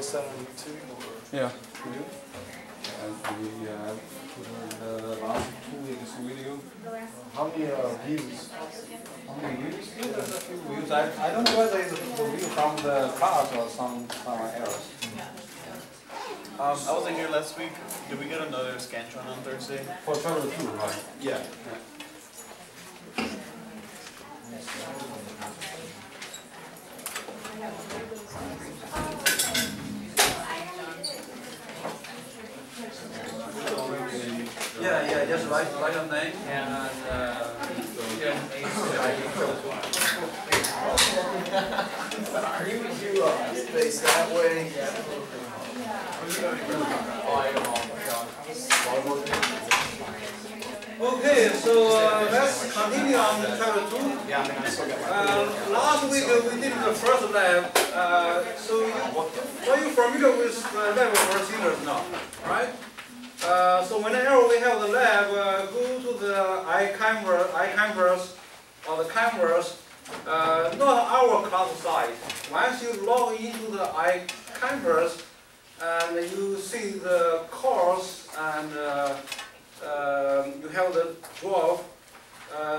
post that on YouTube? Or? Yeah. We do. And we put the last 2 weeks video. How many views? How many views? Yeah, there's a few views. I don't know whether it's the view from the class or somewhere else. I wasn't here last week. Did we get another Scantron on Thursday? For Chapter-2, right? Yeah. Yeah, just write your name and Face that way. Okay, so let's continue on Chapter-2. Last week we did the first lab. So are you familiar with lab procedures now, right? So whenever we have the lab, go to the iCampus or the campus, not our class site. Once you log into the iCampus and you see the course and you have the drop,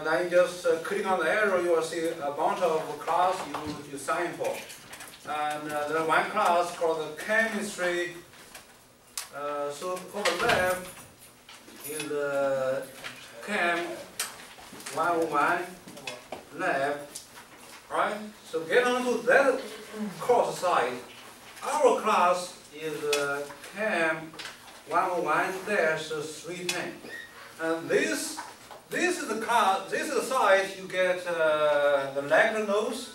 then you just click on the arrow, you will see a bunch of class you sign for. And there's one class called the chemistry. So for the lab is the Chem 101 lab, right? So get onto that course site. Our class is Chem 101-310, and this is the class. This is the site you get the lecture notes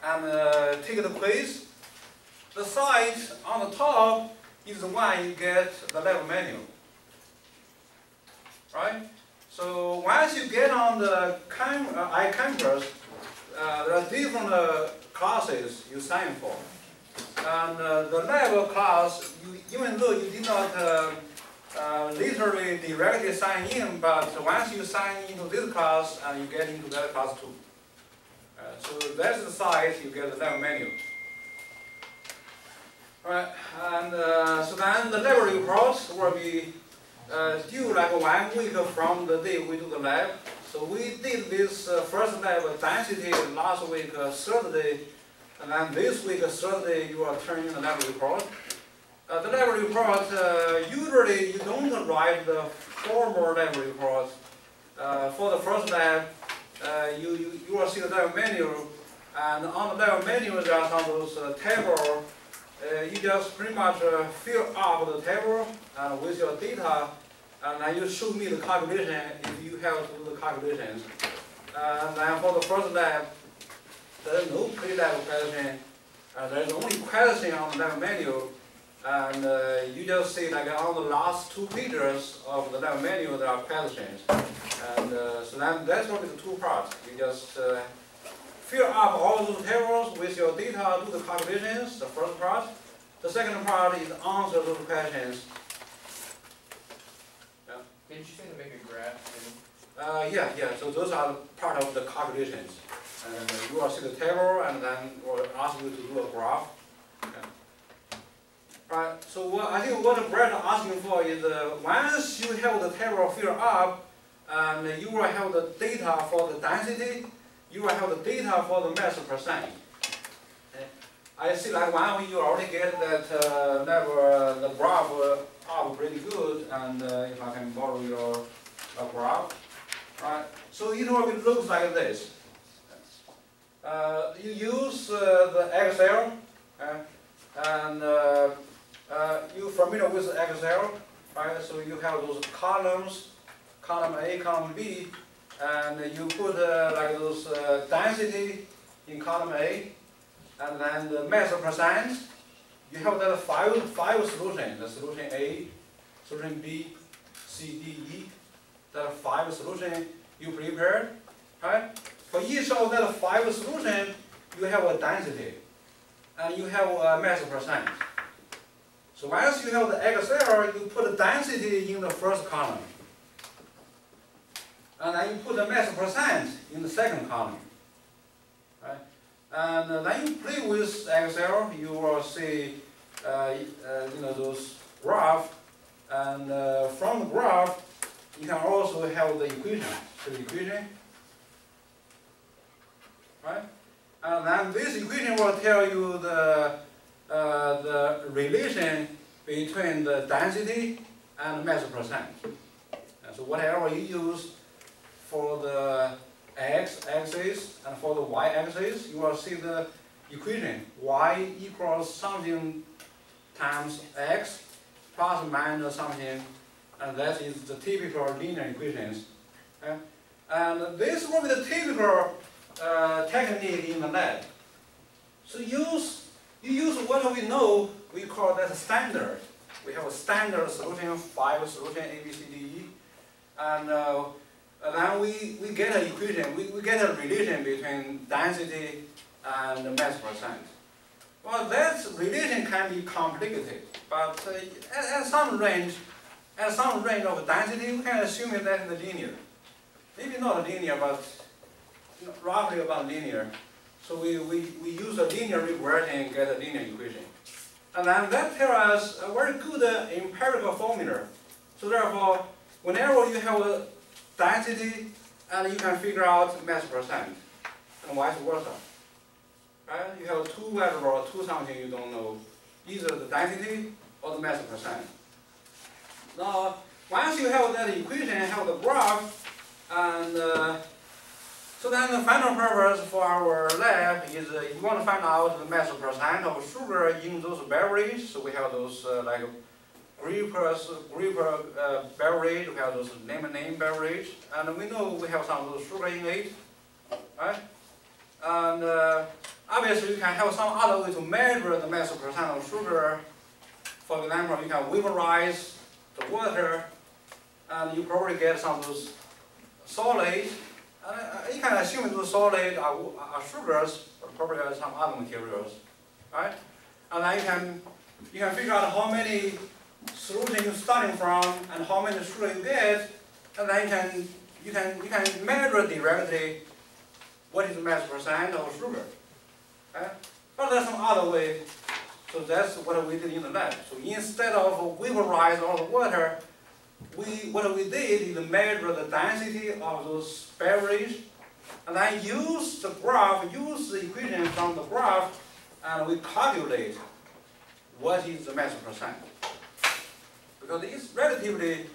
and take the quiz. The site on the top is the one you get the lab manual, right? So once you get on the iCampus, there are different classes you sign for. And the lab class, even though you did not literally directly sign in, but once you sign into this class, and you get into that class too. So that's the site you get the lab manual. Right, and so then the lab reports will be due like 1 week from the day we do the lab. So we did this first lab density last week Thursday, and then this week Thursday you are turning the lab report. The lab report, usually you don't write the formal lab report. For the first lab, you will see the lab manual, and on the lab manual there are some of those tables. You just pretty much fill up the table with your data, and then you show me the calculation if you have to do the calculations. And then for the first lab, there is no pre-lab question. There is only question on the lab manual, and you just see like on the last 2 pages of the lab manual there are questions. And so then that's what the 2 parts. You just fill up all those tables with your data, do the calculations, the first part. The second part is answer those questions. Yeah. Did you say to make a graph? Yeah. So those are part of the calculations. And you will see the table, and then we'll ask you to do a graph. Okay. Right. So I think what Brett is asking for is once you have the table filled up, and you will have the data for the density, you will have the data for the mass percent. Okay. I see like when you already get that level, the graph up pretty good, and if I can borrow your graph, right? So it will look like this. You use the Excel, and you're familiar with Excel, right? So you have those columns, column A, column B, and you put like those density in column A, and then the mass percent. You have that five solutions. The solution A, solution B, C, D, E. There are 5 solutions you prepared, right? For each of that 5 solutions, you have a density, and you have a mass percent. So once you have the Excel, you put the density in the first column, and then you put the mass percent in the second column, right? And then you play with Excel, you will see those graph, and from the graph, you can also have the equation. Right? And then this equation will tell you the relation between the density and mass percent. And so whatever you use for the x-axis and for the y-axis, you will see the equation y equals something times x plus minus something, and that is the typical linear equations. Okay? And this will be the typical technique in the lab. So you use what we know, we call that standard. We have a standard solution, 5 solution, A, B, C, D, E. And then we get an equation, we get a relation between density and mass percent. Well, that relation can be complicated, but at some range of density, we can assume that it's linear. Maybe not linear, but roughly about linear. So we use a linear regression and get a linear equation. And then that tells us a very good empirical formula. So therefore, whenever you have a density, and you can figure out mass percent, and vice versa. Right? You have two variables, two something you don't know, either the density or the mass percent. Now, once you have that equation, have the graph, and so then the final purpose for our lab is you want to find out the mass percent of sugar in those beverages. So we have those like grape beverage, we have those lemonade beverage, and we know we have some of those sugar in it, right? And obviously you can have some other way to measure the mass percent of sugar. For example, you can vaporize the water, and you probably get some of those solids. You can assume those solids are sugars, but probably are some other materials, right? And then you can figure out how many solutions you're starting from and how many sugar you get, and then you can measure directly what is the mass percent of sugar. Right? But there's some other way. So that's what we did in the lab. So instead of vaporize all the water, what we did is measure the density of those beverages, and then use the graph, use the equation from the graph, and we calculate what is the mass percent. Because it's relatively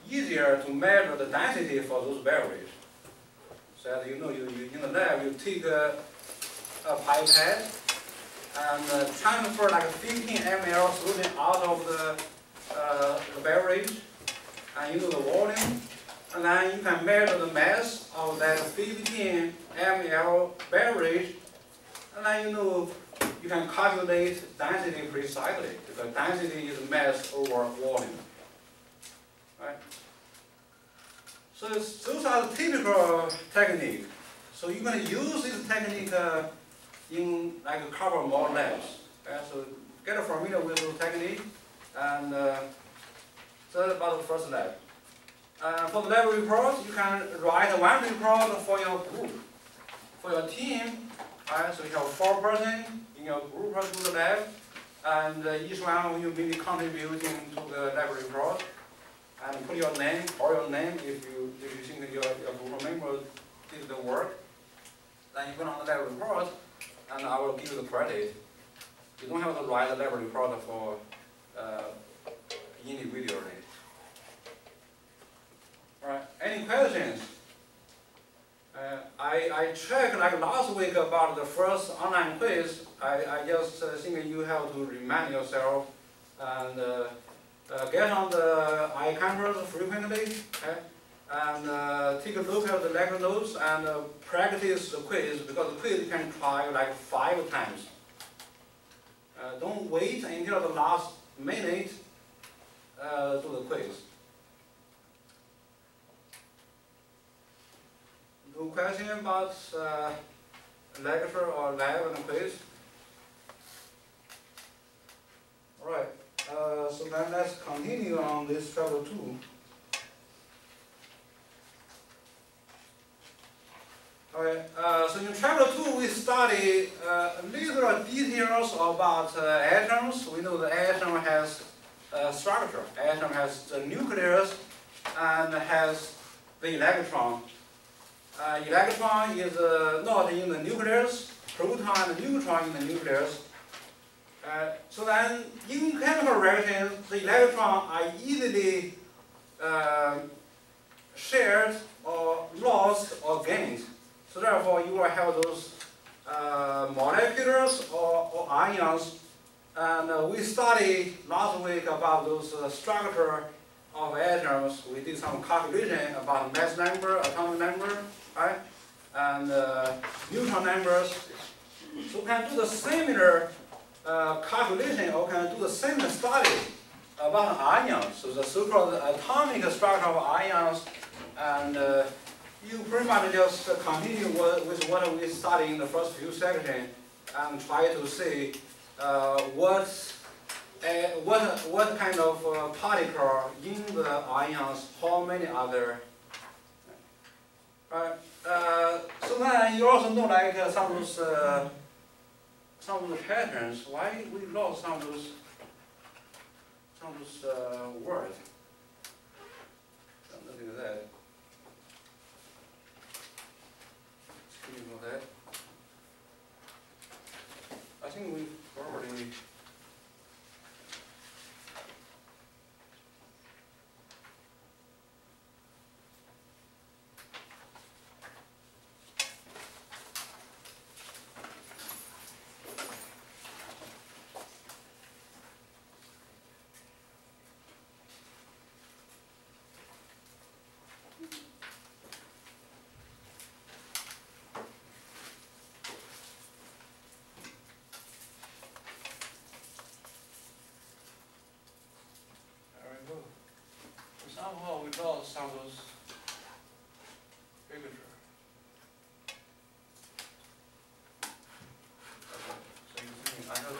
easier to measure the density for those beverages. So as you know, you in the lab, you take a pipette and transfer like 15 ml solution out of the beverage, and you know the volume, and then you can measure the mass of that 15 ml beverage, and then you can calculate density precisely, because density is mass over volume. Right? So those are the typical technique. So you're going to use this technique in like a couple more labs. Okay? So get familiar with those technique, and so that's about the first lab. For the lab report, you can write one report for your group, for your team. Right? So you have 4 persons in your group to the lab, and each one of you may be contributing to the lab report. And put your name or your name if you think that your group member did the work. Then you put on the lab report, and I will give you the credit. You don't have to write the lab report for individually. All right. Any questions? I checked like last week about the first online quiz. I just think you have to remind yourself and get on the iCampus frequently, okay? And take a look at the lecture notes and practice the quiz, because the quiz you can try like 5 times. Don't wait until the last minute to do the quiz. No question about lecture or lab and quiz? All right. So then let's continue on this Chapter-2. Okay, so in Chapter 2 we study little details about atoms. We know the atom has structure. Atom has the nucleus and has the electron. Electron is not in the nucleus, proton and neutron in the nucleus. So then, in chemical reactions, the electrons are easily shared or lost or gained. So therefore, you will have those molecules or ions. And we studied last week about those structure of atoms. We did some calculation about mass number, atomic number, right? And neutron numbers. So we can do the similar calculation, or can do the same study about ions, so the so-called atomic structure of ions, and you pretty much just continue with what we studied in the first few sections and try to see what kind of particle in the ions, how many other. Right. So then you also know like some of the patterns, why we lost some of those words. Look at that. Excuse me for that. I think we've already. Somehow we lost some of those pictures. So you think I have to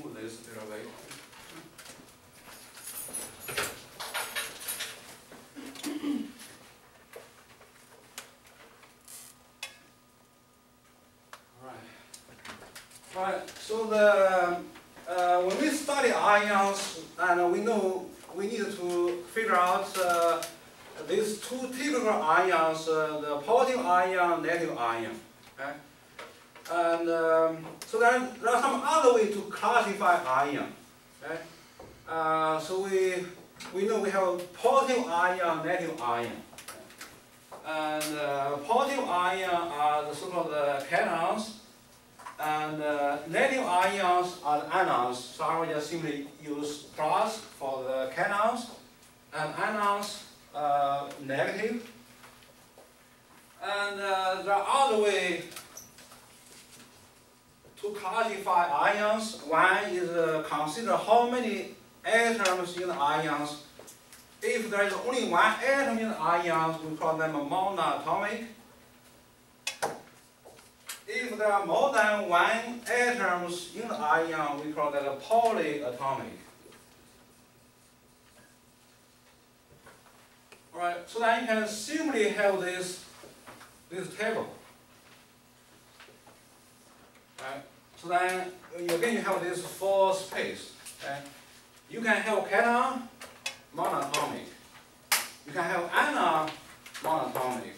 move this a little bit. Right. So when we study ions, and we know we need to figure out these two typical ions, the positive ion, negative ion. Okay? And so then there are some other way to classify ion. Okay? So we know we have positive ion, negative ion. And positive ion are the so-called cations, and negative ions are the anions. So I will just simply use plus for the cations, and anions negative. And there are other ways to classify ions. One is consider how many atoms in the ions. If there is only one atom in the ions, we call them monatomic. If there are more than one atoms in the ion, we call that polyatomic. Alright, so then you can simply have this table. Right? So then again you have this four space. Okay? You can have cation monatomic. You can have anion monatomic.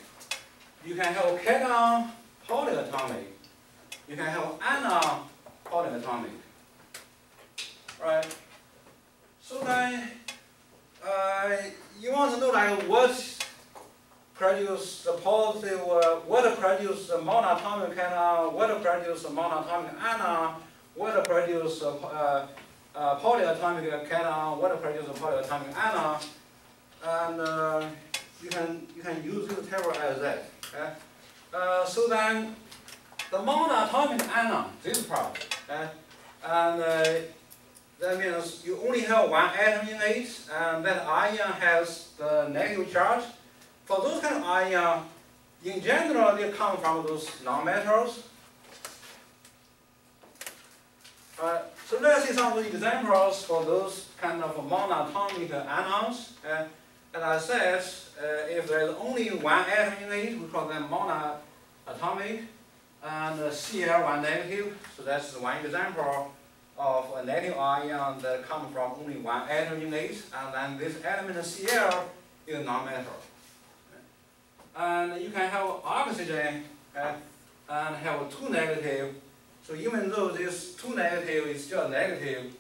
You can have cation polyatomic. You can have anion polyatomic. Right? So then you want to know like what produce the positive, what produce the monatomic cation, what produce the monatomic anion, what produce polyatomic cation, what produce polyatomic anion, and you can use this table as that. Okay? So then the monatomic anion, this part, okay? And that means you only have one atom in it, and that ion has the negative charge. For those kind of ions, in general, they come from those nonmetals. So let's see some of the examples for those kind of monatomic anions. as I said, if there is only one atom in it, we call them monoatomic, and Cl1 negative. So that's one example of a negative ion that comes from only one atom in it, and then this element Cl is non-metal. And you can have oxygen and have two negative. So even though this two negative is still negative,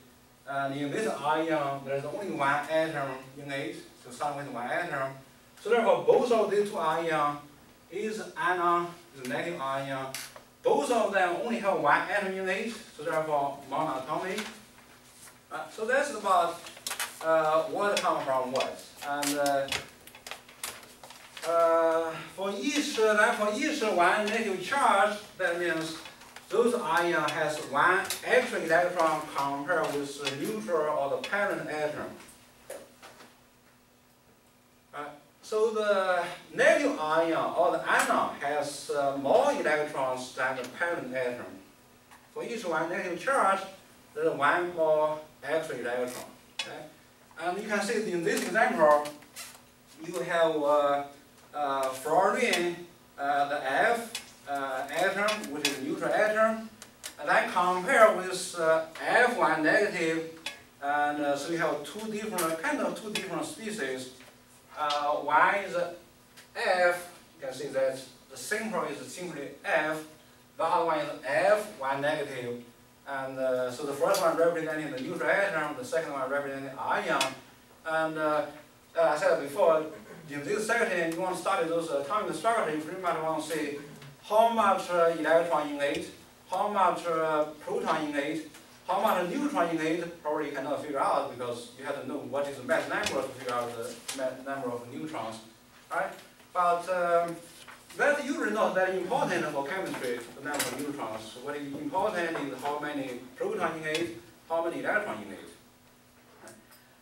and in this ion there's only one atom in it, so start with one atom. So therefore both of these two ions is anion, is negative ion. Both of them only have one atom in it, so therefore monoatomic. So that's about what comes from what. And for each one negative charge, that means those ions has one extra electron compared with the neutral or the parent atom. So the negative ion or the anion has more electrons than the parent atom. For each one negative charge, there's one more extra electron. Okay? And you can see in this example, you have fluorine, the F atom, which is a neutral atom, and then compare with F1 negative, and so you have two different species. One is F, you can see that the symbol is simply F, the other one is F1 negative, and so the first one representing the neutral atom, the second one representing the ion, and as I said before, in this section you want to study those atomic structure, you pretty much want to see how much electron in it, how much proton in it, how much neutron in it, probably you cannot figure out because you have to know what is the mass number to figure out the mass number of neutrons. Right? But that's usually not that important for chemistry, the number of neutrons. What is important is how many protons in it, how many electrons in it.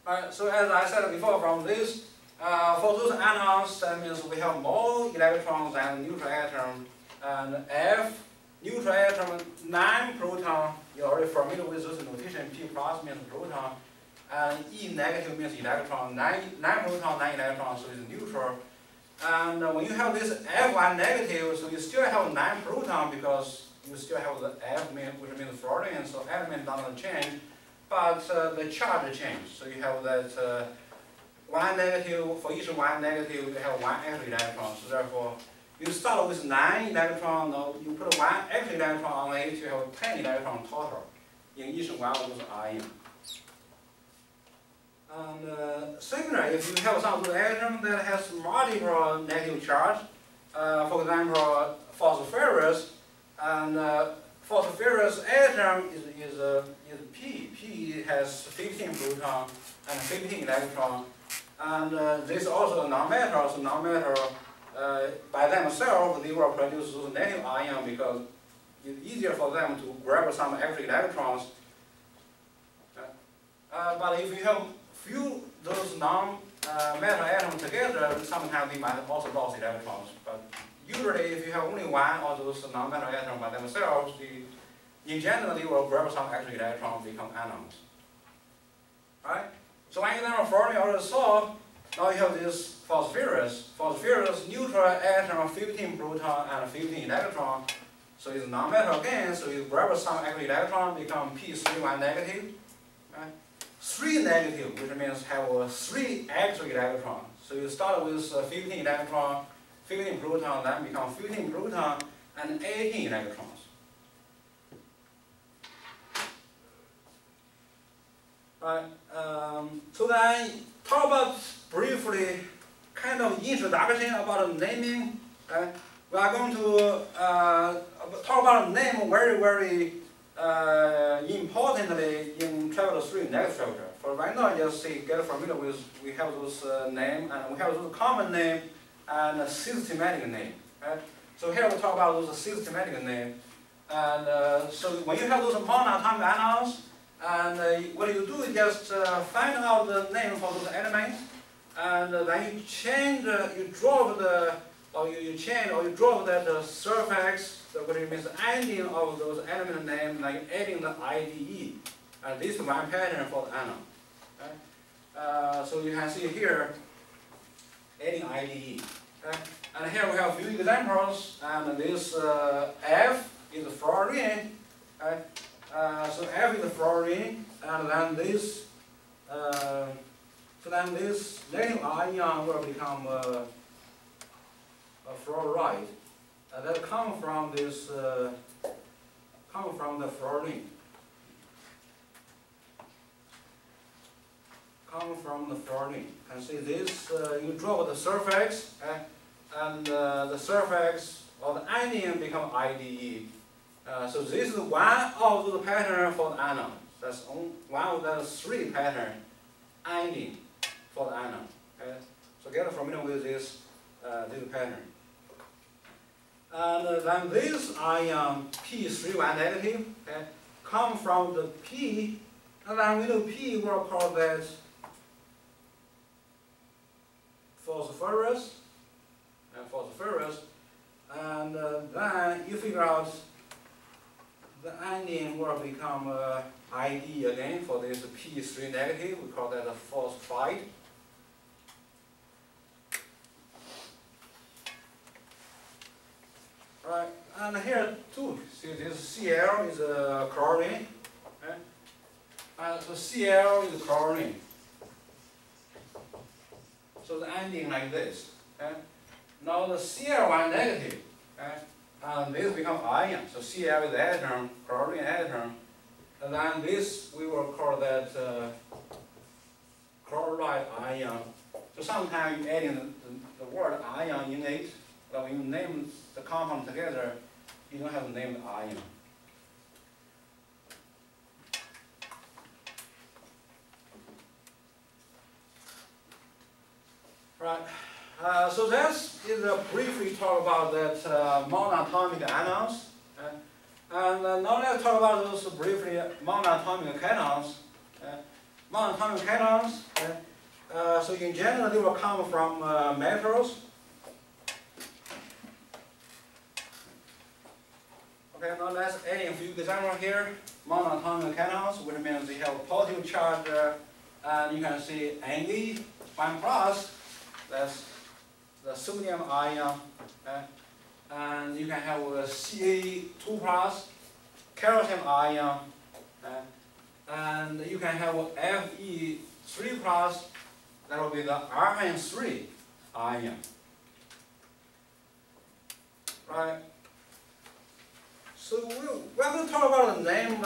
Right? So as I said before, from this, for those anions, that means we have more electrons than neutral atom, and F, neutral atom, 9 proton, you're already familiar with this notation, P plus means proton, and E negative means electron, 9 proton, 9 electrons, so it's neutral. And when you have this F1 negative, so you still have 9 proton because you still have the F, which means fluorine, so element doesn't change, but the charge changes. So you have that one negative, for each one negative, you have one extra electron, so therefore, you start with 9 electrons, you put one extra electron on it, you have 10 electrons total in each one of those ions. And similarly, if you have some atom that has multiple negative charge, for example, phosphorus, and phosphorus atom is P. P has 15 proton and 15 electron, and this is also a non-metal, so non-metal by themselves, they will produce those negative ions because it's easier for them to grab some extra electrons. But if you have few those non-metal atoms together, sometimes they might also lose electrons. But usually, if you have only one of those non-metal atoms by themselves, in general, they will grab some extra electrons, become anions. Right? So one example fluorine already saw. Now you have this phosphorus. Phosphorus neutral atom, 15 proton and 15 electron. So it's non-metal again, so you grab some extra electron, become P31 negative. Right? 3 negative, which means have 3 extra electrons. So you start with 15 electron, 15 proton, then become 15 proton and 18 electrons. Right? So then talk about briefly kind of introduction about naming. We are going to talk about name very importantly in Chapter-3 next chapter. For right now, just get familiar with, we have those name, and we have those common name and a systematic name. Right? So here we talk about those systematic name. And so when you have those monatomic anions, and what you do is just find out the name for those elements, and then you change, you drop the, or you change or you drop that suffix, what it means ending of those element names, like adding the IDE. This is one pattern for the anion. Okay? So you can see here, adding IDE. Okay? And here we have a few examples, and this F is a fluorine. Okay? So F is a fluorine, and then this negative ion will become a fluoride. That comes from this from the fluorine. Come from the fluorine. You can see this, you drop the suffix, and the suffix or the anion become IDE. So this is one of the pattern for the anion. That's one of the three pattern anion for the anion. Okay? So get familiar with this pattern. And then this ion P3 negative, okay, come from the P, and then we know P will call that phosphorus, and then you figure out the anion will become ID again for this P3 negative. We call that a phosphide. Right, and here too, see this Cl is a chlorine, okay? So Cl is a chlorine. So the ending like this. Okay? Now the Cl1 negative, okay? And this becomes ion. So Cl is the atom, chlorine atom, and then this we will call that chloride ion. So sometimes you adding the word ion in it, but when you name the compound together, you don't have to name the ion. Right. So this is a briefly talk about that monatomic anions. And now let's talk about those briefly monatomic cations. Monatomic cations. So in general, they will come from metals. Okay, now let's add a few examples here. Monatomic cations, which means they have a positive charge, and you can see Na1 plus. That's the sodium ion, and you can have a Ca2 plus, calcium ion, and you can have a Fe3 plus, that will be the Rn3 ion. Right? So we're going to talk about the name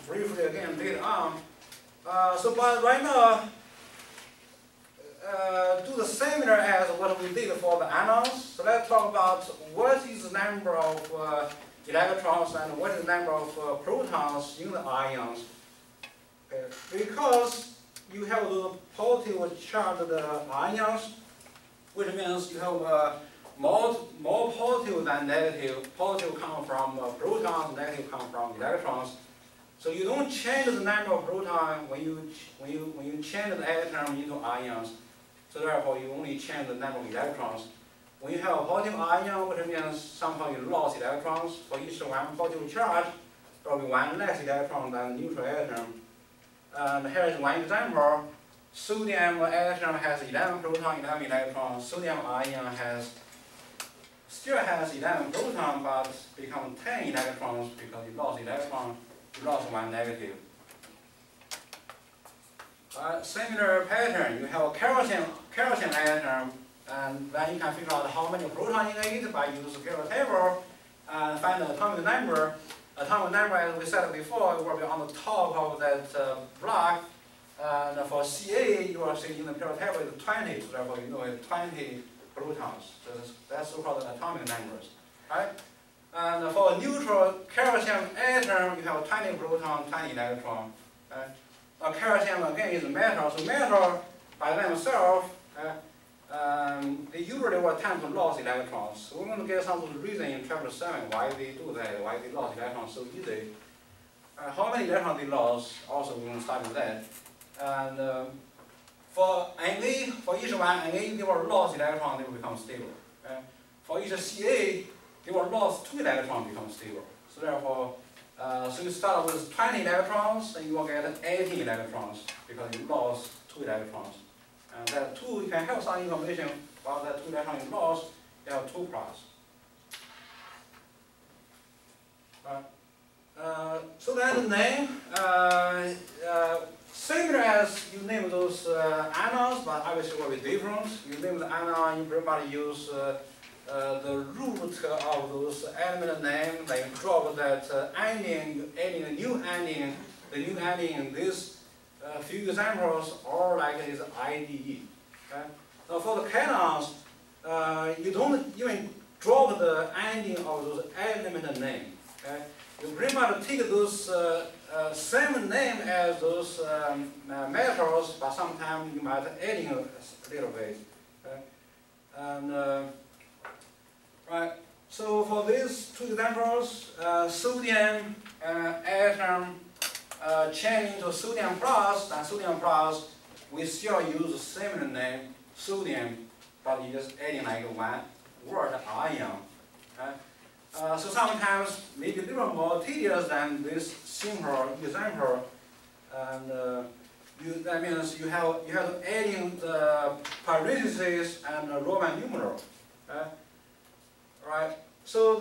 briefly again later on. But right now, do the similar as what we did for the anions. So let's talk about what is the number of electrons and what is the number of protons in the ions. Okay. Because you have the positive charged ions, which means you have more positive than negative. Positive come from protons, negative come from electrons. So you don't change the number of protons when you change the atom into ions. So therefore, you only change the number of electrons. When you have a positive ion, which means somehow you lost electrons. For each one positive charge, there will be one less electron than neutral atom. And here is one example. Sodium atom has 11 protons, 11 electrons. Sodium ion still has 11 protons, but become 10 electrons because you lost electron, you lost one negative. Similar pattern, you have a calcium atom, and then you can figure out how many protons in it by using the periodic table and find the atomic number. Atomic number, as we said before, will be on the top of that block. And for Ca, you will see in the periodic table is 20, so therefore you know it's 20 protons. So that's so-called atomic numbers, right? And for a neutral calcium atom, you have 20 protons, 20 electrons. Right? Calcium again is a metal, so metal by themselves, they usually will tend to lose electrons. So we're going to get some of the reason in Chapter 7 why they do that, why they lose electrons so easily. How many electrons they lose, also we're going to start with that. And for Na, for each one Na, they will lose electrons, they will become stable. For each Ca, they will lose 2 electrons, become stable. So therefore, so you start with 20 electrons, and you will get 80 electrons because you lost 2 electrons. And that 2, you can have some information about that 2 electron is lost, you have 2 plus. So then the name, similar as you name those anions, but obviously will be different. You name the anion, you pretty much use the root of those element name, like you drop that anion, adding a new anion, the new anion in these few examples, or like is IDE. Okay? Now for the cations, you don't even drop the anion of those element name. Okay? You pretty much take those same name as those metals, but sometimes you might adding a little bit. Okay? And right. So for these 2 examples, sodium atom change into sodium plus, and sodium plus, we still use the same name, sodium, but you just adding like one word, ion. Okay? So sometimes maybe a little more tedious than this simple example, and that means you have to add in the parentheses and the Roman numeral. Right. So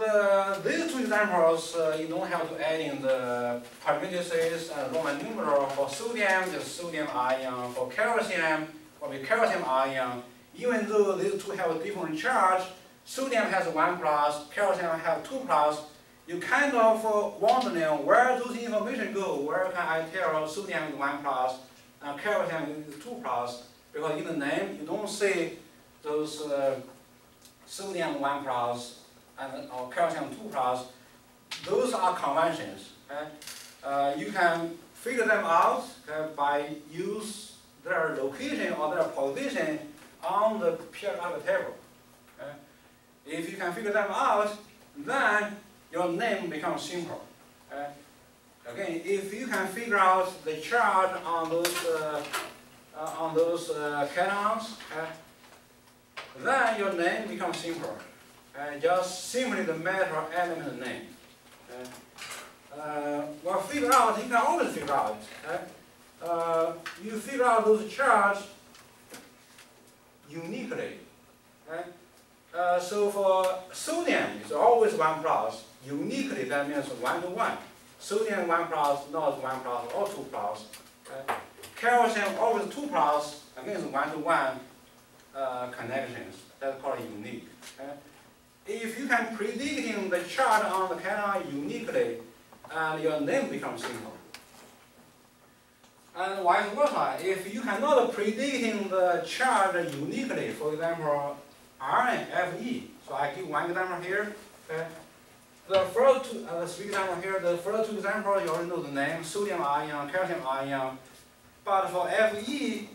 these 2 examples, you don't have to add in the parentheses and Roman numeral. For sodium, there's sodium ion. For calcium, will be calcium ion. Even though these 2 have a different charge, sodium has 1 plus, calcium has 2 plus. You kind of wondering where those information go. Where can I tell sodium is 1 plus and calcium is 2 plus? Because in the name you don't say those sodium 1 plus and or calcium 2 plus. Those are conventions. Okay? You can figure them out by use their location or their position on the periodic table. Okay? If you can figure them out, then your name becomes simple. Okay? Again, if you can figure out the charge on those cations, then your name becomes simple. Just simply the metal element name. Well, figure out, you can always figure out. You figure out those charges uniquely. So for sodium, it's always 1 plus. Uniquely, that means 1 to 1. Sodium 1 plus, not 1 plus or 2 plus. Calcium always 2 plus, against 1 to 1 connections. That's called unique. If you can predict the charge on the cation uniquely, and your name becomes simple. And vice versa, if you cannot predict the charge uniquely, for example, iron Fe. So I give one example here. Okay. The first 2, 3 examples here. The first 2 examples you already know the name: sodium ion, calcium ion. But for Fe,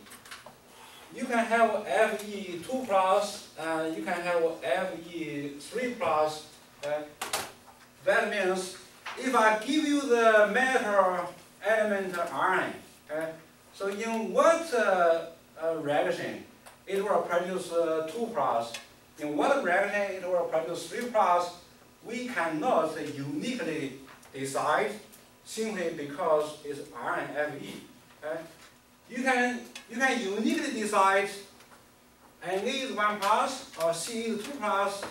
you can have Fe 2 plus, and you can have Fe 3 plus. That means if I give you the metal element iron, so in what reaction it will produce 2 plus. In what reaction it will produce 3 plus, we cannot uniquely decide simply because it's iron Fe. You can uniquely decide Na is 1 plus or C is 2 plus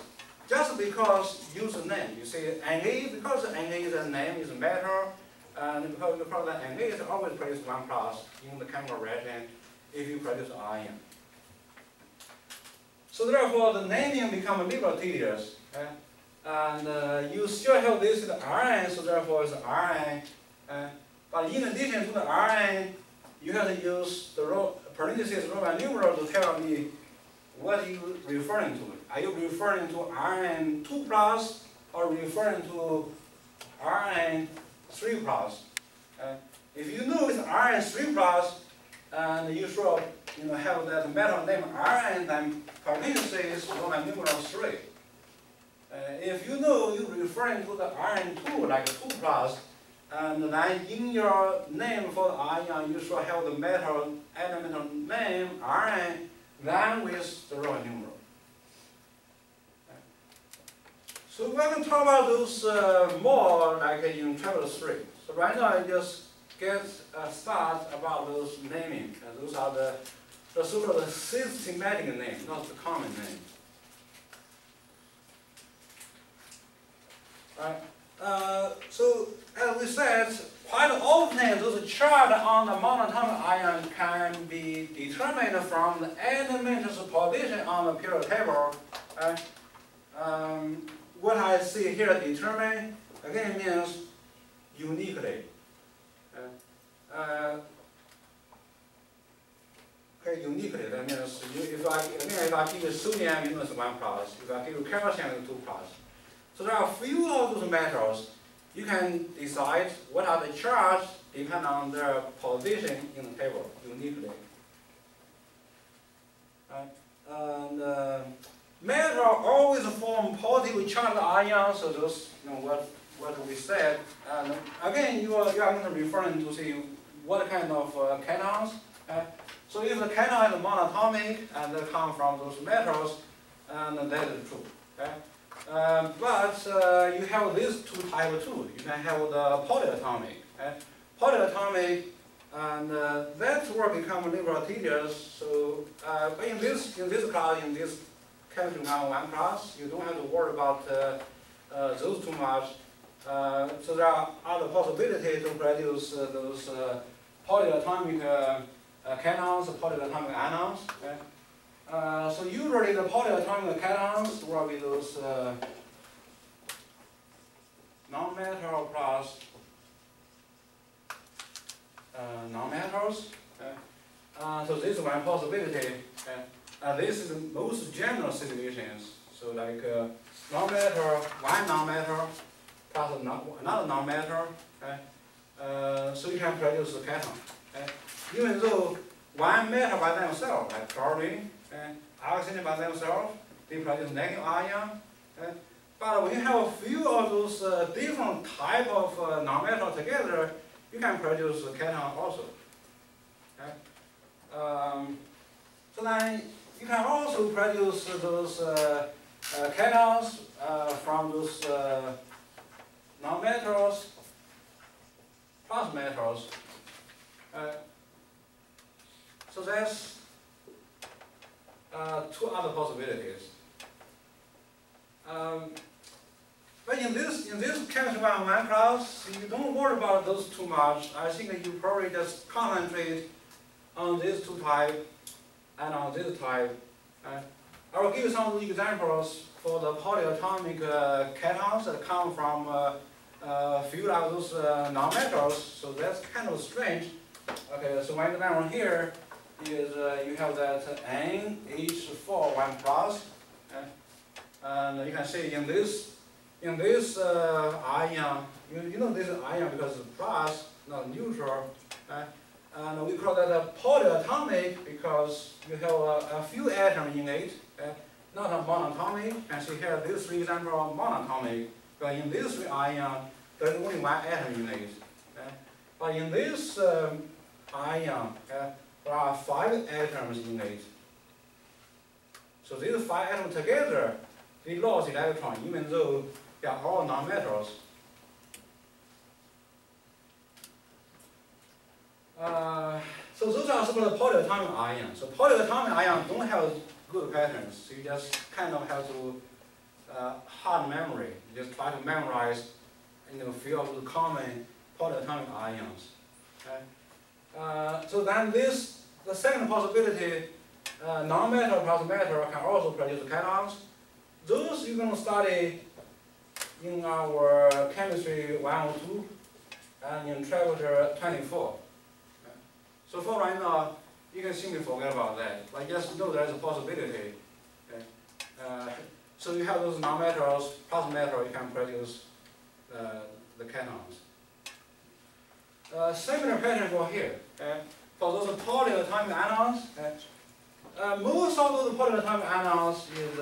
just because use the name. You say Na because Na is a name is metal, and because Na is always produce 1 plus in the chemical reaction if you produce iron. So therefore, the naming becomes a little tedious. And you still have this iron, so therefore it's iron. But in addition to the iron, you have to use the parentheses Roman numeral to tell me what you referring to. Are you referring to iron 2 plus or referring to iron 3 plus? If you know it's iron 3 plus, and you should have that metal name iron, then parentheses Roman numeral 3. If you know you're referring to the iron 2, like 2 plus, and then in your name for the ion, you should have the metal element name iron, then with the Roman numeral. So we're going to talk about those more like in Chapter 3. So right now I just get a start about those naming. Those are the the so-called systematic name, not the common name. Right. So as we said, quite often those charge on the monatomic ion can be determined from the element's position on the periodic table. Right. What I see here, determine, again means uniquely. Okay, uniquely, that means if I give you sodium, you know it's 1 plus. If I give you calcium, it's 2 plus. So there are a few of those metals. You can decide what are the charges depending on their position in the table uniquely. Right. And metal always form positive charged ions, so those, what we said. And again, you are going to referring to see what kind of cations. So if the cation is monatomic and they come from those metals, and that is true. But you have these two types too. You can have the polyatomic. Polyatomic, and that will become a little tedious. So, but in this class, in this chemistry 101 class, you don't have to worry about those too much. So there are other possibilities to produce those polyatomic cations, polyatomic anions. So usually the polyatomic cations will be those non-metal plus non-metals. So this is one possibility. This is the most general situations. So like non-metal, one non-metal plus another non-metal. So you can produce a cation. Even though one metal by themselves, like chlorine, oxygen by themselves, they produce negative ion. But when you have a few of those different type of non-metal together, you can produce a cation also. So then you can also produce those cations from those non-metals plus metals. So that's two other possibilities. But in this chemistry 101 class, you don't worry about those too much. I think you probably just concentrate on these two types and on this type. I will give you some examples for the polyatomic cations that come from a few of those non-metals. So that's kind of strange. Okay, so one example here is you have that NH4 1 plus, and you can see in this ion, you know this ion because it's plus, not neutral, and we call that a polyatomic because you have a few atoms in it, not a monatomic. You can see here this three example are monatomic, but in this ion there's only one atom in it. But in this ion, there are 5 atoms in it. So these 5 atoms together, they lost electron, even though they are all non-metals. So those are so-called polyatomic ions. So polyatomic ions don't have good patterns. So you just kind of have to hard memory. You just try to memorize, a few of the common polyatomic ions. So then the second possibility, non-metal plus metal can also produce cations. Those you're going to study in our chemistry 102 and in chapter 24. So for right now, you can simply forget about that. But just know there's a possibility. So you have those non-metals plus metal, you can produce the cations. Similar pattern for here. For those polyatomic anions, most of those polyatomic anions is,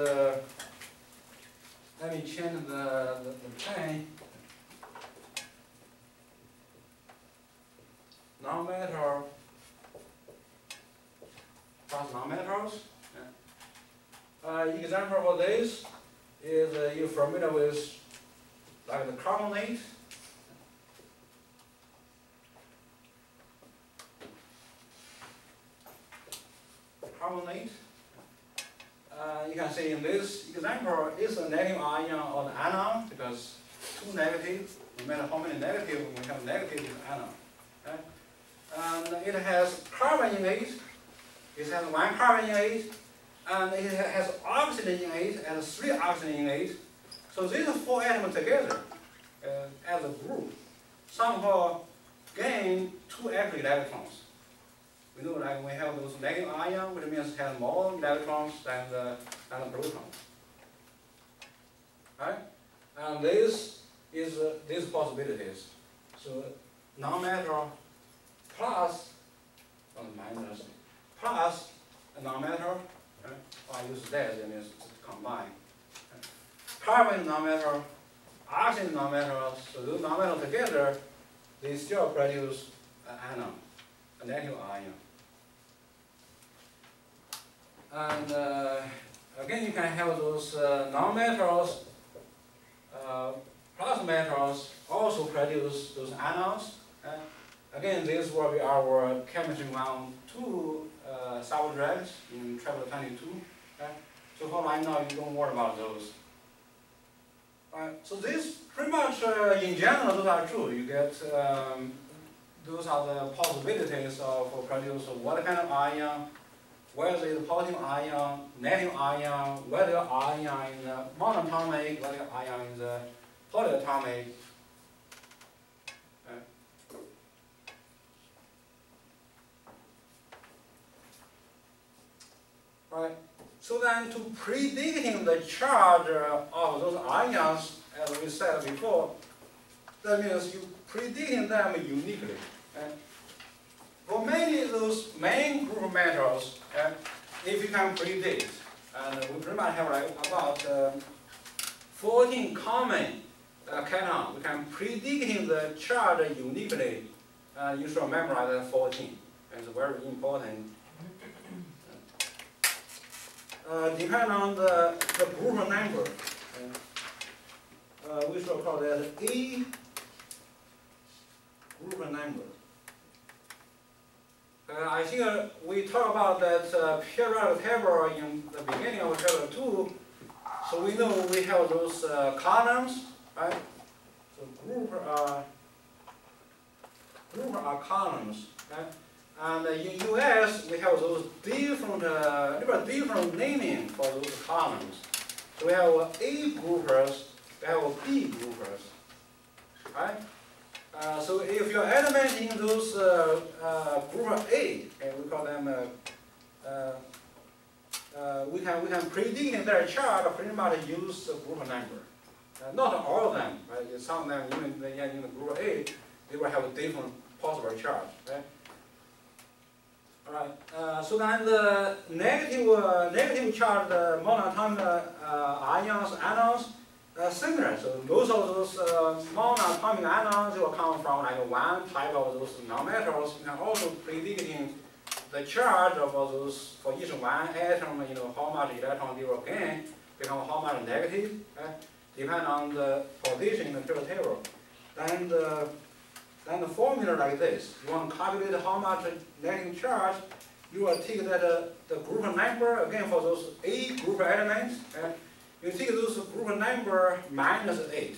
let me change the chain. Non-metal plus non-metals. Example for this is you're familiar with like the carbonate. carbonate. You can see in this example, it's a negative ion or the anion because two negative, no matter how many negative, we have negative anion. Okay? And it has carbon in it. It has one carbon in it, and it has oxygen in it and three oxygen in it. So these four atoms together as a group somehow gain two extra electrons. We know like we have those negative ion, which means it has more electrons than the proton. Right? And this is these possibilities. So non-metal plus minus plus a non-metal. Right? I use that, it means combine. Right? Carbon non-metal, oxygen non-metal. So those non-metal together, they still produce an anion, a negative ion. And again, you can have those non-metals, plus metals also produce those anions. Again, this will be our chemistry 1-2 subjects in Chapter-2. So for right now, you don't worry about those. So this pretty much, in general, those are true. You get those are the possibilities of produce what kind of ion, whether it's positive ion, negative ion, whether ion is monatomic, whether ion is polyatomic. Right. So then, to predicting the charge of those ions, as we said before, that means you predicting them uniquely. For many of those main group of metals, if you can predict, and we pretty much have like about 14 common cations, we can predicting the charge uniquely. You should memorize that 14. It's very important. Depending on the group number, we should call that A group number. I think we talked about that periodic table in the beginning of Chapter-2. So we know we have those columns, right? So group are columns, right? And in US, we have those different naming for those columns. So we have A groupers, we have B groupers, right? So if you're elementing those group A, okay, we call them, we can predict their charge pretty much use the group number. Not all of them, right? Some of them, even in the group A, they will have a different possible charge, right? All right. So then the negative charge monatomic ions, anions, similar. So most of those monatomic anions will come from like one type of those non-metals. You can also predicting the charge of those for each one atom. You know how much electron they will gain, become how much negative, depending on the position in the periodic table. Then the formula like this. You want to calculate how much negative charge. You will take that the group number again for those A group elements. You take those group number minus 8. Okay,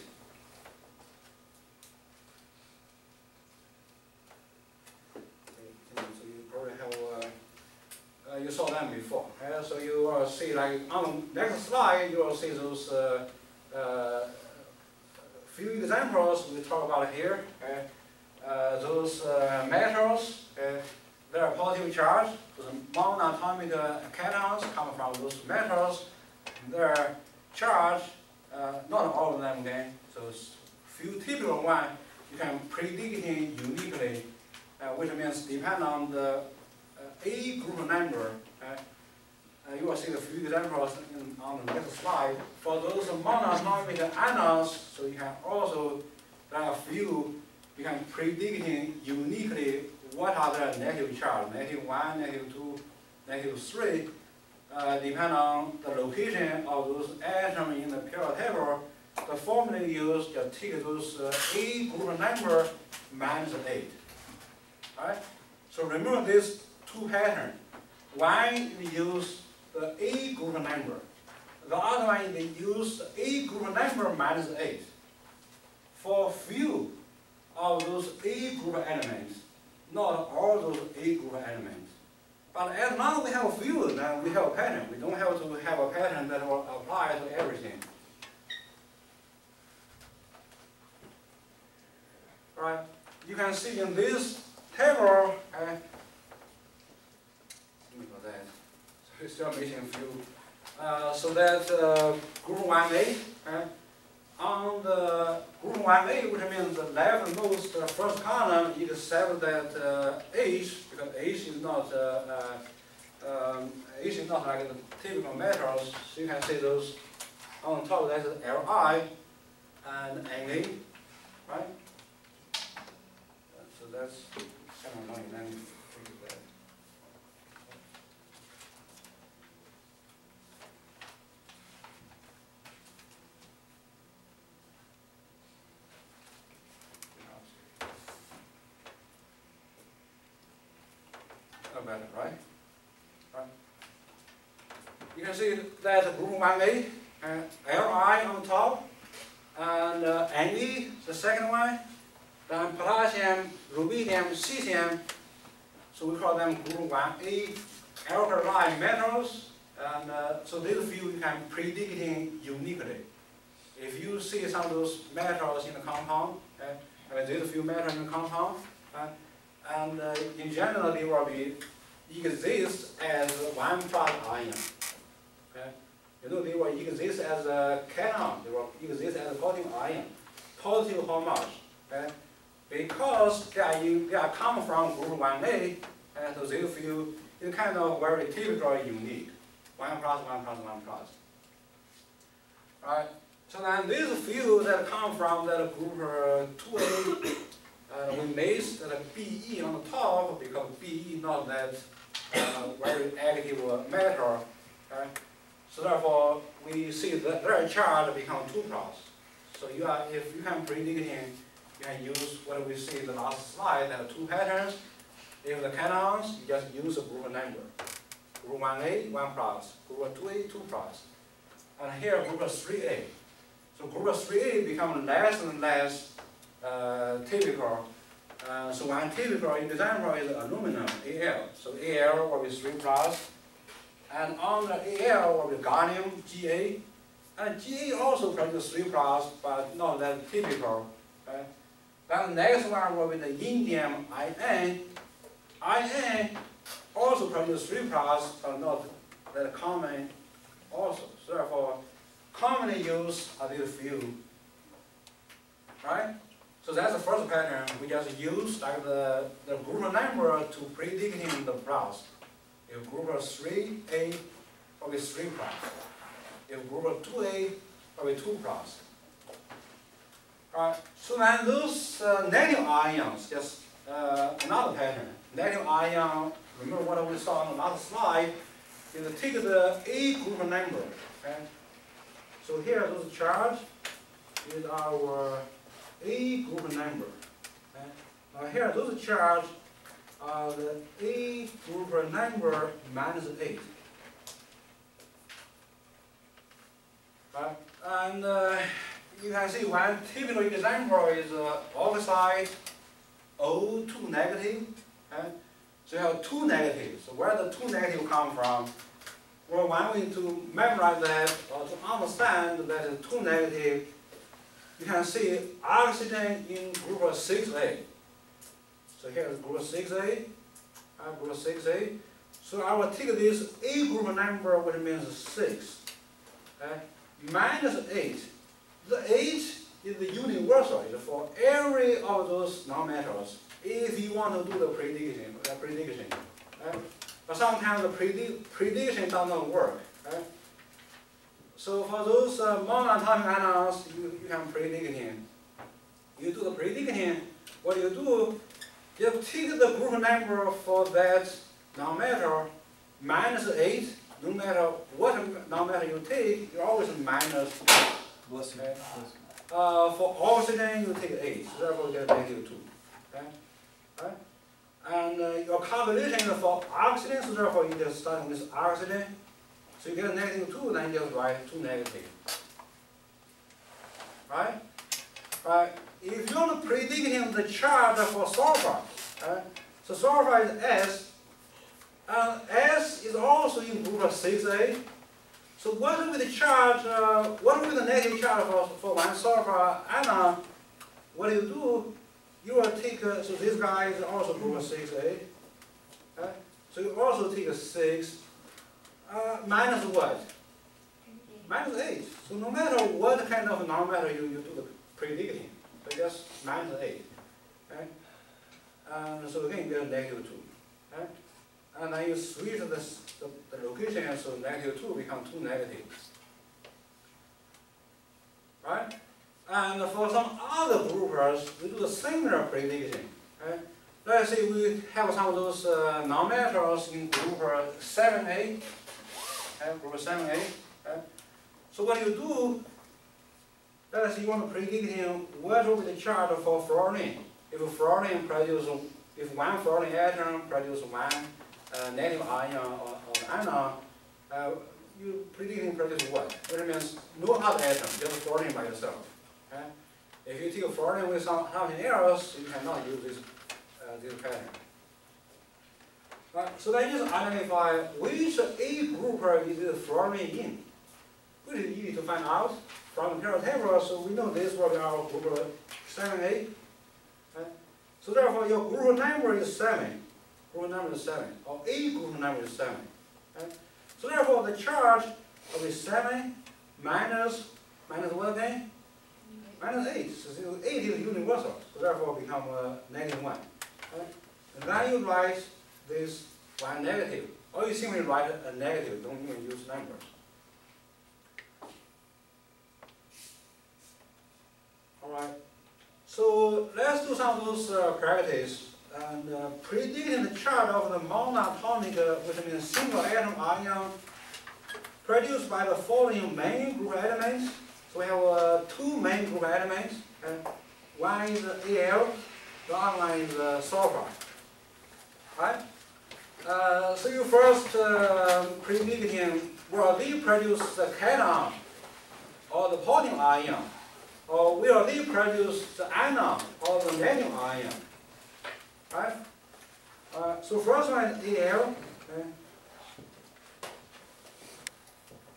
so you probably have you saw them before. So you will see like on the next slide you will see those few examples we talk about here. Those metals, they are positive charge. Those monatomic cations come from those metals. Their charge, not all of them again. So few typical one you can predict uniquely, which means depend on the A group number. You will see the few examples on the next slide. For those monatomic anions, so you can also, there are a few you can predict uniquely what are their negative charge, -1, -2, -3, depending on the location of those atoms in the periodic table. The formula used just take those A group number minus 8. Alright? So remember these two patterns. one we use the A group number. The other one they use the A group number minus 8. For few of those A group elements, not all those A group elements. But as long as we have a few, then we have a pattern. We don't have to have a pattern that will apply to everything. Right? You can see in this table, so it's still missing a few. So that group 1A, on the group 1A, which means the leftmost first column, you accept that H, because H is not like the typical metals, so you can see those on top, that's Li and Na, right? So that's kind of annoying. Let me fix that. Better, right? Right? You can see that group 1A, Li on top, and Ne, the second one, then potassium, rubidium, cesium, so we call them group 1A alkali metals, and so these few you can predicting uniquely. If you see some of those metals in the compound, these few metals in the compound, and in general they will be exist as one plus ion. Okay? You know, they will exist as a cation, they will exist as a positive ion. Positive how much? Okay? Because they are come from group 1A, and so these few is kind of very typical unique. 1 plus 1 plus 1 plus. Right? So then these few that come from that group 2A, we made that Be on the top because Be not that very active matter. Okay? So therefore, we see that their charge become 2 plus. So if you can predict it, you can use what we see in the last slide, there are 2 patterns. If the cations, you just use a group number. Group 1A, 1 plus. Group 2A, 2 plus. And here, group 3A. So group 3A becomes less and less typical. So one typical example is aluminum, Al. So Al will be 3 plus. And on the Al will be gallium, Ga. And Ga also produces 3 plus, but not that typical. Okay? Then the next one will be the indium, In. In also produces 3 plus, but not that common also. So therefore, commonly used are these few. Right? So that's the first pattern. We just use like the group number to predicting the plus. If group 3A will be 3 plus. If group 2A will be 2 plus. Alright. So then those negative ions, just another pattern. Negative ion, remember what we saw on the last slide, is take the A group number. Okay? So here those charge is our A group number. Okay? Now here those charge are the A group number minus 8. Right? And you can see one typical example is oxide O2 negative. Okay? So you have 2 negatives. So where the 2 negatives come from? Well, one way to memorize that or to understand that is 2 negative, you can see oxygen in group 6A. So here is group 6A, group 6A. So I will take this A group number, which means 6, okay, minus 8. The 8 is the universal, it's for every of those nonmetals. If you want to do the prediction, okay? But sometimes the prediction does not work. Okay? So for those monoatomic ions, you can predict him. You do the prediction. What you do, you take the group number for that nonmetal minus 8. No matter what nonmetal you take, you always minus. Okay? For oxygen, you take 8. So therefore, you get negative 2. Okay? Right? And your calculation is for oxygen, so therefore you just start with oxygen. So you get a -2, then you just write 2 negative. Right? Right. If you want to predict the charge for sulfur, so sulfur is S, and S is also in group 6A. So what will be the charge, what will be the negative charge for one sulfur anion? What do you do? You will take, so this guy is also group 6A. So you also take a 6, minus what? Minus 8. So no matter what kind of non-matter you do the predicting, so just minus 8. Okay? So again, you get a -2. Okay? And then you switch the location, so -2 becomes 2 negative. Right? And for some other groupers, we do a similar prediction. Okay? Let's say we have some of those non-metals in group 7A. Group 7A. So what you do, let's say you want to predict what will be the charge for fluorine. If fluorine produces, if one fluorine atom produces one negative ion or anion, you predicting produce what? That means no other atom, just fluorine by itself. If you take fluorine with something else, you cannot use this pattern. So then you just identify which A group is the fluorine in, which is easy to find out from the periodic table. So we know this will be our group 7A. So therefore, your group number is 7. Group number is 7, or A group number is 7. So therefore, the charge will be 7 minus what again? Minus 8. So 8 is universal. So therefore, become -1. And then you write this one negative, or you simply write a negative. Don't even use numbers. All right. So let's do some of those practice. And predicting the charge of the monatomic, which means single atom ion, produced by the following main group elements. So we have 2 main group elements. One is Al, the other one is sulfur. Right? So you first predicting, will they produce the cation or the positive ion, or will they produce the anion or the negative ion? Right? So first one is Al.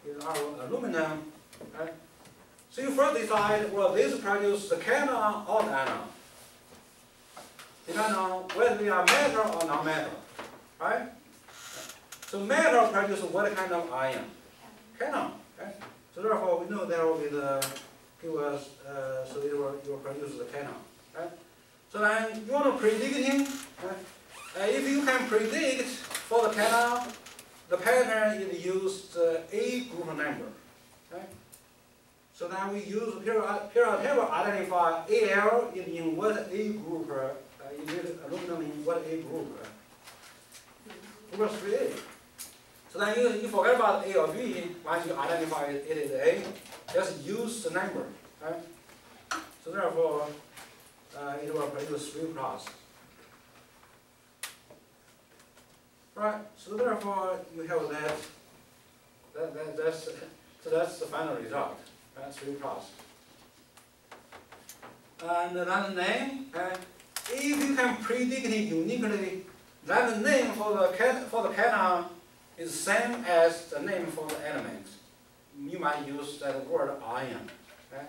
Is our aluminum. Right? So you first decide, will this produce the cation or the anion? Depending on whether they are metal or non-metal. Right? So metal produces what kind of ion? Cation. Okay? So therefore we know there will be the so it will produce the cation. Right? So then you want to predicting. If you can predict for the cation, the pattern is used A group number. Okay? So then we use periodic table identify Al in what A group, aluminum in what A group. Group 3A. So then you forget about A or B. Once you identify it is A, just use the number. Right? So therefore, it will produce 3+. Right. So therefore, you have that. That's the final result. That's 3+. And then the name. If you can predict it uniquely, then the name for the cation is the same as the name for the element. You might use that word ion. Okay?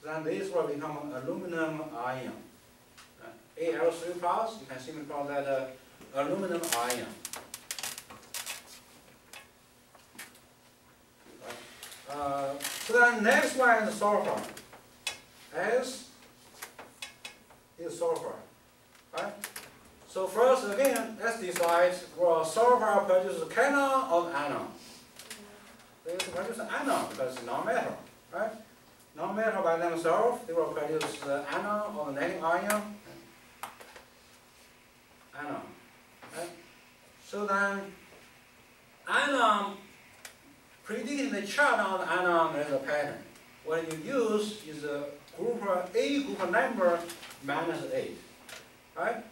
Then this will become an aluminum ion. Al3+, you can simply call that aluminum ion. So then next one is sulfur. S is sulfur. Right? So first again, let's decide will sulfur produce cation or anion. They will produce anion because it's non-metal. Right? Non-metal by themselves, they will produce the anion or the negative ion. Anion. Right? So then anion, predicting the charge on the anion is a pattern. What you use is a group A group number -8. Right?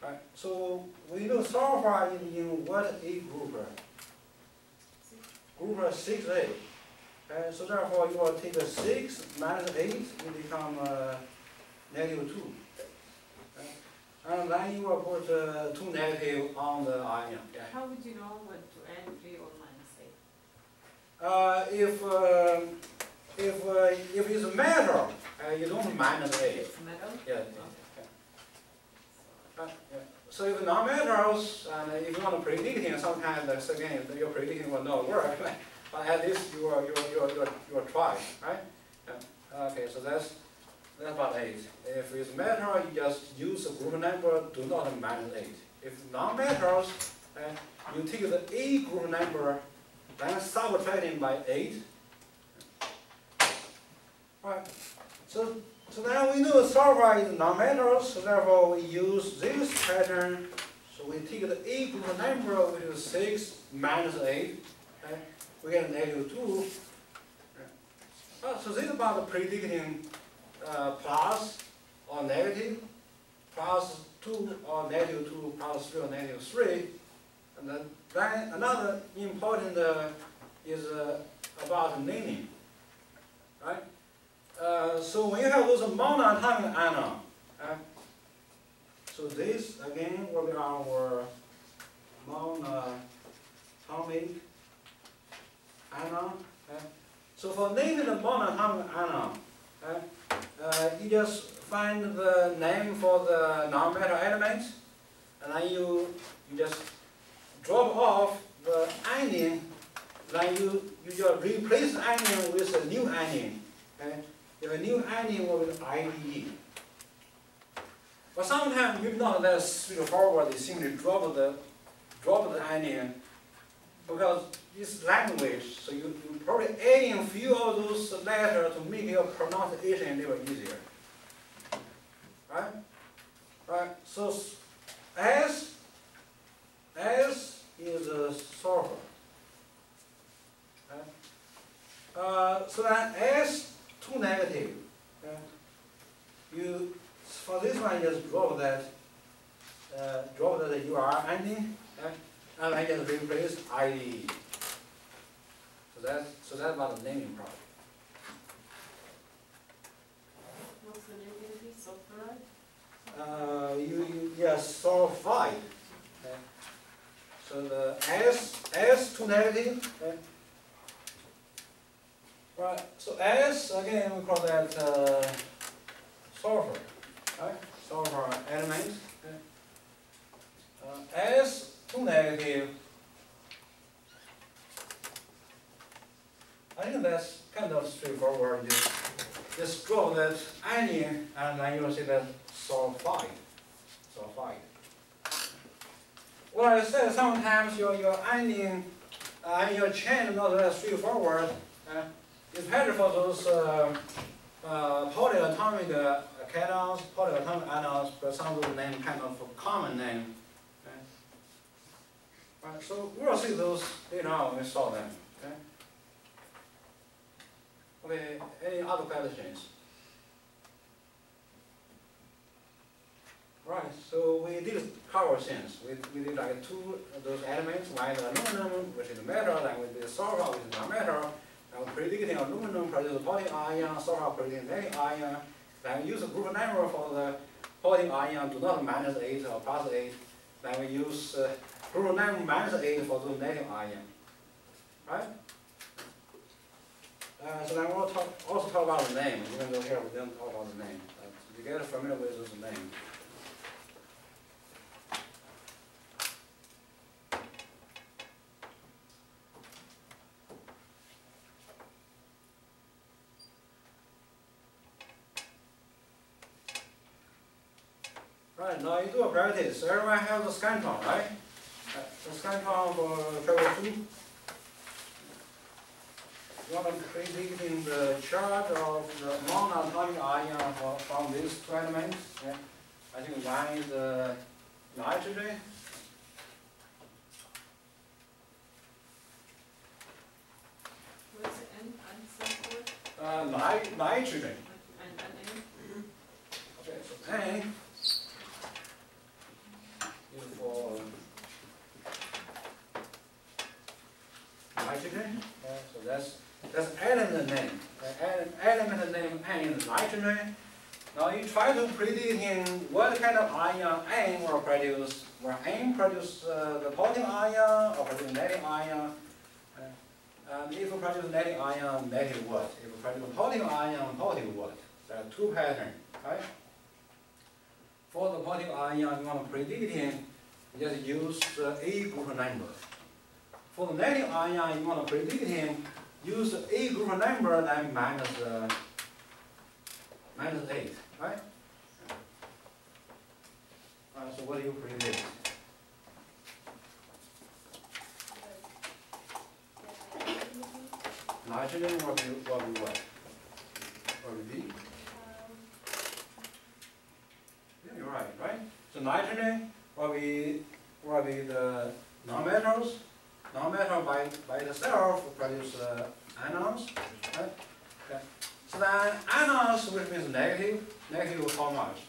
Right. So we know sulfur is in what A group? Group 6A. So therefore you will take a 6 minus 8, it become -2. And then you will put 2 negative on the ion. Yeah. How would you know what to add 3 or minus 8? If it's metal, you don't minus 8. It's metal? Yeah. Yeah. So if non-metals, and if you want to predict it, sometimes again your prediction will not work. But at least you are trying, right? Yeah. Okay, so that's about 8. If it's metal, you just use the group number, do not minus 8. If non-metals, you take the A group number, then subtracting by 8. Right. So now we know sulfur is non-metals, so therefore we use this pattern. So we take the A group number, which is 6 minus 8. We get -2. So this is about predicting plus or negative, +2 or -2, +3 or -3. And then another important is about naming, right? So when you have those monoatomic anion, so this again will be our monoatomic anion. So for naming the monoatomic anion, you just find the name for the non-metal element, and then you just drop off the anion, then you just replace the anion with a new anion. If a new anion will be IDE. But sometimes maybe not that straightforward, they simply drop the anion because it's language, so you probably adding a few of those letters to make your pronunciation a little easier. Right? Right. So S is a sulfur. Right? So then S 2 negative. You for this one just drop that UR ending, and I just replace IDE. So that's about the naming problem. What's the name going to be? Sulfuride? Yes, sulfide. So the S 2 negative. Right. So S again we call that sulfur. Right? Sulfur element. S 2 negative. I think that's kind of straightforward. Just draw that anion, and then you will see that sulfide. Well, I said sometimes your anion and your chain is not that straightforward. It's better for those polyatomic cations, polyatomic anions, but some of those names kind of a common name. Right, so we'll see those later on when we solve them. Okay, any other questions? Right, so we did cover things. We did like 2 of those elements, one is aluminum, which is metal, and we did sulfur, which is non-metal. And we're predicting aluminum produces positive ion, sulfur produces negative ion. Then we use a group number for the positive ion, do not -8 or +8. Then we use group number -8 for those negative ion. Right? So then we'll also talk about the name, even though here we didn't talk about the name. You get familiar with this name. Right, now you do a practice. Everyone has the scantron, right? The scantron for Chapter-2. You want to predict in the charge of the non-atomic ion from these 2 elements. I think one is nitrogen. What's the N stand for? Nitrogen. And N? Okay, so N. nitrogen. So that's element name. Element name N is nitrogen. Now you try to predict what kind of ion N will produce. Will N produce the positive ion or produce negative ion? And if you produce negative ion, negative what? If you produce positive ion, positive what? There are two patterns, right? For the positive ion, you want to predict him, you just use A group number. For the negative ion, you want to predict him, use A group number then minus 8, right? So what do you predict? Nitrogen will be what? Will be B? Yeah, you're right? So nitrogen will be the nonmetals. Nonmetal by itself produce anions, right? Okay. So then anions, which means negative how much?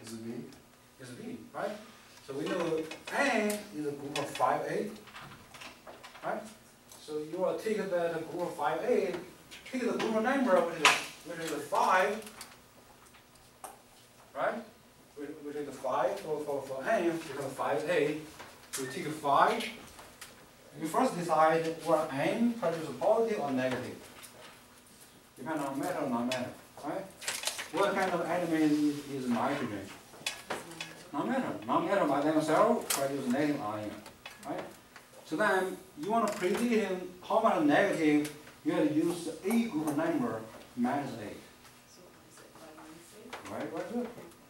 Is it B? Is B, right? So we know N is a group of 5A, right? So you will take that group of 5A, take the group number which is 5, right? Which is 5 for N, because 5A. So you take 5. You first decide whether N produces positive or negative. Depends on metal or non-metal, right? What kind of element is nitrogen? Non-metal. Non-metal by themselves produce negative ion, right? So then you want to predict how much negative, you have to use the A group number minus 8. Right, very good.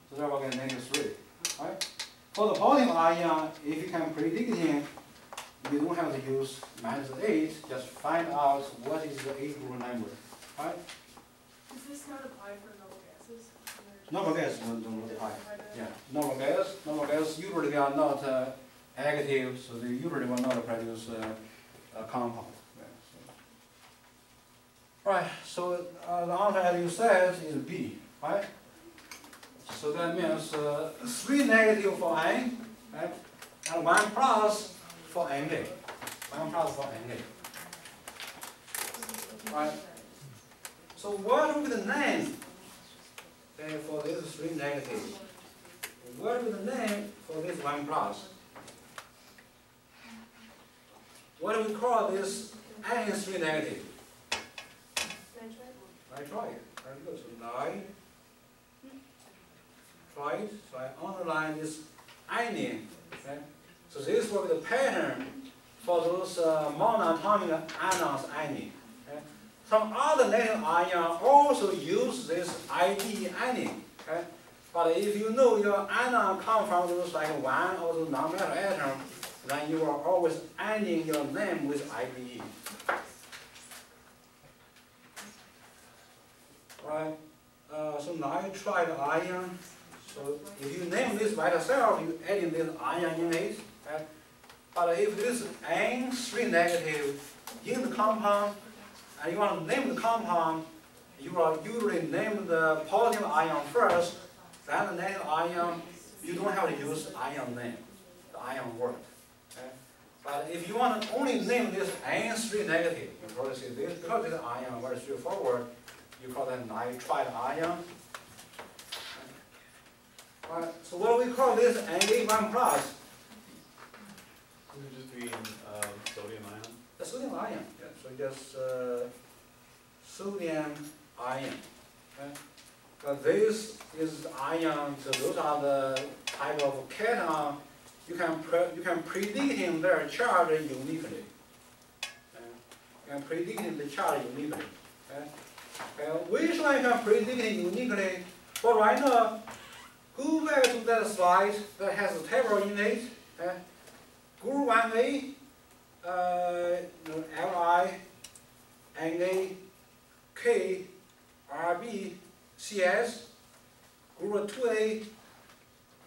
So that will get -3, right? For the positive ion, if you can predict him, you don't have to use -8, just find out what is the A group number, right? Does this not apply for noble gases? Noble gas don't apply. Yeah, noble gas usually they are not active, so they usually will not produce a compound. Yeah, so. Right, so the answer as you said is B, right? So that means 3 negative for N, right? And 1 plus for Na. 1 plus for Na. Right? So what will be the name for this 3 negative? What will be the name for this 1 plus? What do we call this N 3 negative? Nitrite. Very good. So nitrite. So I underline this anion. Okay? So this will be the pattern for those monoatomic anions anion. Okay? Some other negative ion also use this ID anion. Okay? But if you know your anion come from those like 1 or those non-metal atom, then you are always ending your name with IDE. Right? So nitride ion. So if you name this by itself, you adding this ion in it. Right? But if this N3 negative in the compound, and you want to name the compound, you will usually name the positive ion first, then the negative ion. You don't have to use ion name, the ion word. Okay? But if you want to only name this N3 negative, you probably say this because this ion is very straightforward. You call that nitride ion. Right, so what do we call this Na1 plus? Could it just be sodium ion? The sodium ion. Yeah, so just sodium ion. Okay? But this is ion, so those are the type of cation. You can predict their charge uniquely. Okay? You can predict the charge uniquely. Okay? Which one you can predict uniquely? For right now, go back to that slide that has a table in it. Group 1A, Li, Na, K, Rb, Cs. Group 2A,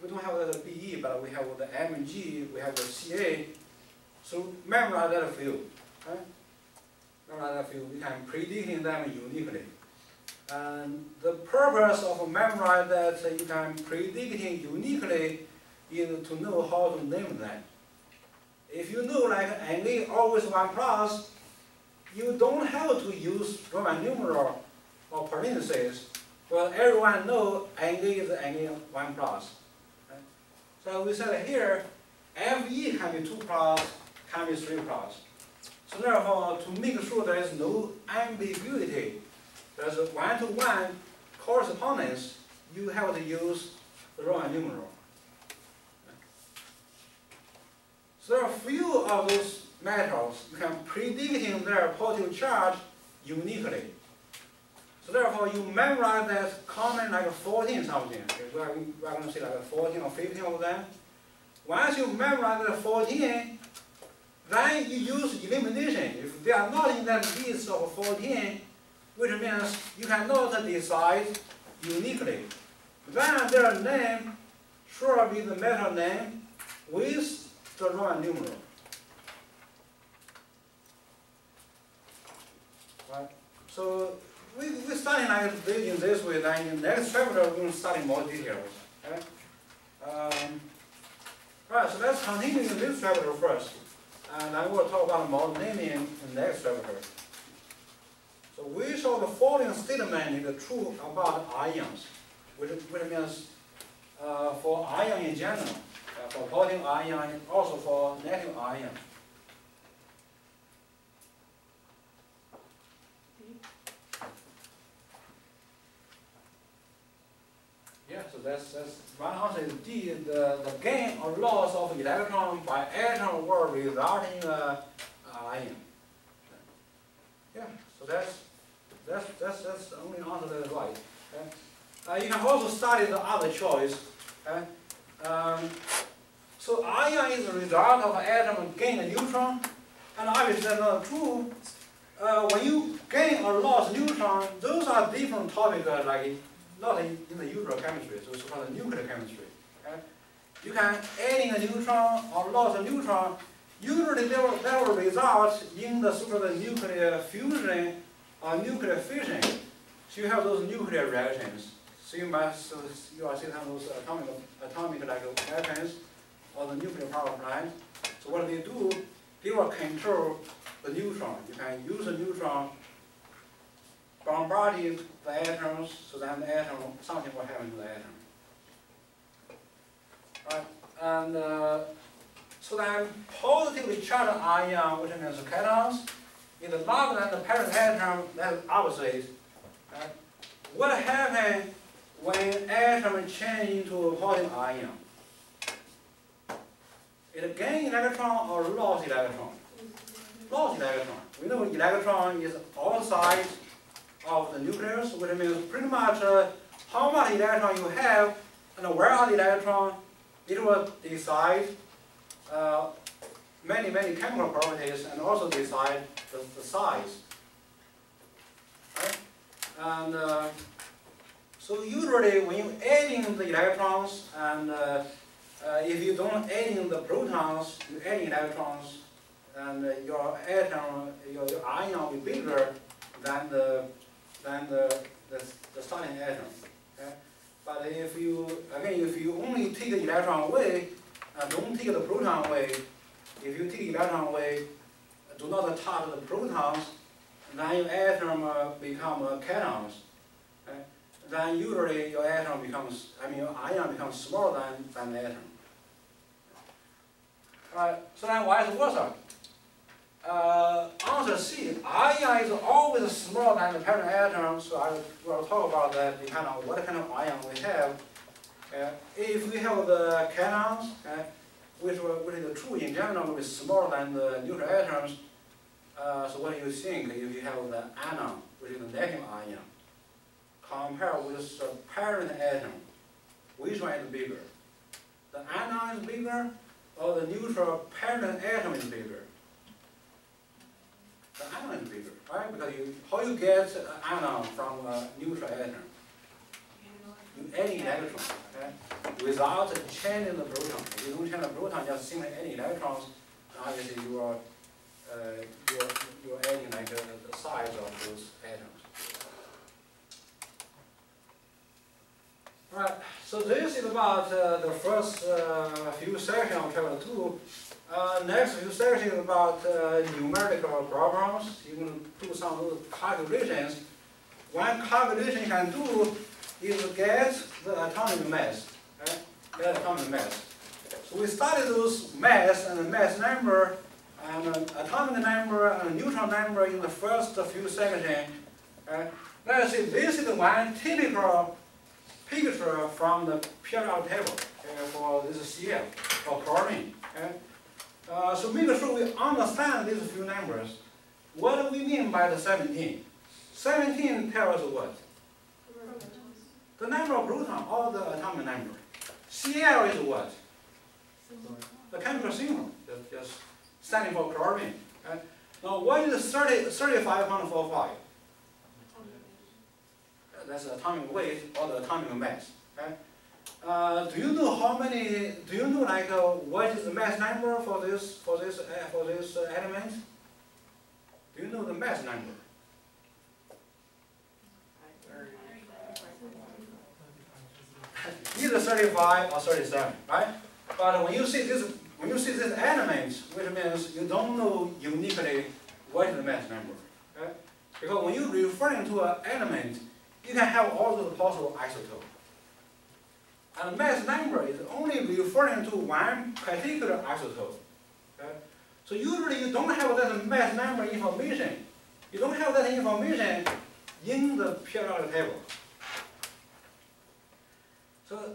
we don't have the Be, but we have the Mg, we have the Ca. So memorize that field. Memorize that field. We can predict them uniquely. And the purpose of memorizing that you can predict uniquely is to know how to name them. if you know like Na always 1 plus, you don't have to use Roman numeral or parentheses. Well, everyone knows Na is Na 1 plus. Right? So we said here, Fe can be 2 plus, can be 3 plus. So therefore, to make sure there is no ambiguity, there's a 1-to-1 correspondence, you have to use the Roman numeral. So there are a few of those metals you can predict their positive charge uniquely. So therefore, you memorize that common like 14 something. We are going to say like 14 or 15 of them. Once you memorize the 14, then you use elimination. If they are not in that list of 14, which means you cannot decide uniquely. Then their name should be the metal name with the Roman numeral. Right? So we study like this in this way, then in the next chapter we're going to study more details. Okay? Right, so let's continue in this chapter first. And I will talk about more naming in the next chapter. So we saw the following statement is true about ions, which means for ion in general, for positive ion, also for negative ion. Yeah, so that's one answer is D. The gain or loss of electron by atom will result in ion. Yeah, so that's the only answer that is right. Okay? You can also study the other choice. Okay? So ion is the result of atom gain a neutron, and obviously that's not true. When you gain or lose neutron, those are different topics, like not in the usual chemistry, so it's called nuclear chemistry. Okay? You can add in a neutron or lose a neutron. Usually that will result in the so-called nuclear fusion or nuclear fission. So you have those nuclear reactions. So you are seeing those atomic like weapons or the nuclear power plant. So what they do, they will control the neutron. You can use a neutron, bombard the atoms, so then the atom, something will happen to the atom. Right? And so then positively charged ion, which means cations, is larger than the parent atom, that's opposite. Right? What happens when atom change into a positive ion? It gain electron or lost electron? Lost electron. We know electron is outside of the nucleus, which means pretty much how much electron you have and where are the electron, it will decide many chemical properties and also decide the size. Right? And so usually when you add in the electrons, and if you don't add in the protons, you add in electrons, and your atom, your ion will be bigger than the starting atom. Okay? But if you only take the electron away and don't take the proton away, if you take the electron away, do not touch the protons, then your atom become cations. Okay? Then usually your atom becomes, your ion becomes smaller than the atom. Right? So then vice versa. Answer C, ion is always smaller than the parent atom, so I will talk about that depending on what kind of ion we have. If we have the cations, which is true in general, will be smaller than the neutral atoms, so what do you think if you have the anion, which is the negative ion, compared with the parent atom, which one is bigger? The anion is bigger, or the neutral parent atom is bigger? The anion is bigger, right? Because how you get anion from a neutral atom? You add electrons, okay? Without changing the proton. If you don't change the proton, just simply add electrons, obviously you are adding like the size of those atoms. Right. So this is about the first few sections of Chapter-2. Next few sections is about numerical problems. You're going to do some of those calculations. One calculation you can do is get the atomic mass. Right? Get atomic mass. So we studied those mass and mass number and atomic number and neutron number in the first few sections. Let's see, this is one typical picture from the periodic table for this CL, for chlorine. So make sure we understand these few numbers. What do we mean by the 17? 17 tells us what? The number of proton, or the atomic number. CL is what? The chemical symbol, just standing for chlorine. Now what is 35.45? That's the atomic weight or the atomic mass. Do you know how many? Do you know like what is the mass number for this element? Do you know the mass number? Either 35 or 37, right? But when you see this element, which means you don't know uniquely what is the mass number, right? Because when you're referring to an element, you can have all those possible isotopes. And mass number is only referring to one particular isotope. Okay? So usually you don't have that mass number information. You don't have that information in the periodic table.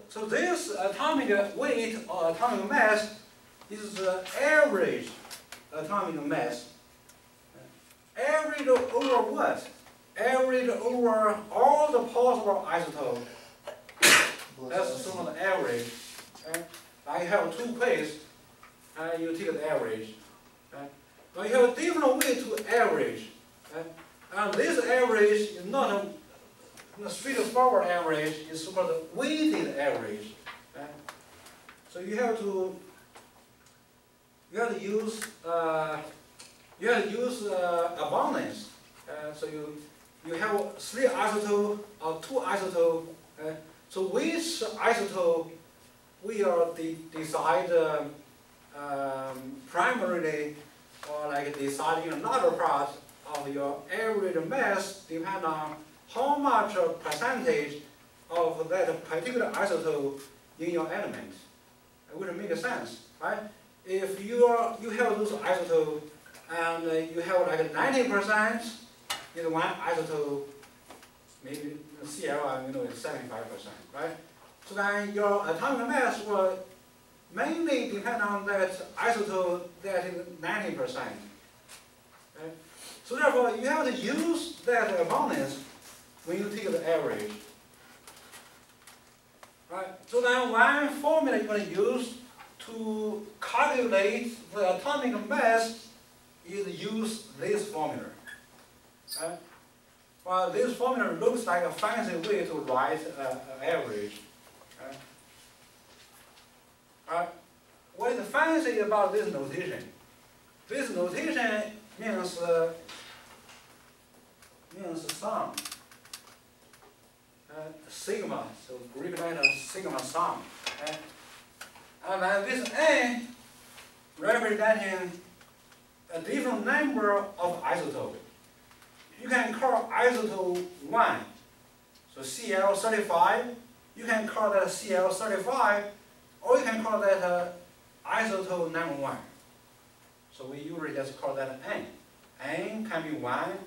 So this atomic weight or atomic mass is the average atomic mass. Average over what? Average over all the possible isotopes. That's sort of the average. I have two places, and you take the average. Now you have a different way to average. And this average is not a straightforward average, it's sort of the weighted average. So you have to use abundance. So you have 3 isotopes or 2 isotopes. So which isotope we are decide primarily, or like deciding another part of your average mass depend on how much percentage of that particular isotope in your element. It would make sense, right? If you have those isotopes and you have like 90% in one isotope, maybe CL, is 75%, right? So then your atomic mass will mainly depend on that isotope that is 90%. Right? So therefore, you have to use that abundance when you take the average. Right? So then one formula you're going to use to calculate the atomic mass is use this formula. Right? Well, this formula looks like a fancy way to write an average. What is fancy about this notation? This notation means sum. Sigma, so Greek letter sigma sum. And then this n representing a different number of isotopes. You can call isotope 1, so Cl35, you can call that Cl35, or you can call that isotope number 1. So we usually just call that N. N can be 1,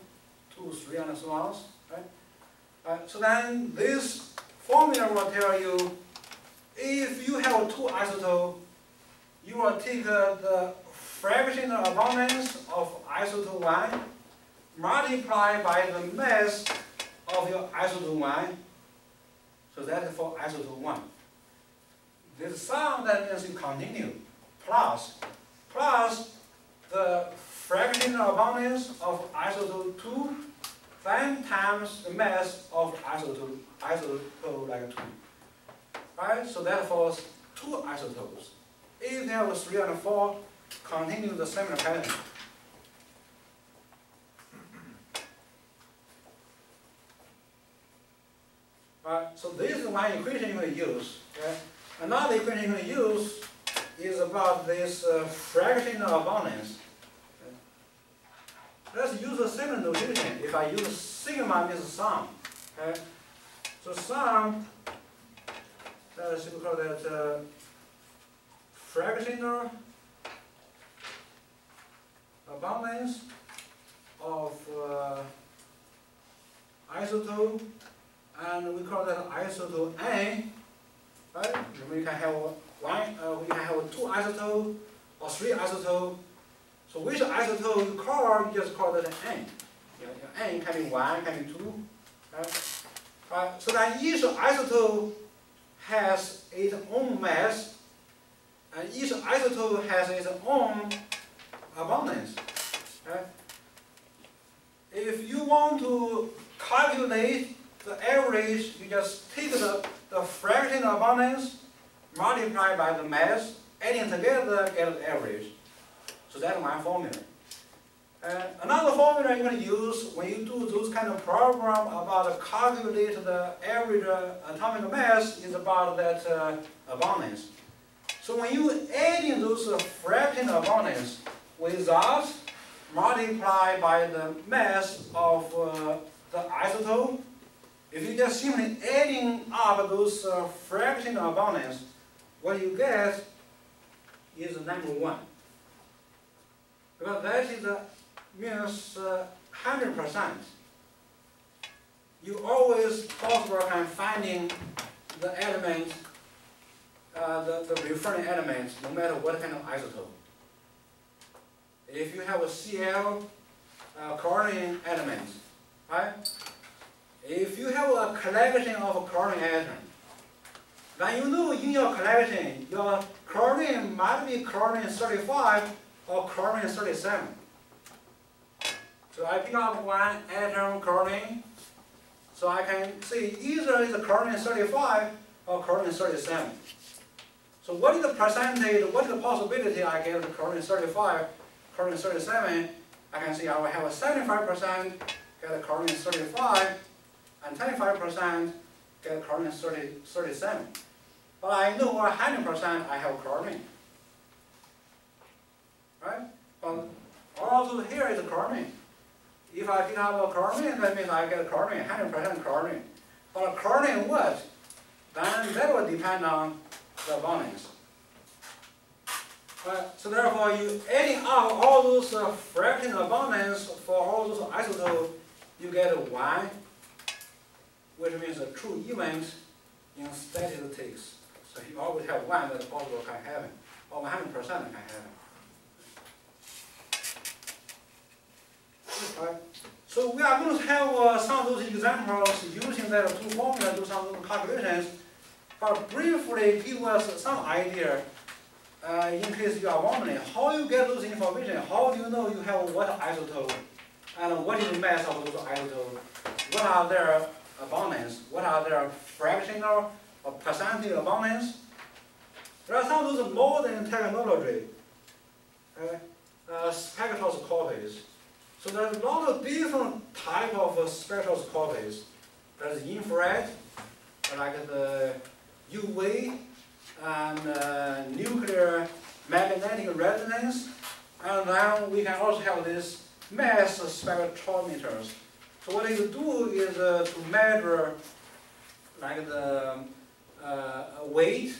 2, 3, and so on. Right? So then this formula will tell you, if you have 2 isotopes, you will take the fractional abundance of isotope 1, multiply by the mass of your isotope 1, so that's for isotope 1. This sum, that means you continue, plus the fractional abundance of isotope 2, then times the mass of isotope like 2. Right? So therefore, 2 isotopes. If there was 3 and 4, continue the similar pattern. Right? So this is one equation you can use. Okay? Another equation you can use is about this fractional abundance. Okay? Let's use the same notation. If I use sigma means sum. Okay? So sum, let's call that fractional abundance of isotope, and we call that isotope N. Right? We can have we can have 2 isotopes or 3 isotopes. So which isotope you call, you just call that N. N can be 1, can be 2. Right? So that each isotope has its own mass, and each isotope has its own abundance. Right? If you want to calculate the average, you just take the fractional abundance, multiply by the mass, adding together, get the average. So that's one formula. Another formula you can use when you do those kind of program about calculate the average atomic mass is about that abundance. So when you add in those fractional abundance without multiply by the mass of the isotope, if you just simply adding up those fractional abundance, what you get is number 1. Because that is means 100%. You always possible can finding the element, the referring elements, no matter what kind of isotope. If you have a Cl chlorine element, right? If you have a collection of chlorine atoms, then you know in your collection, your chlorine might be chlorine 35 or chlorine 37. So I pick up one atom chlorine, so I can see either it's chlorine 35 or chlorine 37. So what is the percentage, what is the possibility I get the chlorine 35, chlorine 37? I can see I will have a 75% get a chlorine 35, and 25% get chlorine 37. But I know 100% I have chlorine. Right? But also here is chlorine. If I pick up a chlorine, that means I get chlorine, 100% chlorine. But chlorine what? Then that will depend on the abundance. So therefore, you adding up all those fractional abundance for all those isotopes, you get 1, which means a true event in statistics. So you always have 1 that possible can happen, or 100% can happen. Right. So we are going to have some of those examples using that 2 formula, do some of those calculations, but briefly give us some idea in case you are wondering how you get those information, how do you know you have what isotope, and what is the mass of those isotopes, what are their abundance, what are their fractional or percentage abundance. There are some of those modern technology, spectroscopies. So there's a lot of different type of spectroscopies. There's infrared, like the UV, and nuclear magnetic resonance, and then we can also have this mass spectrometers. So what you do is to measure like the weight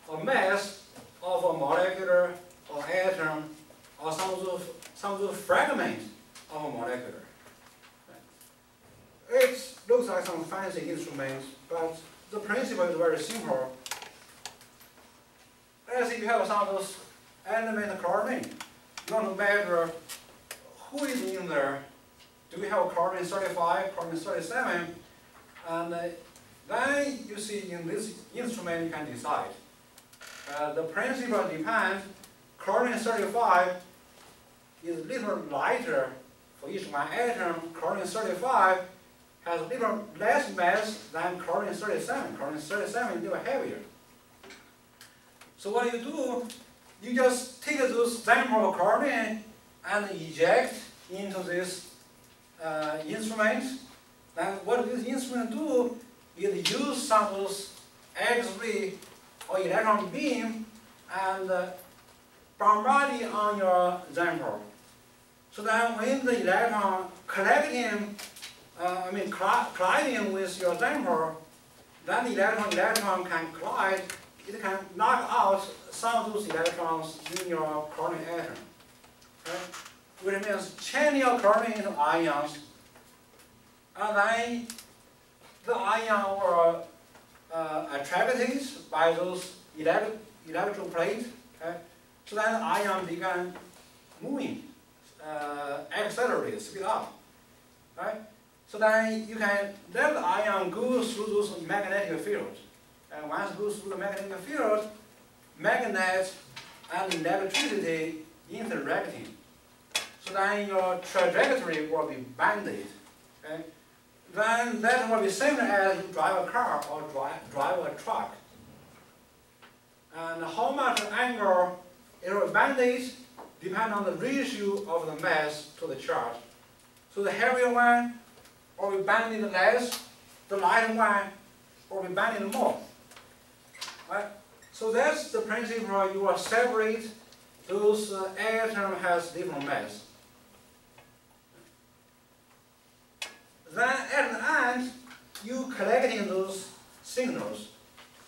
or mass of a molecule or atom or some of those fragments of a molecule. It looks like some fancy instruments, but the principle is very simple. Let's say you have some of those element chlorine. You want to measure who is in there. Do we have chlorine 35, chlorine 37? And then you see in this instrument you can decide. The principle depends. Chlorine 35 is a little lighter for each one atom. Chlorine 35 has a little less mass than chlorine 37. Chlorine 37 is a little heavier. So what you do, you just take those sample of chlorine and eject into this instrument. And what this instrument do, it uses some of those X-ray or electron beam and bombard it on your sample. So that when the electron colliding with your sample, then the electron can collide. It can knock out some of those electrons in your chlorine atom. Okay? Which means chaining your chlorine into ions, and then the ion were attracted by those electric plates. Okay? So then the ion began moving, accelerate, speed up. Right? So then you can let the ion go through those magnetic fields. And once it goes through the magnetic field, magnets and electricity interacting. So then your trajectory will be banded. Okay? Then that will be similar as you drive a car or drive a truck. And how much angle it will bandage depends on the ratio of the mass to the charge. So the heavier one will be banded less, the lighter one will be banded more. Right? So that's the principle. You will separate those atoms has different mass. Then at the end, you collecting those signals.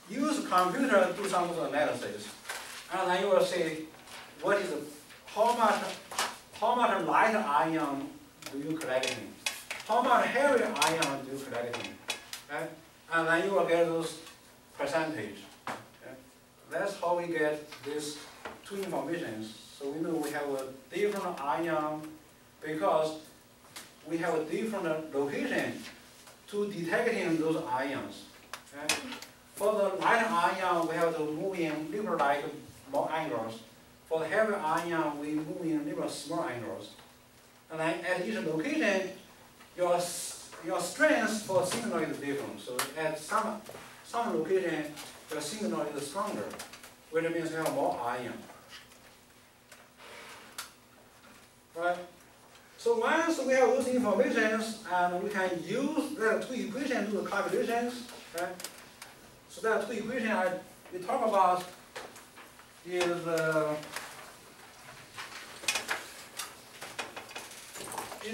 Use computer to do some of the analysis, and then you will see what is how much light ion do you collecting, how much heavy ion do you collecting, okay? And then you will get those percentage. Okay? That's how we get these two informations. So we know we have a different ion because we have a different location to detecting those ions. Okay? For the light ion, we have to move in little like more angles. For the heavy ion, we move in little small angles. And then at each location, your strength for signal is different. So at some location, your signal is stronger, which means you have more ion. Right? So once we have those informations, and we can use that two equations to do the calculations. Okay? So there are two equations we talk about is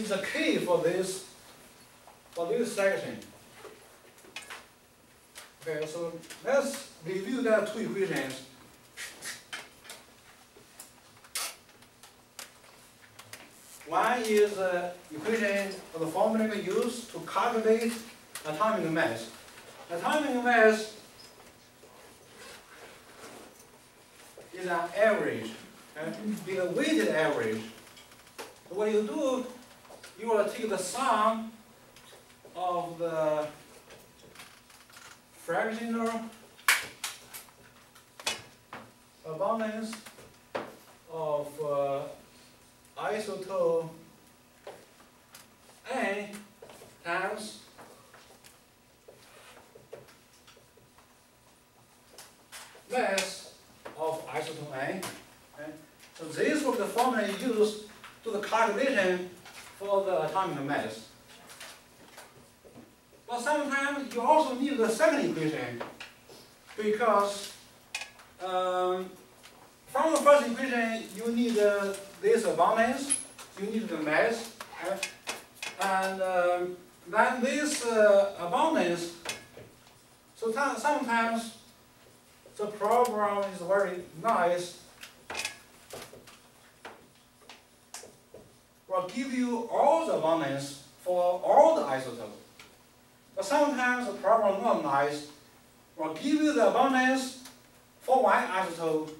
the key for this section. Okay, so let's review that two equations. One is the equation or the formula we use to calculate atomic mass. Atomic mass is an average, okay? It's a weighted average. So what you do, you will take the sum of the fractional abundance of isotope A times mass of isotope A. Okay? So this was the formula used to the calculation for the atomic mass. But sometimes you also need the second equation because from the first equation you need this abundance, you need the mass, okay? And then this abundance. So sometimes the problem is very nice. Will give you all the abundance for all the isotopes. But sometimes the problem not nice. Will give you the abundance for one isotope,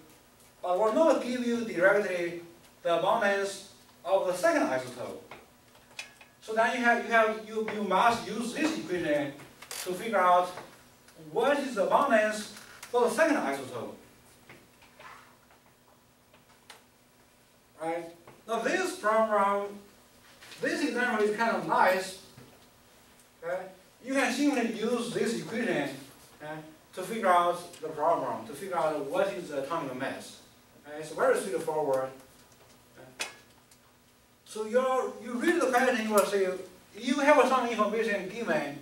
but will not give you directly the abundance of the second isotope. So then you must use this equation to figure out what is the abundance for the second isotope. Right? Now this problem, this example is kind of nice. Okay? You can simply use this equation to figure out the problem, to figure out what is the atomic mass. Okay? It's very straightforward. Okay? So you read the question, you will say, you have some information given,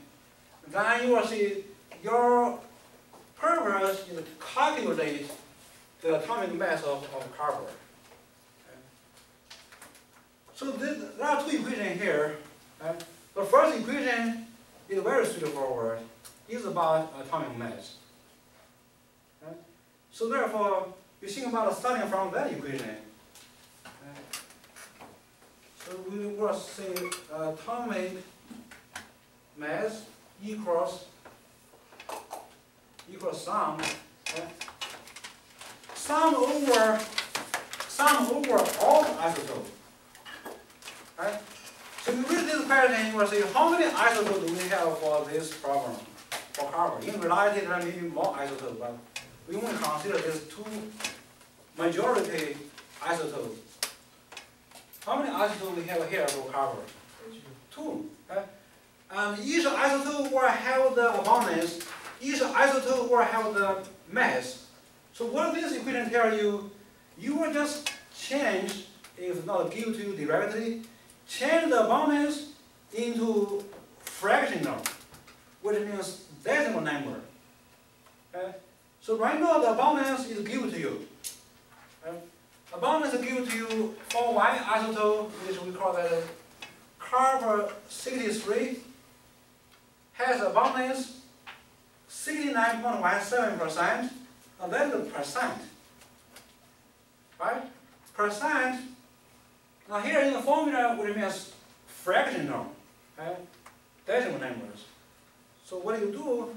then you will see your purpose is to calculate the atomic mass of carbon. Okay. So there are two equations here. Okay. The first equation is very straightforward. It's about atomic mass. Okay. So therefore, you think about starting from that equation. Okay. So we will say atomic mass equals sum. Okay. Sum over all isotopes. Right? So you read this question, you will say how many isotopes do we have for this problem for carbon? In reality, there may be more isotopes, but we only consider these two majority isotopes. How many isotopes we have here for carbon? Two. Right? And each isotope will have the abundance. Each isotope will have the mass. So what this equation tell you, you will just change, if not give to you directly, change the abundance into fractional, which means decimal number. Okay? So right now the abundance is given to you. Okay? Abundance is given to you for one isotope, which we call that carbon-63, has abundance 69.17%, and that's the percent. Right? Percent. Now here in the formula, which means fractional, okay? Decimal numbers. So what you do,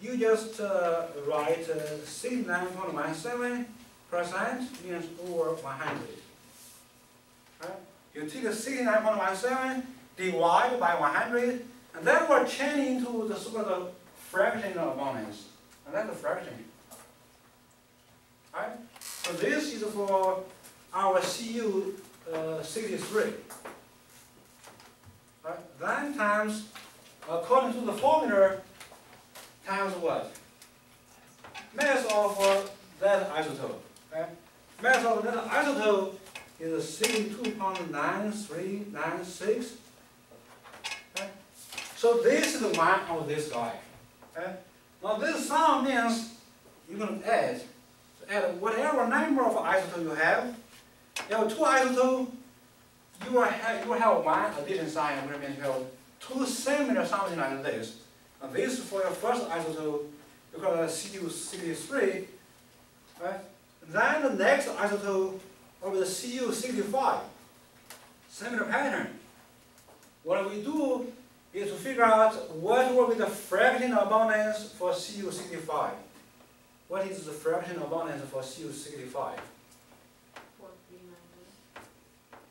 you just write 69.17% means over 100. Right? You take 69.17, divide by 100, and that will change into the so-called fractional abundance. And that's the fraction. Right? So this is for our Cu-63. Right? Then times, according to the formula, times what? Mass of that isotope. Okay? Mass of that isotope is 62.9396. Okay? So this is the one of this guy. Okay? Now this sum means you're going to add whatever number of isotopes you have. You have two isotopes, you will have one addition sign, which means you have two similar something like this. And this is for your first isotope, you call it Cu-63. Right? Then the next isotope will be the Cu-65. Similar pattern. What we do is to figure out what will be the fractional abundance for Cu-65. What is the fractional abundance for Cu-65?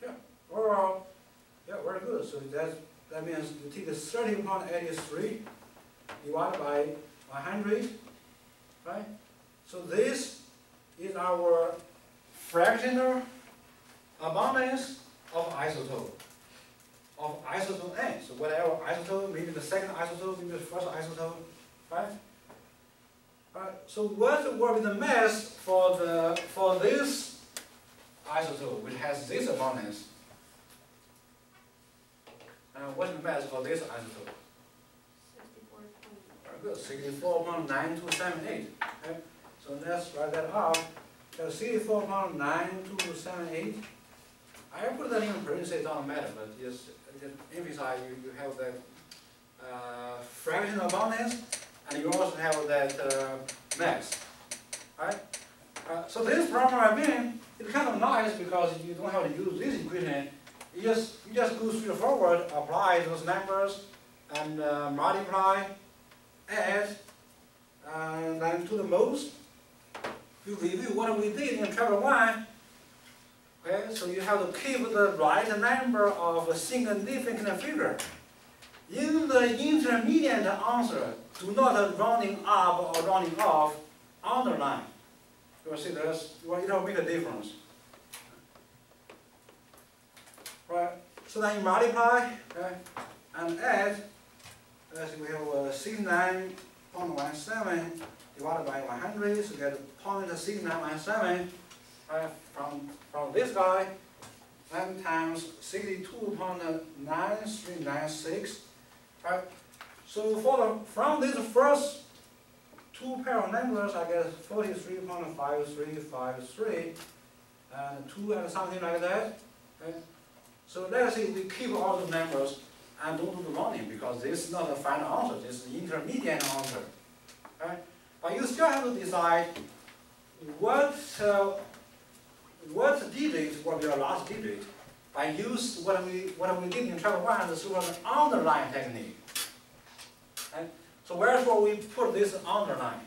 Yeah, overall, yeah, very good. So that means you take the 30.83 divided by 100, right? So this is our fractional abundance of isotope. Of isotope N. So whatever isotope, maybe the second isotope, maybe the first isotope, right? Right. So what will be the mass for this isotope, which has this abundance? And what's the mass for this isotope? 64.9278. Okay. So let's write that out. So 64.9278. I put that in parentheses, doesn't matter, but just emphasize you have that fractional abundance, and you also have that mass. Right? So this problem again is kind of nice because you don't have to use this equation. You just go straightforward, apply those numbers, and multiply, add, and then to the most. You review what we did in Chapter 1. Okay, so you have to keep the right number of a significant figure. In the intermediate answer, do not rounding up or rounding off, underline. You will see it will make a difference. Right, so then you multiply, okay, and add, as we have 69.17 divided by 100, so you get 0.6917. From this guy, 10 times 62.9396, right? So from these first two pair of numbers, I get 43.5353 and 2 and something like that. Okay? So let's say we keep all the numbers and don't do the rounding because this is not the final answer, this is the intermediate answer. Right? But you still have to decide what digit will be your last digit. I use what we did in Chapter 1, the sort of underline technique. Right? So where shall we put this underline?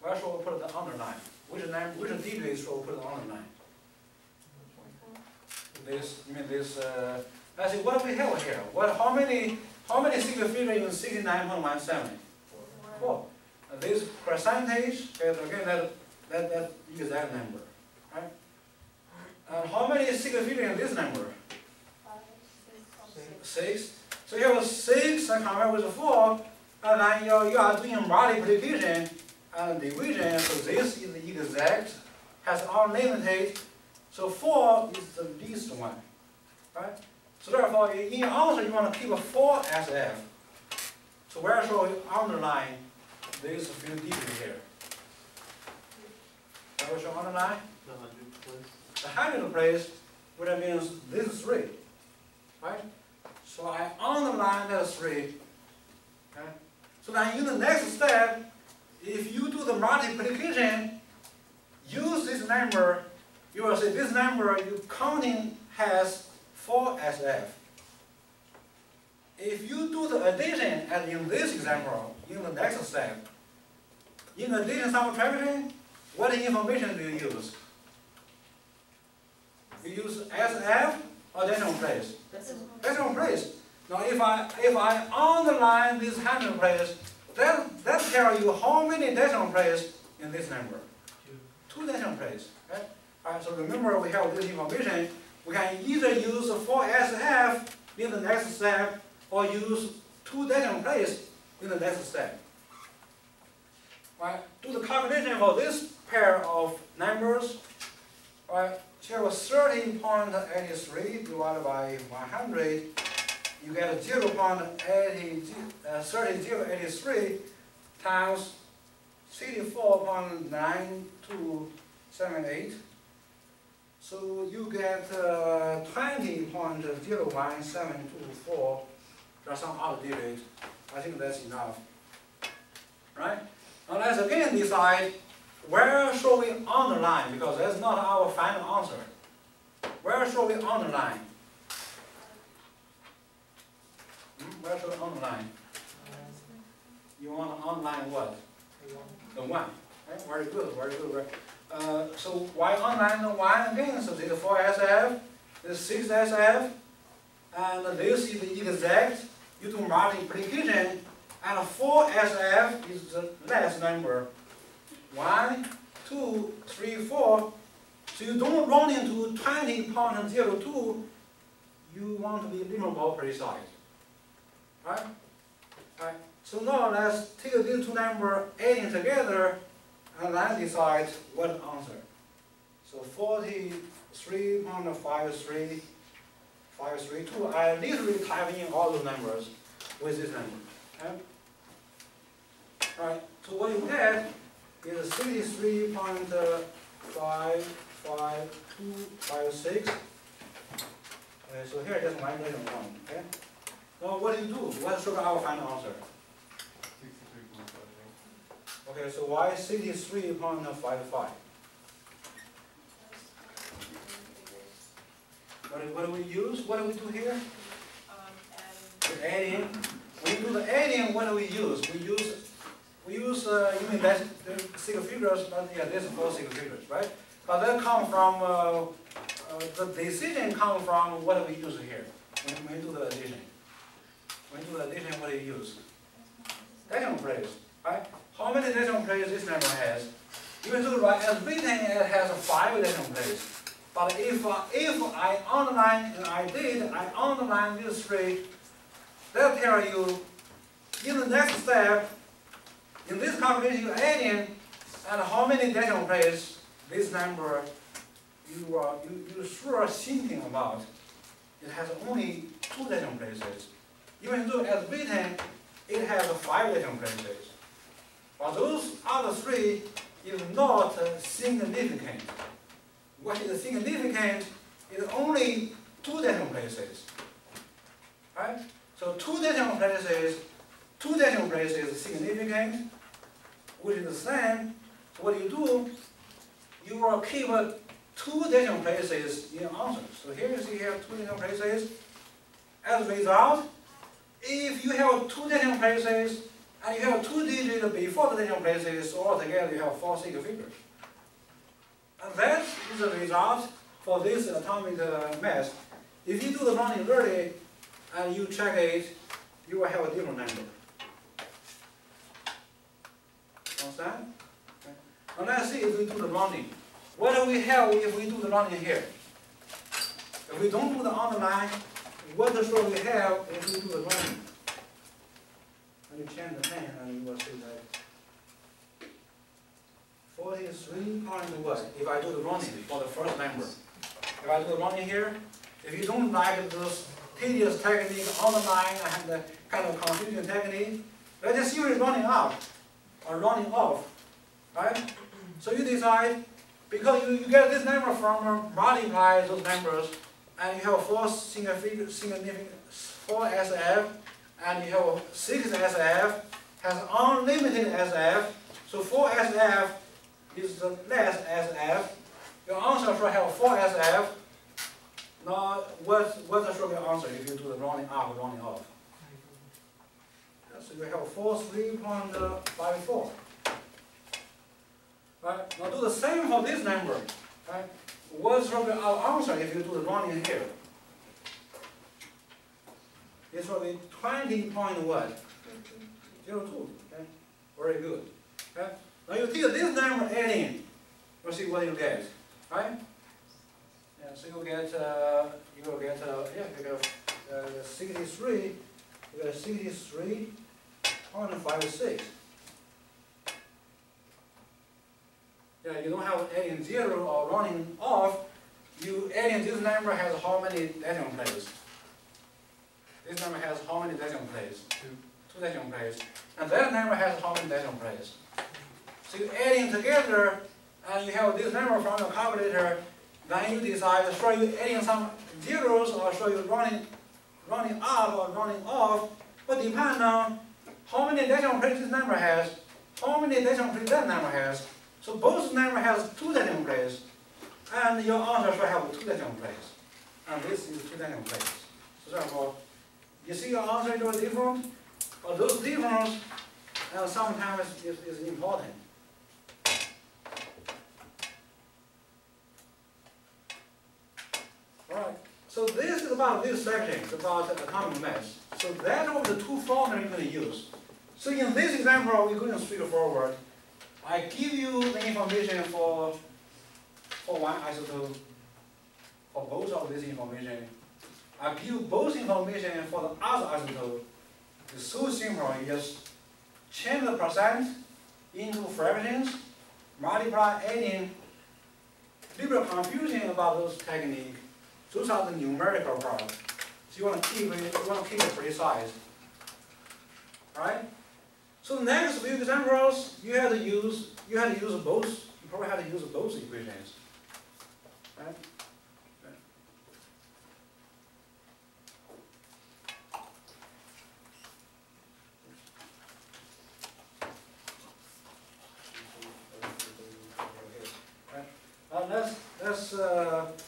Where shall we put the underline? Which digit shall we put the underline? This, you mean this? Let's see. What do we have here? How many single figures in 69.17? 4. This percentage, again, that exact number, right? And how many single figures in this number? 6. So you have 6 and compared with 4, and then you are doing multiplication and division. So this is the exact, has unlimited. So 4 is the least one, right? So therefore, in your answer, you want to keep 4 as f. So where shall we underline this few digits here? Where shall we underline? The 100th place. The 100th place, which means this is 3, right? So I underline that 3. Okay? So then in the next step, if you do the multiplication, use this number. You will say this number you counting has 4 as f. If you do the addition, as in this example, in the next step, in addition subtraction, what information do you use? You use SF or decimal place? Decimal place. Now if I underline this 100th place, that tells you how many decimal places in this number. 2 decimal places. Right? Alright, so remember we have this information. We can either use 4SF in the next step or use 2 decimal places in the next step. Right? Do the calculation for this pair of numbers. Right? Here was 30.83 divided by 100. You get 0.3083 times 64.9278. So you get 20.01724. There are some other digits. I think that's enough. Right? Now let's again decide where shall we underline, because that's not our final answer. Where shall we underline? Where should we underline? You want to underline what? The 1. Okay? Very good, very good. So why underline the 1 again? So this is 4SF, this is 6SF, and this is the exact. You do multiplication, and 4SF is the last number. 1, 2, 3, 4. So you don't run into 20.02. You want to be a little more precise. Right? Right. So now let's take these two numbers, adding together, and then decide what answer. So 43.53532. I literally type in all those numbers with this number. Okay? Alright, so what you get is 63.55256. So here just one decimal point. Okay? Now what do you do? What should be our final answer? 63.58. Okay, so why 63.55? What do we use? What do we do here? The adding. When you do the adding, what do we use? We use you mean that's the single figures, but yeah, there's 4 single figures, right? But that come from the decision comes from what do we use here when you do the addition. When you do the addition, what do you use? Decimal place, right? How many decimal places this number has? You can do right as written, it has 5 decimal places. But if I underline, and I underline this 3, that'll tell you in the next step, in this calculation you add in, and how many decimal places this number you sure thinking about. It has only 2 decimal places. even though as written, it has 5 decimal places. But those other 3 is not significant. What is significant is only 2 decimal places. Right? So 2 decimal places is significant, which is the same. So what you do, you will keep 2 decimal places in answer. So here you see here 2 decimal places. As a result, if you have 2 decimal places and you have 2 digits before the decimal places, so altogether you have 4 single figures. And that is the result for this atomic mass. If you do the rounding early and you check it, you will have a different number. Understand? Okay. Now let's see if we do the rounding. What do we have if we do the rounding here? If we don't do the underline, what should we have if we do the rounding? And you change the pen and you will see that 43 point what? If I do the rounding for the first number. If I do the rounding here, if you don't like this tedious technique, underline and the kind of confusion technique, let's just use rounding up or rounding off. Right? So you decide, because you get this number from multiply those numbers, and you have 4 significant 4 SF, and you have 6 SF, has unlimited SF, so 4 SF is the less SF. Your answer should have 4 SF. Now, what should be your answer if you do the rounding up or rounding off? So you have 43.54. Right? Now do the same for this number. Right? What should be our answer if you do the rounding here? It should be 20 point what? 02. Okay? Very good. Okay? Now you take this number adding, we'll see what you get. Right? Yeah, so you get 63. You get 63.56. Yeah, you don't have adding 0 or rounding off. You adding this number has how many decimal places? This number has how many decimal places? 2 decimal places. And that number has how many decimal places? So you adding together, and you have this number from your calculator. Then you decide, should you adding some zeros or should you rounding up or rounding off? But depend on how many decimal places this number has, how many decimal places that number has. So both number has 2 decimal places, and your answer should have 2 decimal places. And this is 2 decimal places. So therefore, you see your answer is different, but those difference sometimes is important. Alright, so this is about this section, it's about atomic mass. So that are the 2 formulas you're going to use. So in this example, we're going straightforward. I give you the information for one isotope, for both of this information. I give you both information for the other isotope. It's so simple, you just change the percent into fractions, multiply, adding. Little confusion about those techniques. Those are the numerical part. So you want to keep it precise. Right? So next few examples, you had to use both. You probably had to use both equations. Right?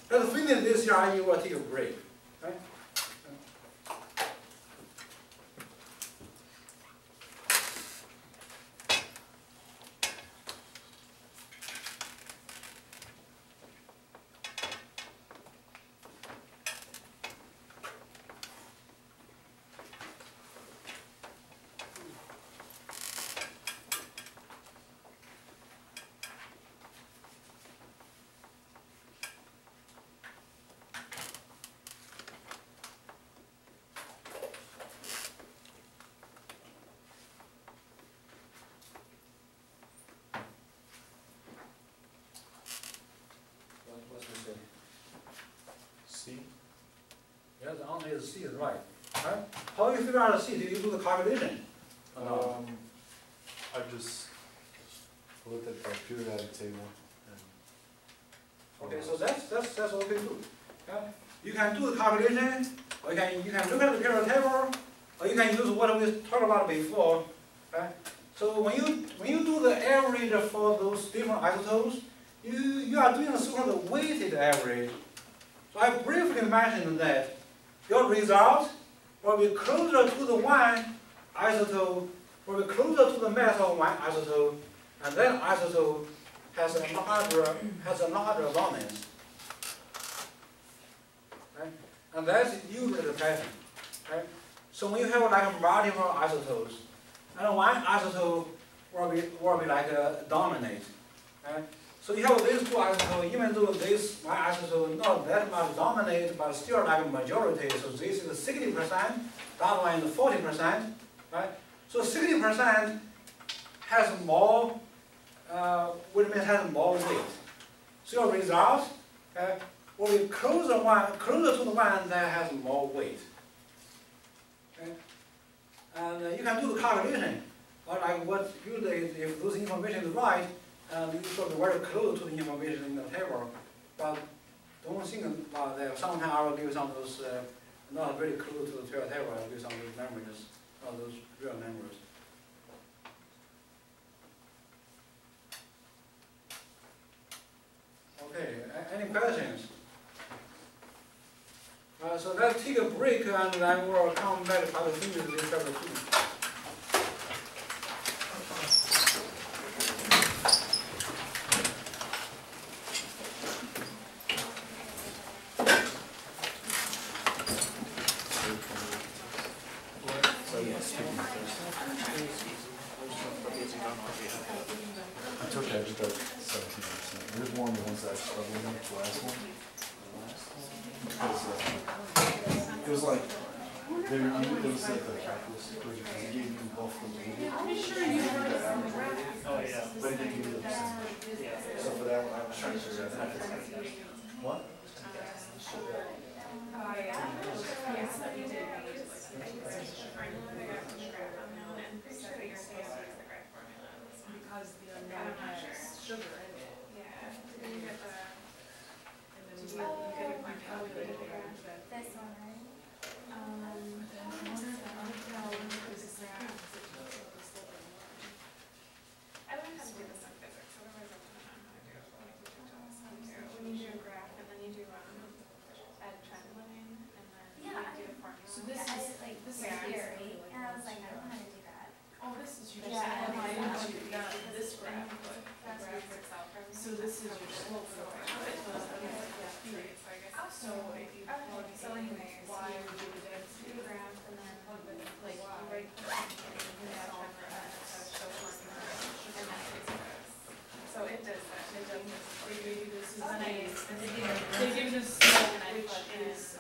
Let's finish this year and you will take a break. Right? C? Yeah, the answer is C is right. Right? How you figure out the C? Did you do the calculation? I just looked at the periodic table and. Okay, so that's okay too. Yeah? You can do the calculation, or you can look at the periodic table, or you can use what we talked about before. Right? So when you do the average for those different isotopes, you are doing a so-called weighted average. So I briefly mentioned that your result will be closer to the one isotope, will be closer to the mass of one isotope, and that isotope has a larger valence. Right? And that's usually the pattern. Right? So when you have like multiple isotopes, and one isotope will be like dominate. Right? So you have these two isotopes, even though this one isotope not that much dominate, but still like majority. So this is 60%, that one is 40%. Right? So 60% has more, which means has more weight. So your result will be closer to the one that has more weight. Okay? And you can do the calculation. Or like what usually if those information is right, and you should be very close to the information in the table. But don't think about that. Sometimes I will give some of those not very close to the table. I will give some of those numbers, not those real numbers. Okay, any questions? So let's take a break and then we'll come back to finish this chapter 2. It's okay, I just got 17%. There's one of the ones that I struggled with, the last one. Because it was like, it was like the calculus equation, because it gave you both the weighted. Oh, yeah. But it didn't give you the percentage. So for that one, I was trying to figure out that. What? Because the unknown has sugar in it. Yeah. Did you get the? And then you get it calculated. This one, right? I learned how to do this in physics, otherwise I wouldn't know how to do it. When you do a graph and then you do a trend line and then you do the formula. So this Yeah, is like this is theory, and I was like, I don't know how to do that. Oh, this is your Yeah, slope. I know. Not this graph, but That's the what graph. Excel for me. So this is your slope. So I guess. So if you plug So anyways, y you would be the do density. the graph and then Like you y. write the and then solve for that, so show formula, and then it does. So it does that, it does this. They gave you this. Then They give you this and slope, I which plug in, is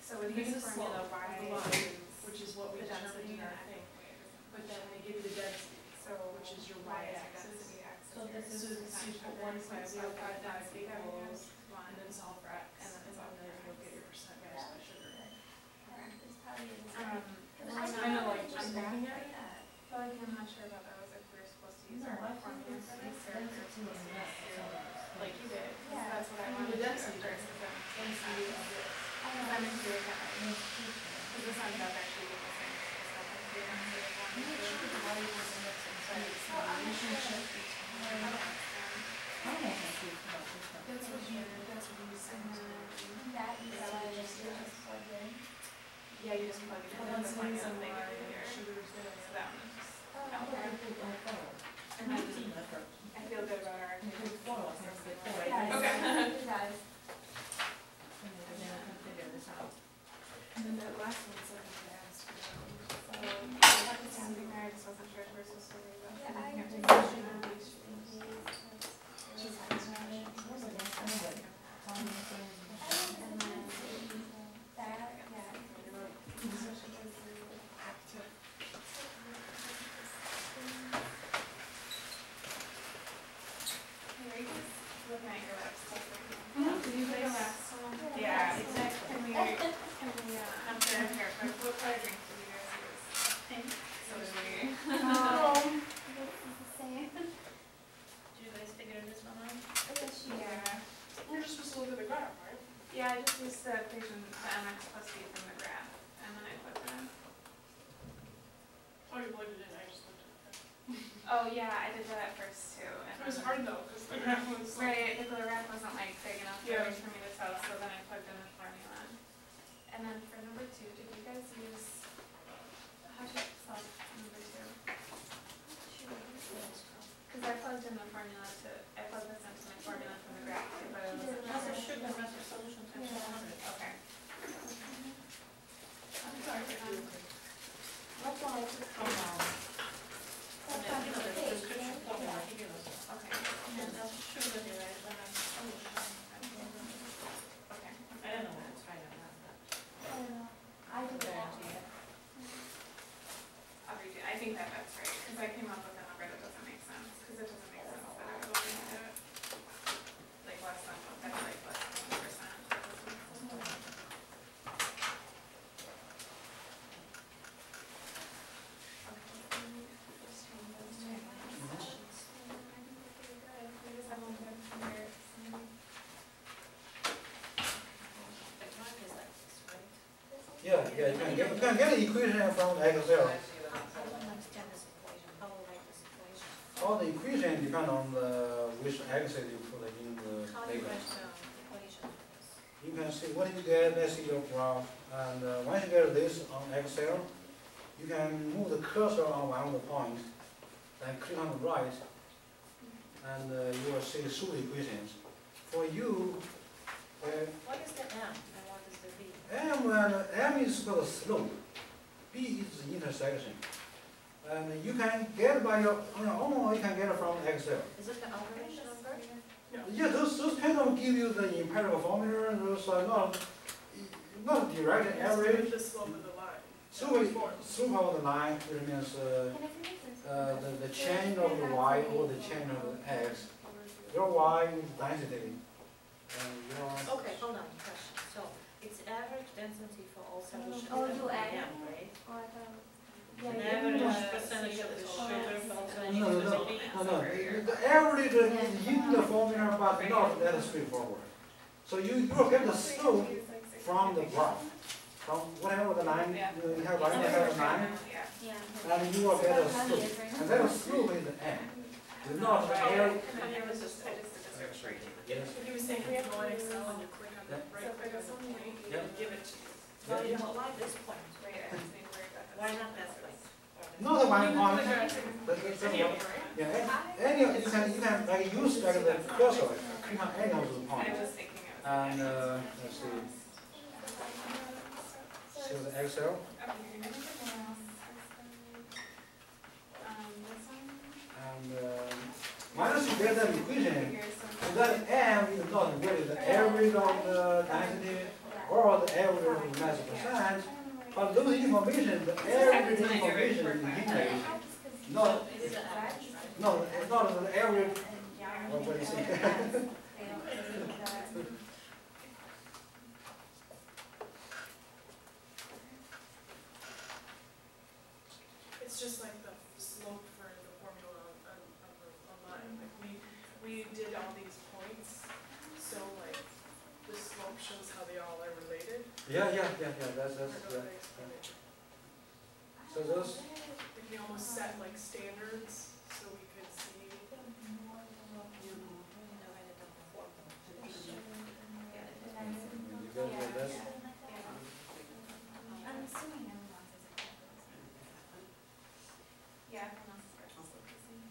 so with this this is slope formula, of y the line, is which is what we the determined density in our and thing. I But then they give you the density, so which is your y is y-axis. density, x is So this is, so you put 1.055 equals, and then solve for x, and then you'll get your percentage by sugar. It's kind of like just looking at it. Well, like, I'm not sure about those, if we're supposed to use our formula for this, or if we're supposed to use, like you did, 'cause that's what I wanted to do at first, is then density of this. I'm into it that way. Because this ended up actually being the same, so I think we have to do one, two, That's what you said. yeah, you just plug it in, and the formula they give you here, Sugar's there. so that one just, and then I feel good about our. Okay. And then that last one said you could ask. Oh, yeah, I did that at first too. And It was then- hard though, because the graph was like. Right, the graph wasn't like big enough Yeah. for me to tell, so then I plugged in the formula. And then for number 2, did you guys use, how should I solve number 2? Because I plugged in the formula I plugged this into my formula from the graph too, but it wasn't. Okay. Okay. And I'll show you the right one. Okay. I don't know what it's trying to have. I'll redo it. I think that's right, because I came up with a number that doesn't make sense, because it doesn't make sense that I was looking at it. Like less than 1%. Yeah, you can get an equation from Excel. All the equation depend on which Excel you put in the table. You can see what you get, let's see your graph, and once you get this on Excel, you can move the cursor on one of the points, then click on the right, and you will see the two equations. For you, What is the M and what is the B? M is for the slope, B is the intersection. And you can get by your own, or you can get it from Excel. Is it the average number? Yeah, those kind of give you the empirical formula, those are not direct average. The slope of the line. Slope of the line, which means the change of the y or the change of the x. Your y is density. And your Okay, hold on, question. So it's average density for all solutions. Oh, you and add M, right? Yeah, An you average percentage of the sugar for all no, solutions. the average is in the formula, but not that straightforward. So you will get the slope from the graph, from whatever the line you have right there, have a line, and you will get a slope. And that slope is the m. It's not the area. Yes. He was saying, if you go in Excel and you click on the right click on the point, Yeah. and give it to you. Well, you know, why this point? Why not that place? No, the one point. Any of them, right? Yeah, any you can like use like the cursor, click on any of the I points. was thinking it was. And let's see. See the Excel. And once you get that equation, so that m is not really the average of the density or the average of the mass percent, but those information, the average information is generated. Not, no, it's not the average. What do you say? It's just like the slope for the formula online. Like we did all these points, so like the slope shows how they all are related. Yeah, that's, I don't know how to explain it. so those, Like we almost set like standards so we could see. you get this. I'm assuming everyone is a Yeah, everyone else is also the same.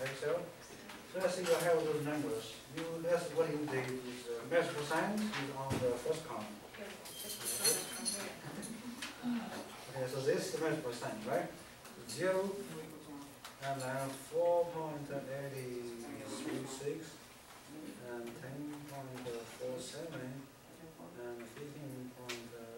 Excel. So let's say you have those numbers. That's what you did is mass percent is on the first column. Okay, so this is the mass percent, right? 0 and then 4.836 and 10.47 and 15.5.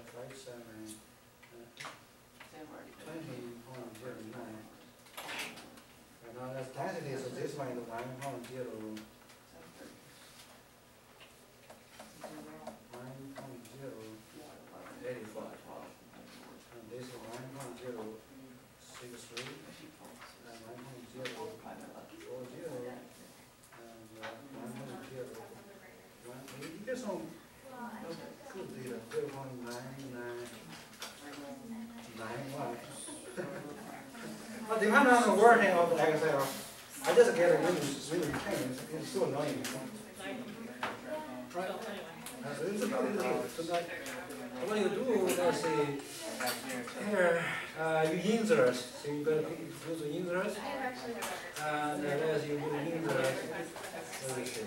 But depending on the wording of the Excel, I just get a really pain. It's so annoying. Right? So it's a big deal. So that, what you do, let's see, here, you insert. So you better use the insert. And as you do the insert, let me see.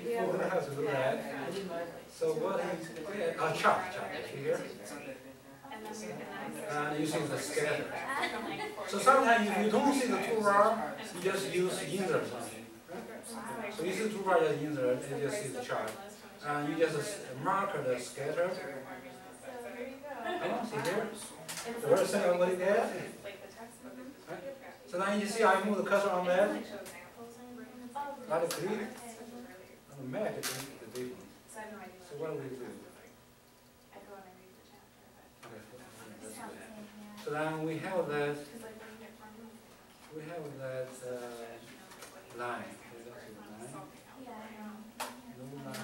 Yeah, don't have to do that. So what is a chart here? And you see the scatter. So sometimes if you don't see the toolbar, you just use insert. So you see the toolbar, just insert, and you just see the chart. And you just mark the scatter. See here? The very simple what you get. So then you see I move the cursor on that. Let it click. And match the difference. So what do we do? So then we have that. We have that line. No line.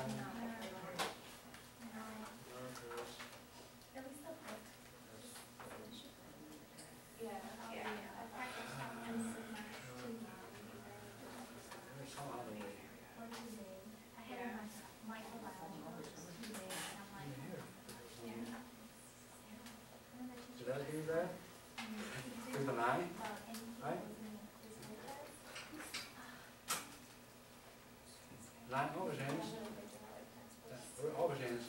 Did I do that? Do the line, right? Line options. Options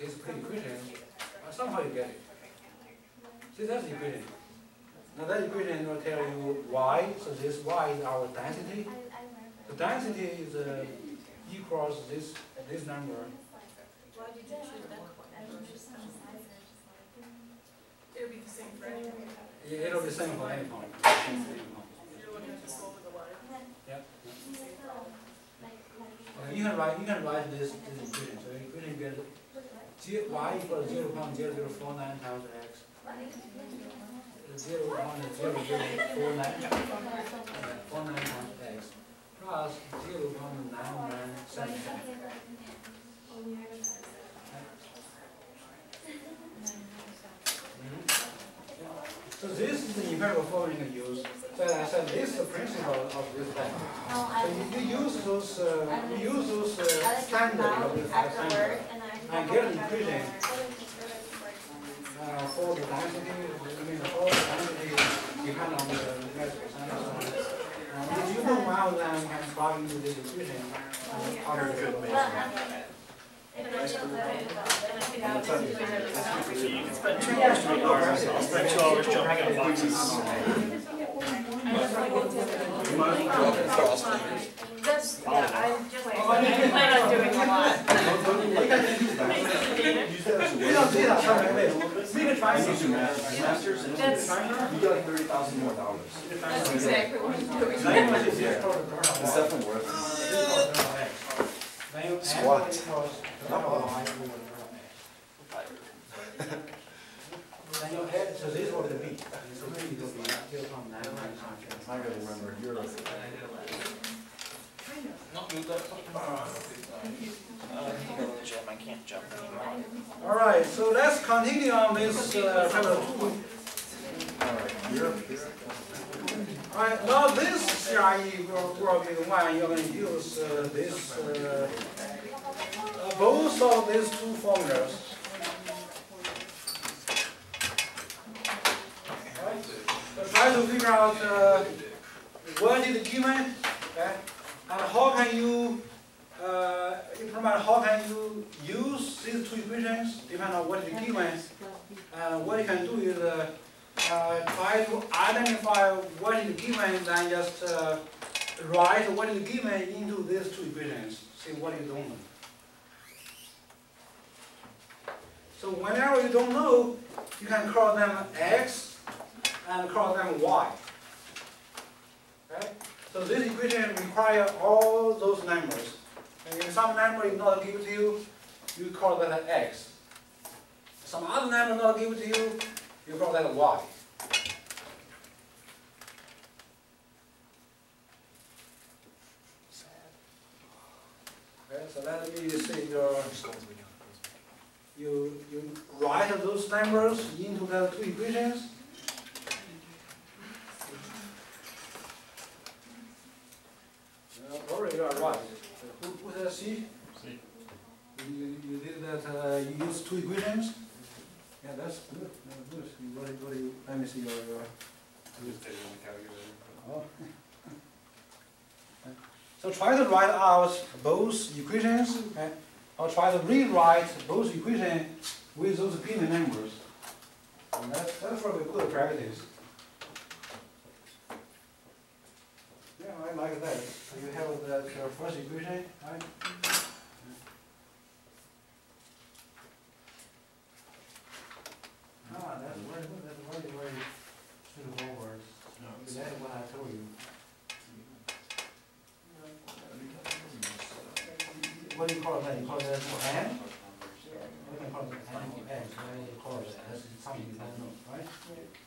is pre-equation. Somehow you get it. See, that's the equation. Now that equation will tell you y. So this y is our density. The density is equals this number. Why did you choose that one? It'll be the same for any point. Yeah, it'll be the same for any point. You're looking at the slope of the line. Yep. You can write this equation. So you can get y equals 0.0049 times x. 0.0049 times x plus 0.997. So this is the empirical formula you can use. So as I said, this is the principle of this thing. So you use those standard of this standard and get an equation for the density. I mean, all the density depend on the measure. If you know one of them, you can plug into this equation and other equation. You can spend 2 hours doing arms, I'll spend 2 hours jumping on boxes. That's, yeah, I plan on doing a lot. You don't see that, we can try to Masters, and you get like $30,000 more. That's exactly what I'm doing. It's definitely worth it. Squat. So this was the B. I gotta remember, you're I can't jump anymore. All right, so let's continue on this chapter 2. All right, now this CRE will be the one you're going to use this both of these two formulas. Right? So try to figure out what is given, okay? And how can you implement? How can you use these two equations depending on what is given? What you can do is try to identify what is given, then just write what is given into these two equations. See what you don't know. So whenever you don't know, you can call them x and call them y. Okay? So this equation requires all those numbers. And if some number is not given to you, you call that an x. Some other number not given to you, you call that a y. let me see you write those numbers into the two equations. Probably you are right. Who says C? C. You did that, you used two equations? Yeah, that's good. That's good. Let me see your oh. So try to write out both equations, okay? Or try to rewrite both equations with those given numbers. And that's probably good practice. Yeah, I like that. So you have that your first equation, right? Ah, that's very good. That's very straightforward. That's what I told you. What do you call that? You call that an? What do you call it? An or N? What do you call it? That's something you don't know, right?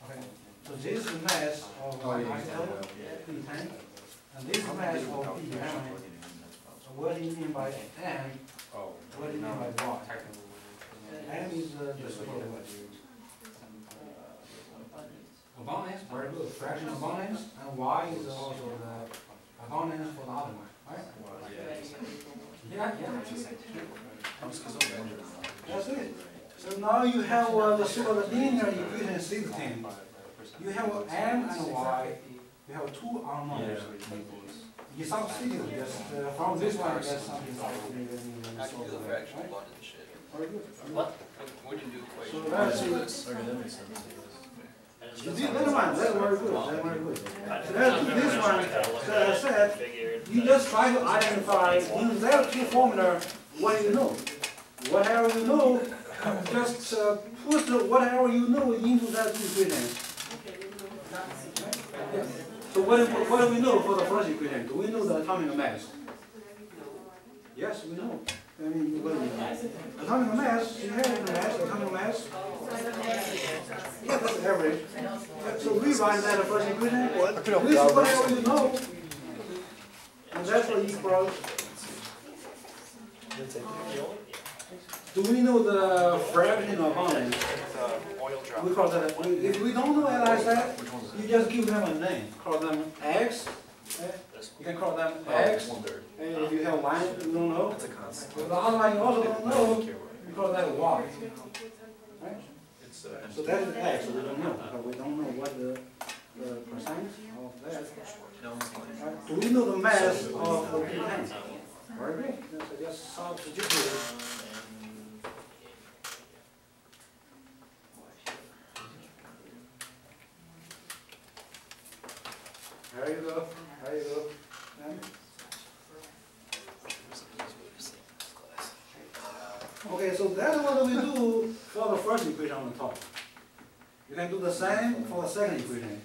Okay. So this is the mass of isotope P10, and this is the mass of P11. So what do you mean by N? What do you mean by Y? N is the abundance. Abundance, very good. Fraction abundance, and Y is also the abundance for the other one, right? Yeah. That's it. So now you have the sort of linear equation system. You have M and Y. You have two unknowns. You substitute just from this one, get something like I can do the fraction abundance shit. very good. What? When you do equations. So that's it. Okay, that makes sense. That's very good. That's very good. So let's do this one. So as I said, you just try to identify in that two formula what you know. Whatever you know, just put whatever you know into that two equations. Yes. So what do we know for the first equation? Do we know the atomic mass? Yes, we know. I mean, what do we know? Atomic mass, you have the mass, atomic mass. Yeah, that's the average. So we write that first equation. This is whatever you know. And that's what equals. Do we know the fraction of abundance? We call that, if we don't know, as I said, you just give them a name. Call them X. You can call them X. And if you have Y, you don't know. That's a constant. The other one you also don't know, you call that Y. Right? So that is X, we don't know. But we don't know what the percent of that. Right? Do we know the mass of the P10? Very good. So just substitute it. There you go. There you go. Okay, so that's what we do for the first equation on the top. You can do the same for the second equation.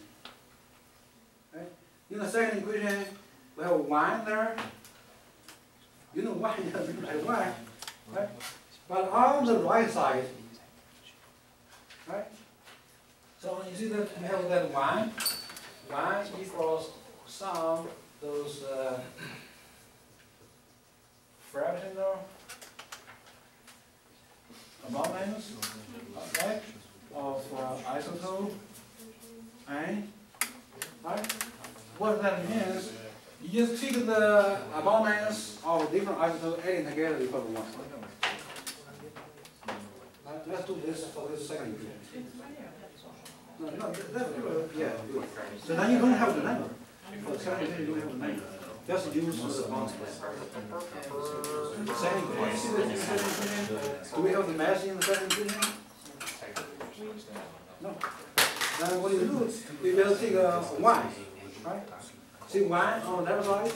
Okay? In the second equation, we have 1 there. You know 1 is like 1. Right? But on the right side, right? So you see that we have that 1. 1 equals sum those fractional abundance, okay, of isotope A, right? What that means, you just take the abundance of different isotopes adding together equal to 1. Right? Let's do this for this second equation. No, that's good. Yeah, good. So now you don't have the number. For the second equation, you don't have the number. Just use the bounce plan. Second equation. Do we have the mass in the second equation? No. Then what do? We will take a 1, right? See 1 on the left side?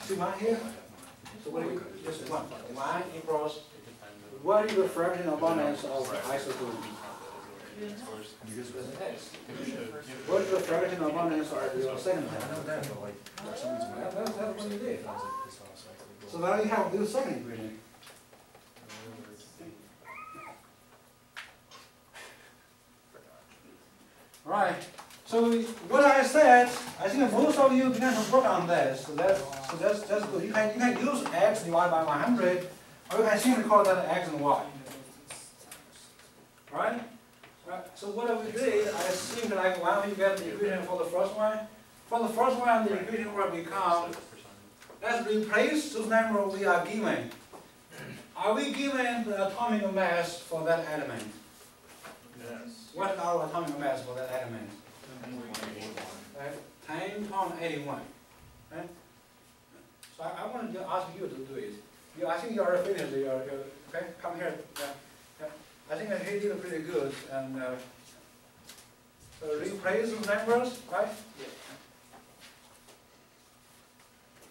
See 1 here? So what do you, just 1. 1 equals, what is the fraction abundance of isotope? What is the fraction abundance of your second one? That's what you did. So now you have this second equation. Right. So what I said, I think most of you began to work on this. So let's So that's good. You can use x divided by 100, or you can simply call that x and y. Right? Right. So what we did, I think like when we get the equation for the first one, the equation will become, let's replace those numbers we are given. Are we given the atomic mass for that element? Yes. What is our atomic mass for that element? Right? 10.81. Right? So I want to ask you to do it. I think you already finished. Okay, come here. Yeah. I think he did pretty good. And so replace those numbers, right? Yeah.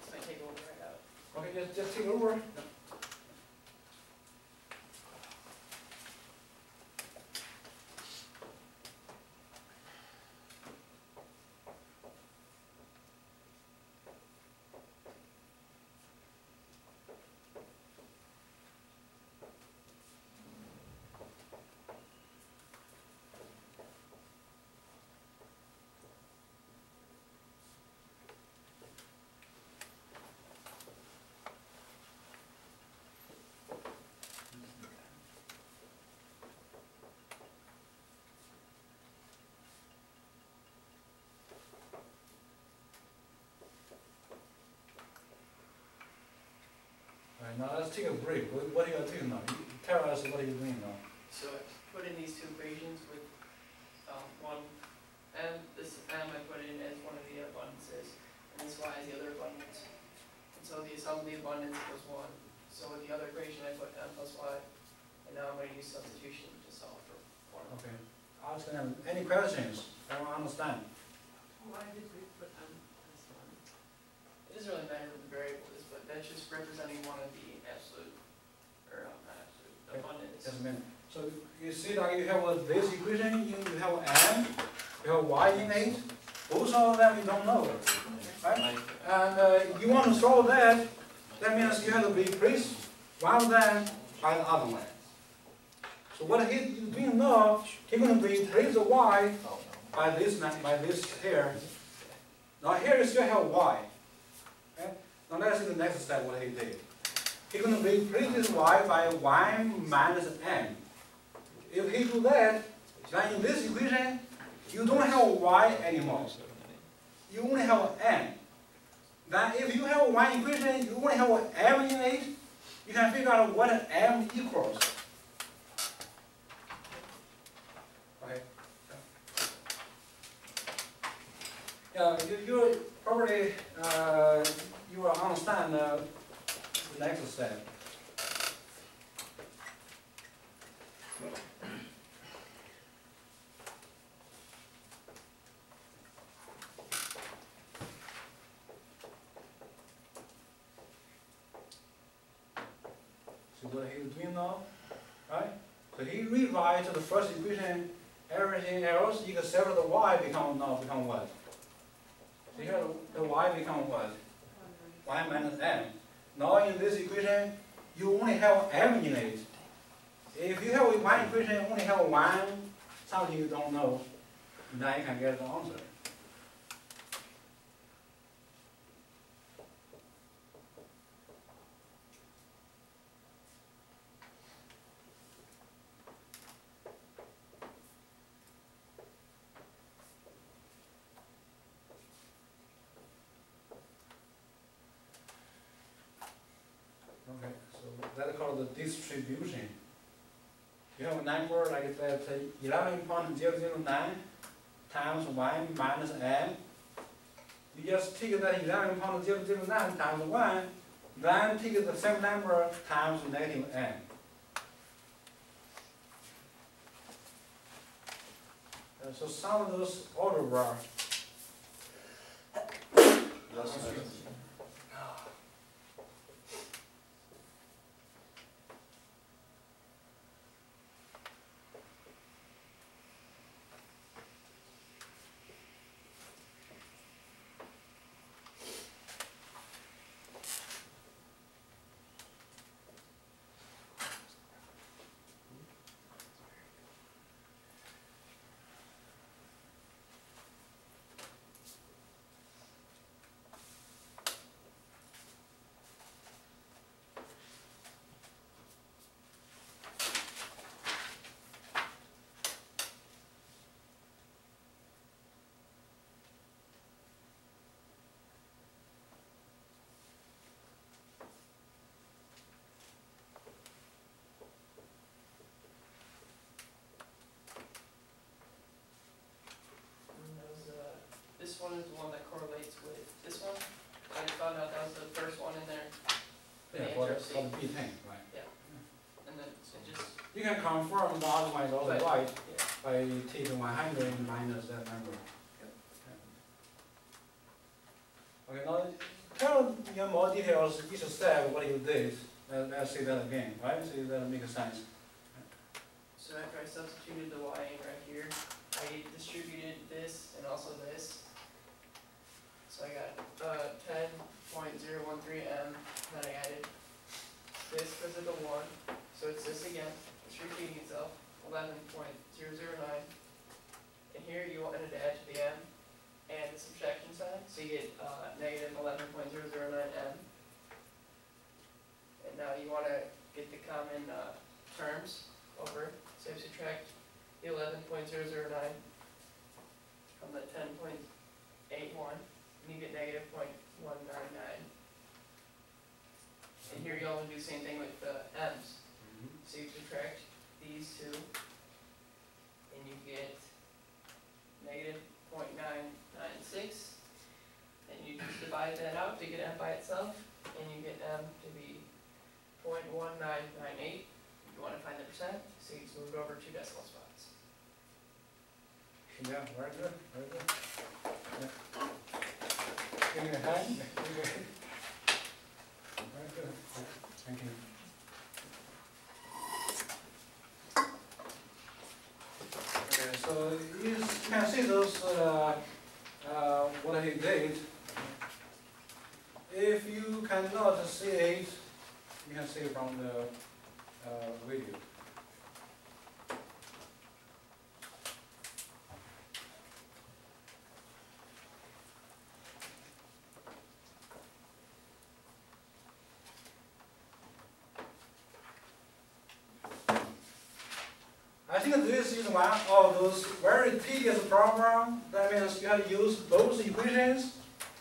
So I take over right out. Okay, just take over. Alright, now let's take a break. What are you doing now? Tell us what are you doing now. So I put in these two equations with one m, this m I put in as one of the abundances, and this y is the other abundance. And so the sum of the abundance was 1. So with the other equation I put m plus y, and now I'm going to use substitution to solve for 1. Okay. Ask them any questions. I don't understand. Why did we put m as one? It doesn't really matter what the variable is, but that's just representing one of the absolute, or not absolute, abundance. Just a minute. So you see that you have this equation, you have m, you have y in it. Both of them you don't know, right? And you want to solve that. That means you have to replace one of them by the other one. So what he's doing now, he's going to replace the y by this here. Now here you still have y. Okay? Now let's see the next step what he did. He's going to replace this y by y minus m. If he do that, then in this equation, you don't have y anymore. You only have m. Then if you have one equation, you only have m in it, you can figure out what m equals. Okay. Yeah, you probably you will understand the next step. See what he's doing now, right? So he rewrites the first equation. Everything else except the y become what? So here the y become what? Y minus m. Now in this equation, you only have m in it. If you have one equation, only have one something you don't know, then you can get the answer. Okay, so that's called the distribution. You have a number like that, 11.009 times y minus m. You just take that 11.009 times 1, then take the same number times negative m. So some of those algebra. can confirm the other one is also But- right Yeah. by taking 100 minus that number. Okay, now tell me more details each step what you did. Let's see that again, right? See that makes sense. So after I substituted the y in right here, I distributed this and also this. So I got 10.013 m, then I added this because of the 1, so it's this again, it's repeating itself, 11.009. And here you wanted to add to the m and the subtraction sign, so you get negative 11.009 m. And now you want to get the common terms over, so you subtract the 11.009 from the 10.81, and you get negative 0.199. And here you only do the same thing with the m's. So you subtract these two, and you get negative 0.996. And you just divide that out to get m by itself, and you get m to be 0.1998. You want to find the percent, so you just move it over 2 decimal spots. Yeah, very good, very good. Yeah. Give me a hand. Very good. Thank you. Okay, so you can see those what he did. If you cannot see it, you can see it from the video. I think this is one of those very tedious problems. That means you have to use both equations.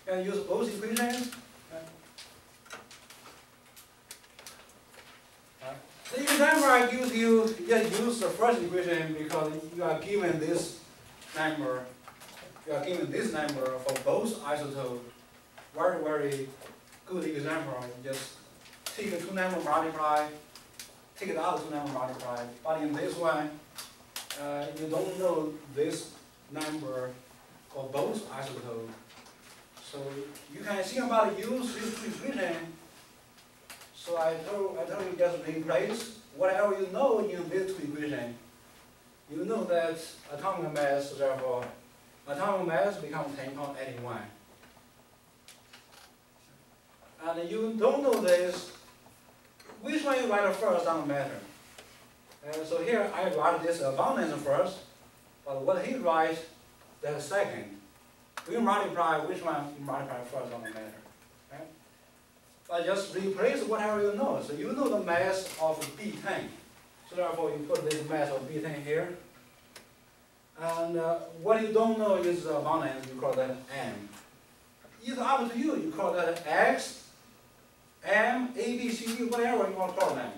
You can use both equations. The example I give you, just use the first equation because you are given this number. You are given this number for both isotopes. Very, very good example. Just take the two numbers multiply, take the other two numbers multiply. But in this one, you don't know this number for both isotopes. So you can think about use this equation. So I told you just replace whatever you know in these two equations. You know that atomic mass, therefore, atomic mass becomes 10.81. And you don't know this, which one you write first doesn't matter. So here I write this abundance first, but what he writes, that's second. We multiply, which one you multiply first doesn't matter. Okay? But just replace whatever you know. So you know the mass of B10. So therefore you put this mass of B10 here. And what you don't know is the abundance, you call that M. It's up to you, you call that X, M, A, B, C, D, whatever you want to call them.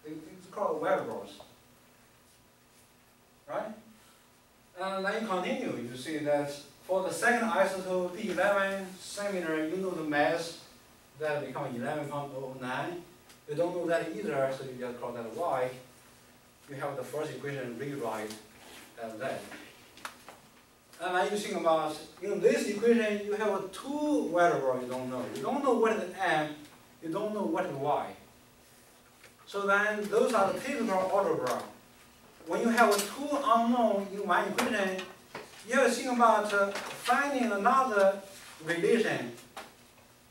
It's called variables. Right? And then you continue, you see that for the second isotope B11, similar, you know the mass that becomes 11.09. You don't know that either, so you just call that Y. You have the first equation rewrite as that. And then you think about, in this equation, you have two variables you don't know. You don't know what is M, you don't know what is Y. So then those are the typical algebra. When you have two unknown in one equation, you have to think about finding another relation.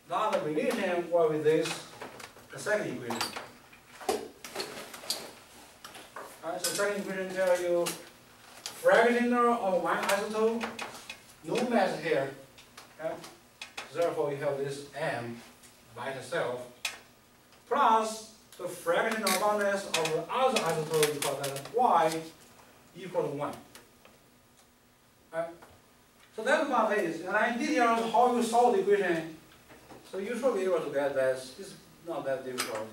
The other relation was with this, the second equation. Alright, so second equation tells you fractional of one isotope, no mass here. Okay? Therefore, you have this M by itself, plus the fractional abundance of the other isotope, you call that Y, equal to 1. Right? So that's about this. And I detailed how you solve the equation. So you should be able to get that. It's not that difficult.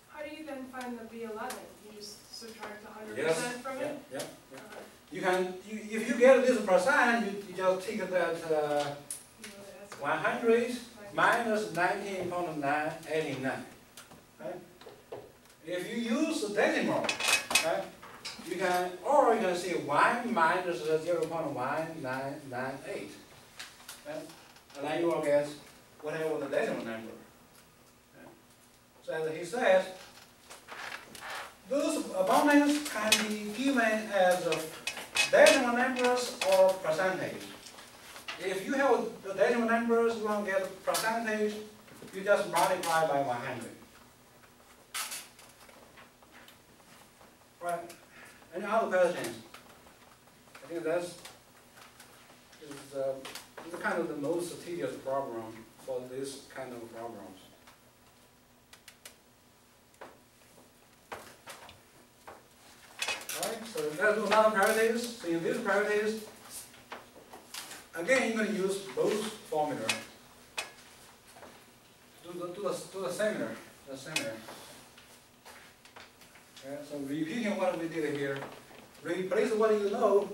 How do you then find the B11? You just subtract 100% Yes. from Yeah, it? yeah. Okay. You can, if you get this percent, you just take that You know, that's 100 minus 19.989. Right? if you use the decimal, right, you can, or you can say 1 minus 0.1998. Right? And then you will get whatever the decimal number. Right? So as he says, those abundance can be given as decimal numbers or percentage. If you have the decimal numbers, you want to get percentage, you just multiply by 100. Right? Any other questions? I think that's is kind of the most tedious problem for this kind of problems. Alright, so let's do another priorities. So in these priorities, again, you're going to use both formula. Do the similar. Okay, so repeating what we did here, replace what you know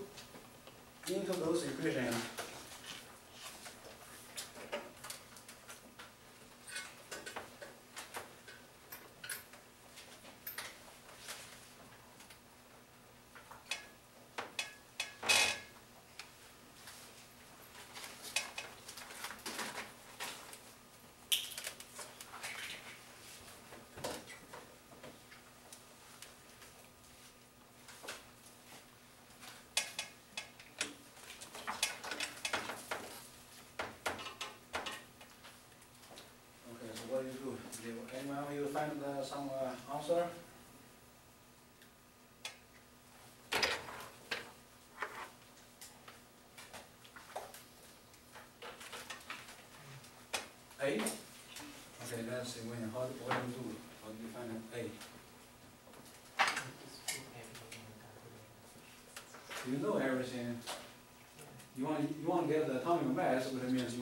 into those equations. What do you do? Anyone of you find some answer? A? Okay, let's see what do you do? How do you find an A? You know everything. You want to get the atomic mass, which means you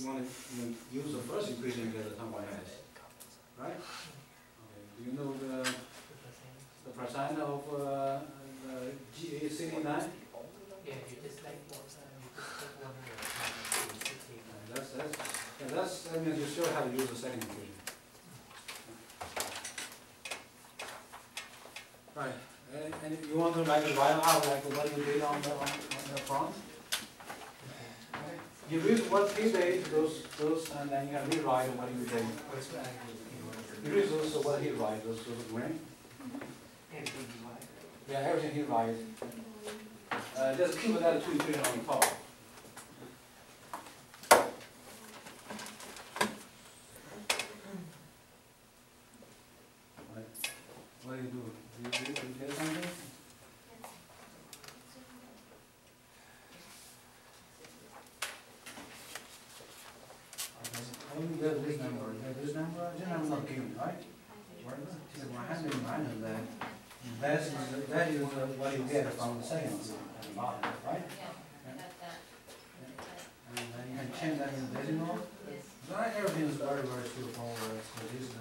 want to use the first equation to get the atomic mass, right? Okay. Do you know the percent of GA69? Yeah, you just like That means you still have to use the second equation. Right. And you want to write out like what you did on the front? You read what he did, those, and then you can rewrite what you did. You read those, so what he write, those green? Yeah, everything he write. Just keep that two equation on the top. What do you do? Do you get something? How do you get this number? You get this number? This number is not given, right? 100 minus that. That is what you get from the second at the bottom, right? And then you can change that in decimal. Right, everything is very, very straightforward. So this is the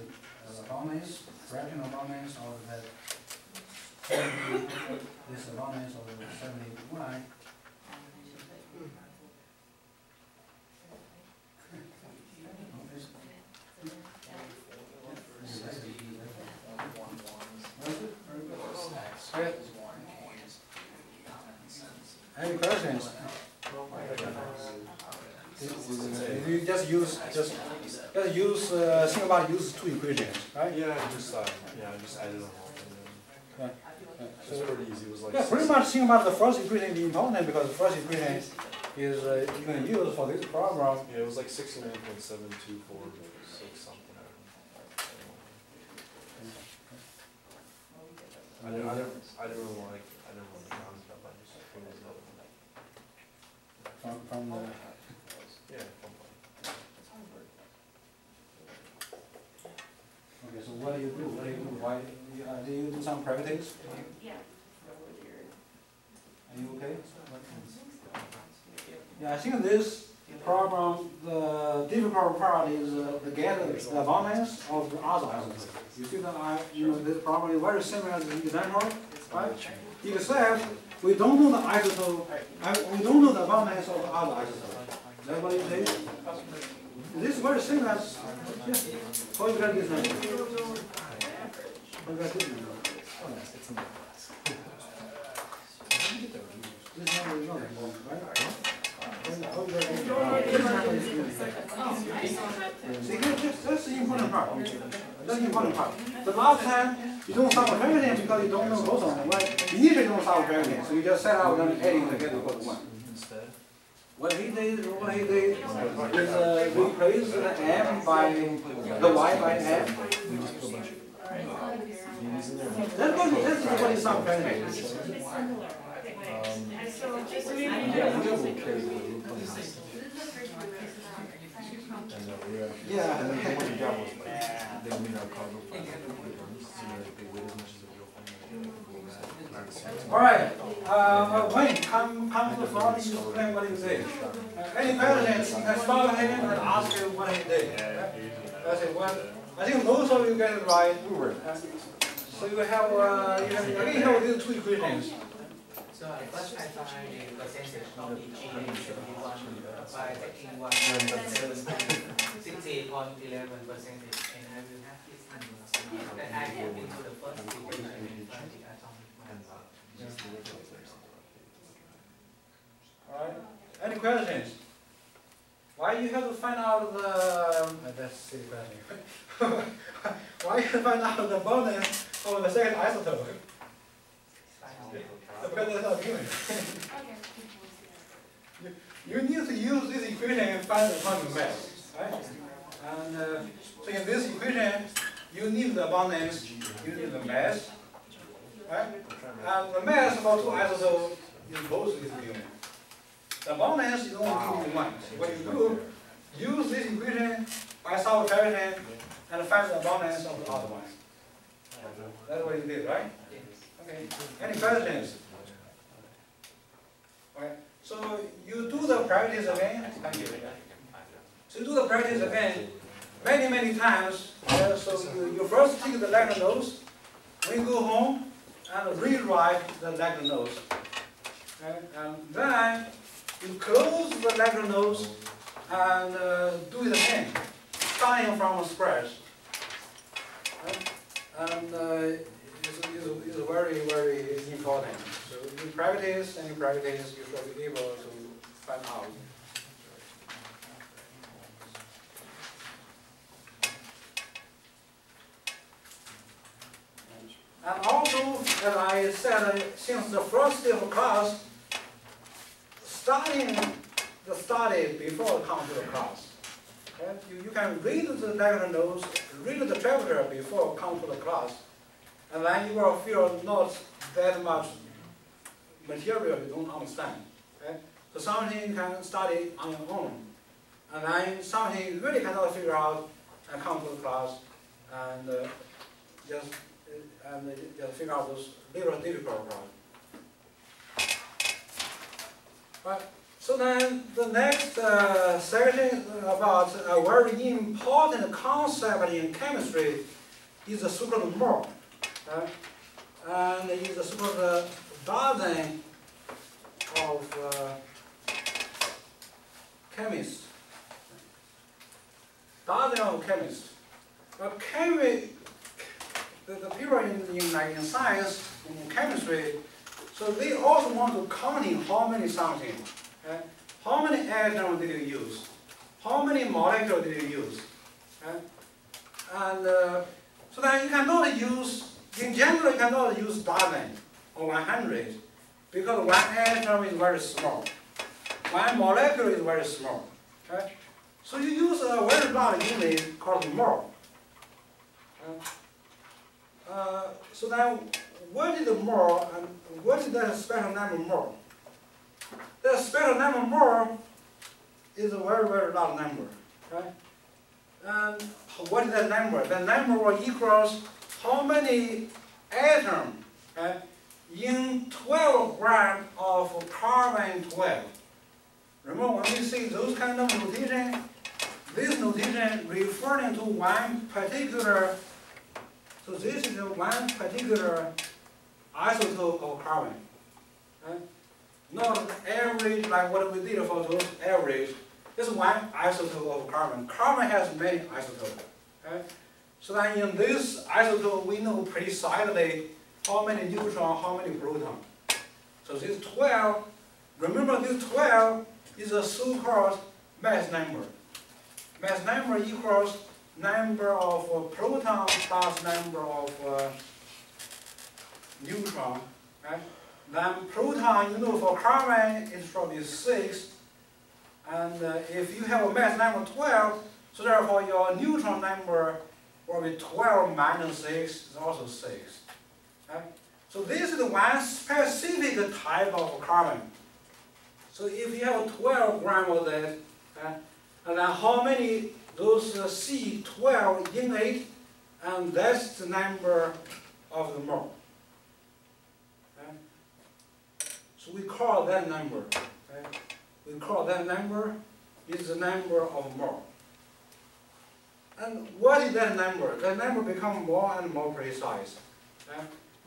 abundance, fraction abundance of that 70, this abundance of the 71. Any questions? If you just use think about use two equations, right? Yeah, I just added them all. Yeah. It was pretty easy. It was like Pretty much think about the first equation is important because the first equation is you're going to use for this problem. Yeah, it was like 69.7246 something. I didn't really want the concept. I just figured it out. From the Yeah. okay, so what do you do? Why do you do some priorities? Yeah. Are you okay? Yeah, I think this problem, the difficult part is to get the abundance of the other isotope. You see that this problem is very similar to the example, right? Except we don't know the isotope, we don't know the abundance of the other isotope. That's what you say? This is very similar. Yeah. How you get this number? What did I do? Oh, nice. It's in the class. This one we know, right? See, that's the important part. That's the important part. The last time, you don't solve everything because you don't know both of them, right? Initially you don't solve everything, so you just set out them adding together equal to 1. What he did is replace the m by the y by m. That's what you solve everything. Yeah, and then the one you got was like, they made our cargo for like, so they weighed as much as a real thing. All right. Wayne, come to the front and you explain what he did. Any questions? You can start him and ask him what he did. That's it. Well, I think most of you get it right. So you have again have these two equations. So first I find the percentage of the G by taking 1 68.11%, and I will have this number that I put into the first equation and find the atomic mass. All right. Any questions? Why you have to find out the? That's a silly question. Why you find out the bonus of the second isotope? Because that's not given. You need to use this equation and find the atomic mass, right? And so in this equation, you need the abundance, you need the mass, right? And the mass for two isotopes is both is given. The abundance is only given to 1. So what you do, use this equation by subtraction and find the abundance of the other one. That's what you did, right? Okay. Any questions? Okay. So you do the practice again. Thank you. So you do the practice again many times. So you first take the lecture notes. When you go home and rewrite the lecture notes. Okay. And then you close the lecture notes and do it again, starting from scratch. Okay. And is very important. So you practice and you practice, you shall be able to find out. And also, as I said, since the first day of class, starting the study before come to the class. Okay? You can read the lecture notes, read the chapter before come to the class, and then you will feel not that much material you don't understand. Okay? So something you can study on your own, and then something you really cannot figure out and come to the class and just figure out those little difficult problems. Right. So then the next section is about a very important concept in chemistry is the so-called mole. And it's the so-called dozen of chemists. Dozen of chemists. The people in science, in chemistry, so they also want to counting how many something. How many atoms did you use? How many molecules did you use? And so that you cannot use, in general, you cannot use dozen or 100 because one atom is very small. One molecule is very small. Okay? So you use a very large unit called mole. So now, what is the mole and what is the special number mole? The special number mole is a very large number. Right? And what is that number? The number equals how many atoms in 12 grams of carbon-12. Remember when we see those kind of notation, this notation referring to one particular, so this is one particular isotope of carbon. Not average like what we did for those average. This is one isotope of carbon. Carbon has many isotopes. So then in this isotope, we know precisely how many neutrons, how many protons. So this 12, remember this 12 is a so-called mass number. Mass number equals number of protons plus number of neutrons. Right? Then proton, you know, for carbon, it should be 6. And if you have a mass number 12, so therefore your neutron number will be 12 minus 6 is also 6. Right? So this is one specific type of carbon. So if you have 12 grams of that, and then how many those C12 in it, and that's the number of the mole. So we call that number. We call that number is the number of mole. And what is that number? That number becomes more and more precise.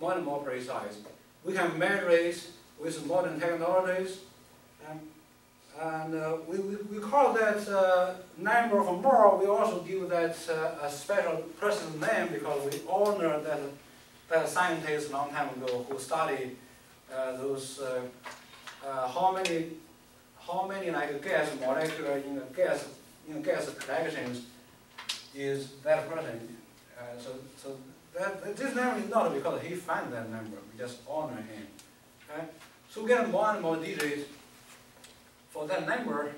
More and more precise. We can measure it with modern technologies. And we call that number of mole. We also give that a special person's name because we honor that scientist a long time ago who studied those how many like gas molecule in gas collections is that person. So this number is not because he found that number. We just honor him. So we get more and more digits for that number.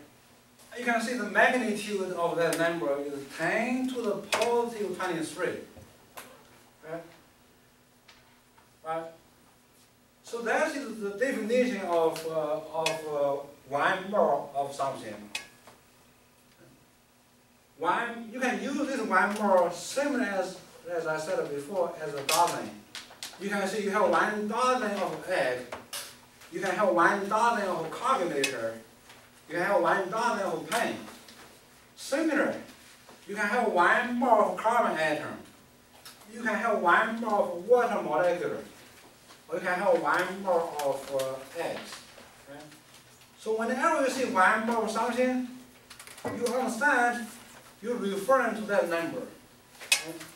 You can see the magnitude of that number is 10 to the positive 23. Right? So that is the definition of 1 mole of something. You can use this 1 mole similar as I said before, as a dozen. You can see you have 1 dozen of egg. You can have 1 dozen of calculator. You can have 1 dozen of pen. Similar, you can have 1 mole of carbon atom. You can have 1 mole of water molecule. Or you can have 1 mole of eggs. Right? So whenever you see 1 mole of something, you understand you're referring to that number. Right?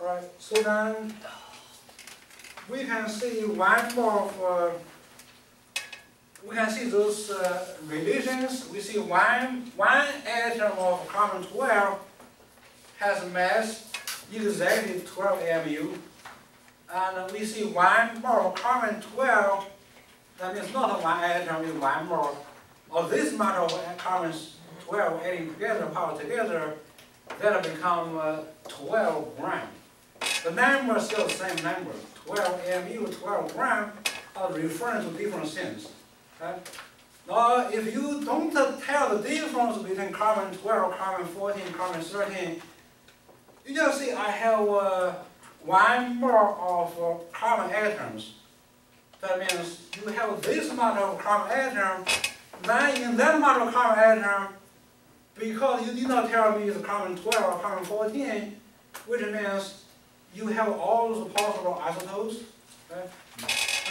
Alright, so then we can see 1 mole of we can see those relations. We see one atom of carbon 12 has a mass exactly 12 mu, and we see 1 mole of carbon 12. That means not 1 atom, is 1 mole of this amount of carbon 12 adding together, power together, that'll become 12 grams. The number is still the same number. 12 mu, 12 grams are referring to different things. Okay? Now, if you don't tell the difference between carbon 12, carbon 14, carbon 13, you just see I have 1 mole of carbon atoms. That means you have this amount of carbon atom, then in that amount of carbon atom, because you did not tell me it's carbon 12 or carbon 14, which means you have all the possible isotopes. Okay?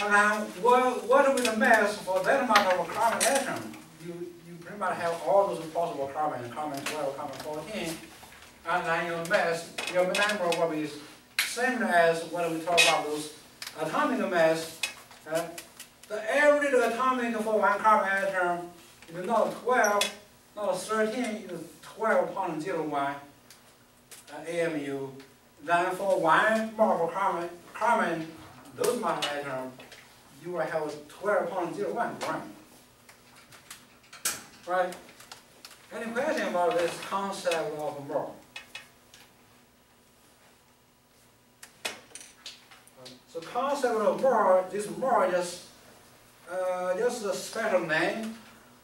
And now, what with the mass for that amount of carbon atom? You pretty much have all those possible carbon 12, carbon 14, and then your mass, your number will be same as when we talk about those atomic mass. The average atomic for 1 carbon atom is not 12, not 13, it's 12.01 AMU. Then for 1 mole of carbon, those amount of atoms, you will have 12.01 grams. Right? Any question about this concept of mole? So concept of mole, this mole is just a special name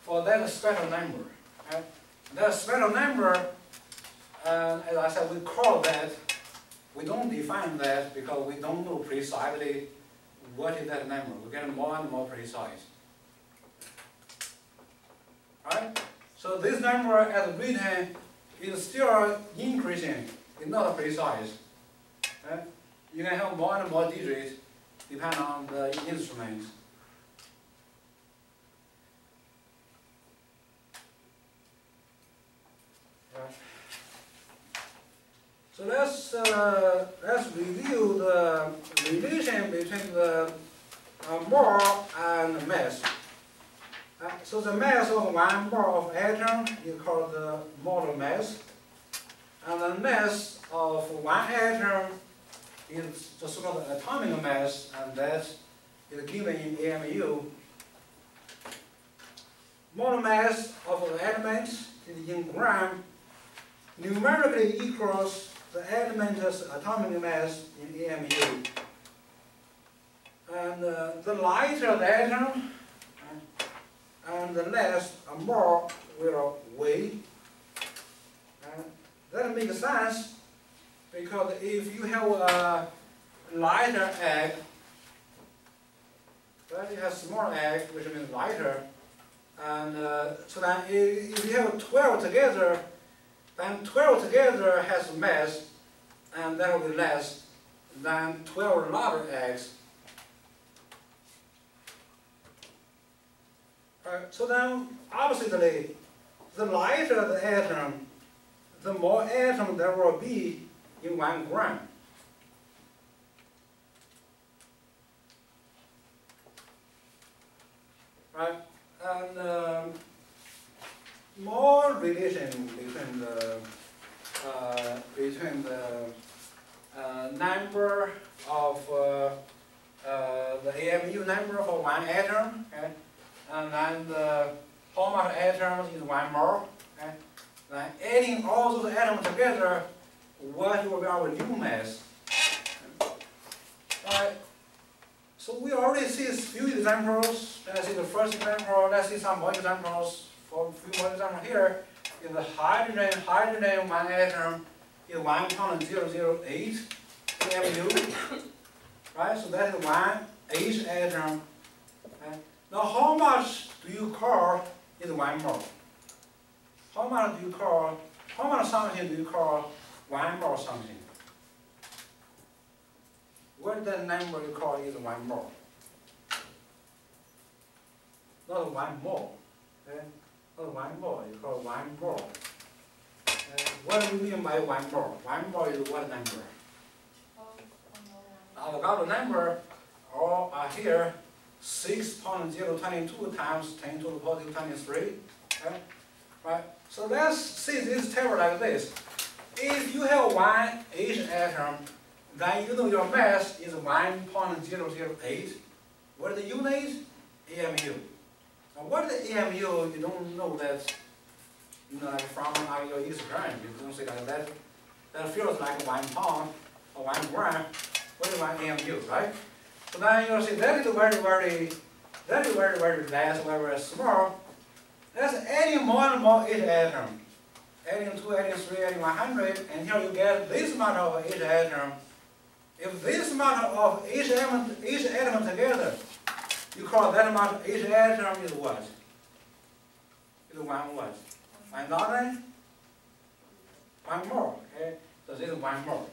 for that special number. Right? That special number, as I said, we call that. We don't define that because we don't know precisely what is that number. We're getting more and more precise. Right? So this number as written is still increasing. It's not precise. Right? You can have more and more digits depending on the instrument. So let's review the relation between the mole and mass. So the mass of one mole of atom is called the molar mass, and the mass of one atom is the so-called atomic mass, and that is given in AMU. Molar mass of the elements is in gram, numerically equals the element's atomic mass in AMU. And the lighter the atom, and the less or more will weigh. That makes sense, because if you have a lighter egg, then you have small egg, which means lighter, and so then if you have 12 together, then 12 together has mass, and that will be less than 12 larger eggs. So then, oppositely, the lighter the atom, the more atom there will be in 1 gram. Right? And more relation between the number of the AMU number for 1 atom, okay? And then how much atoms is 1 mole. Okay? Then adding all those atoms together, what will be our new mass? Alright. So we already see a few examples. Let's see the first example. Let's see some more examples. For a few more examples here, is the hydrogen 1 atom is 1.008 AMU. Right? So that is 1 H atom. Okay? Now, how much do you call is 1 mole? How much something do you call 1 mole something? What is the number you call is 1 mole? Not 1 mole. Okay? Not 1 mole, you call 1 mole. What do you mean by 1 mole? 1 mole is what number? Avogadro number, all are here. 6.022 times 10 to the positive 23. Okay? Right? So let's see this table like this. If you have 1 H atom, then you know your mass is 1.008. What is the unit? AMU. Now what is the AMU? You don't know that, like from your Instagram. You don't say like that. That feels like 1 pound or 1 gram. What is 1 AMU, right? So then you'll see that is very less, very small. That's adding more and more H atom. Adding 2, adding 3, adding 100, until you get this amount of H atom. If this amount of H atom together, you call that amount of H atom is what? Is 1 what? 1 nothing? 1 more. Okay? So this is 1 more.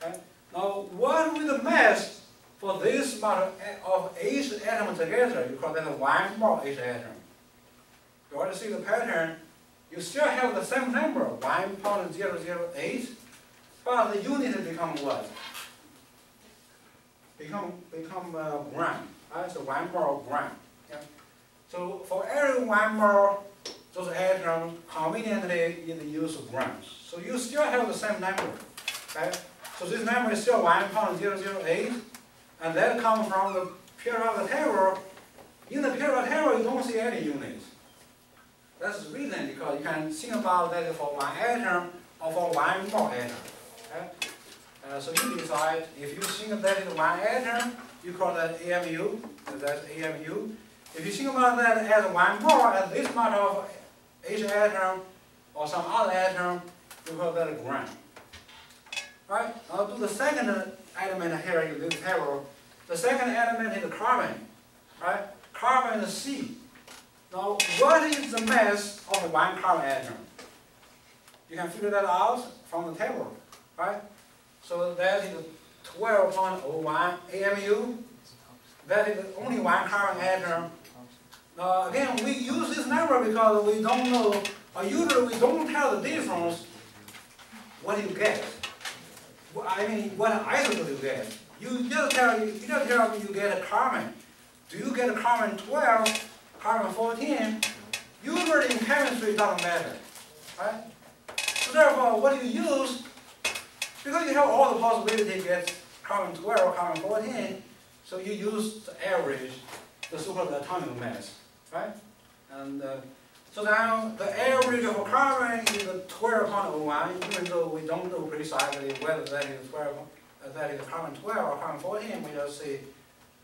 Okay? Now, what will the mass for this amount of H atom together? You call that 1 more H atom. You want to see the pattern? You still have the same number, 1.008, but the unit become what? Become gram. Right? So 1 more gram. Okay? So for every 1 more, those atoms conveniently in the use of grams. So you still have the same number. Okay? So this number is still 1.008, and that comes from the periodic table. In the periodic table, you don't see any units. That's the reason, because you can think about that for 1 atom or for 1 more atom. Okay? So you decide, if you think that is 1 atom, you call that AMU, that's AMU. If you think about that as 1 more, as this amount of H atom or some other atom, you call that a gram. Right? Now do the second element here in this table. The second element is the carbon. Right? Carbon is C. Now, what is the mass of 1 carbon atom? You can figure that out from the table, right? So that is 12.01 AMU. That is only 1 carbon atom. Now, again, we use this number because we don't know, or usually we don't tell the difference what do you get? I mean, what isotope do you get? You just tell me you get a carbon. Do you get a carbon 12, carbon 14? Usually in chemistry it doesn't matter, right? So therefore, what do you use? Because you have all the possibility to get carbon 12, carbon 14, so you use the average, the so-called atomic mass, right? And so now the average of a carbon is 12.01, even though we don't know precisely whether that is 12, that is carbon 12 or carbon 14, we just say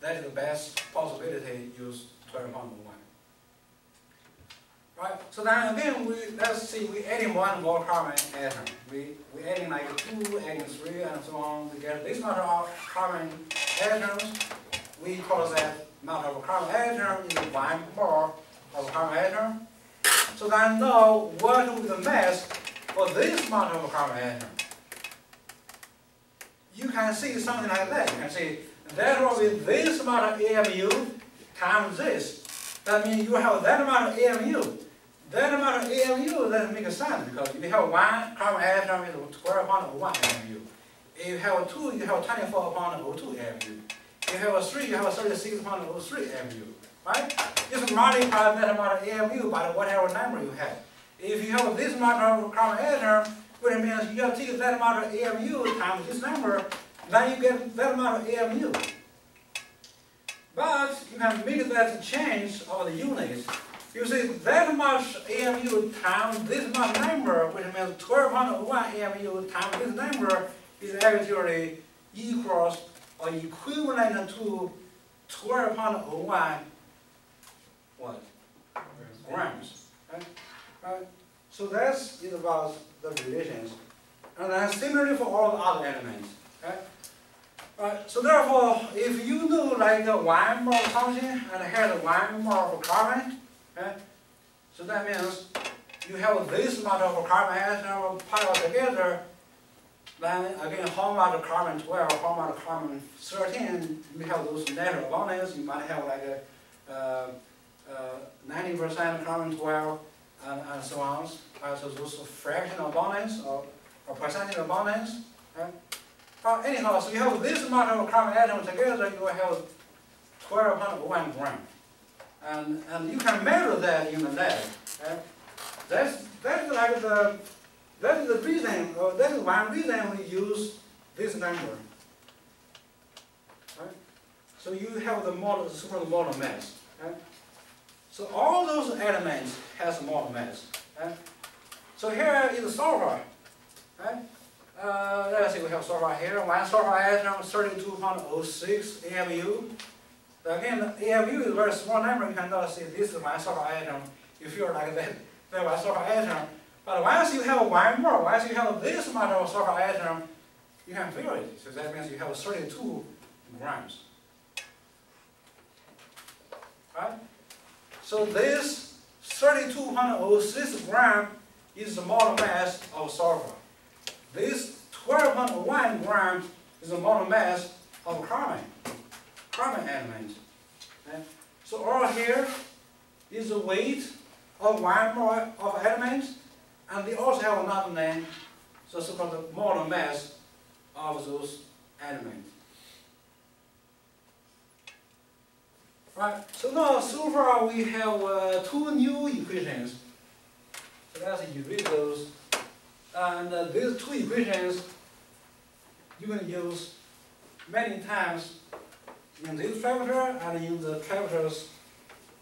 that is the best possibility to use 12.01. Right? So then again, let's see, we adding one more carbon atom. We adding like 2, adding 3, and so on. We get this amount of carbon atoms. We call that amount of carbon atom is 1 mole of carbon atom. So then now, what will be the mass for this amount of carbon atom? You can see something like that. You can see that will be this amount of AMU times this. That means you have that amount of AMU. That amount of AMU doesn't make sense because if you have 1 carbon atom, it's 12.01 AMU. If you have 2, you have 24.02 AMU. If you have 3, you have 36.03 AMU. Right? Just multiply that amount of AMU by whatever number you have. If you have this amount of carbon atom, which means you have to take that amount of AMU times this number, then you get that amount of AMU. But you can make that change of the units. You see that much AMU times this amount number, which means 12.01 AMU times this number, is actually equals or equivalent to 12.01 what? Grams. Right? So that's it about the relations. And then similarly for all the other elements. Right? So therefore, if you know like 1 mole of something and has 1 mole of carbon, so that means you have this amount of carbon atom piled together, then again how much carbon 12, how much carbon 13, you have those natural abundance, you might have like a 90% carbon 12 and so on. So those fractional abundance or percentage abundance. Anyhow, so you have this amount of carbon atoms together, you will have 12.01 gram. And you can measure that in the lab. That's like that is the reason, or that is one reason we use this number. Right? So you have the model, super molar mass. So all those elements has molar mass. So here is sulfur. Let's see, we have sulfur here. One sulfur atom, 32.06 AMU. Again, the AMU is a very small number. You cannot see this is one sulfur atom. You feel like that one sulfur atom. But once you have 1 more, once you have this amount of sulfur atom, you can feel it. So that means you have 32 grams. Right? So this 32.06 gram is the molar mass of sulfur. This 12.1 grams is the molar mass of carbon element. So all here is the weight of 1 mole of elements, and they also have another name, so called the molar mass of those elements. Right. So now so far we have 2 new equations. So let's erase those. And these 2 equations you can use many times in this chapter and in the chapters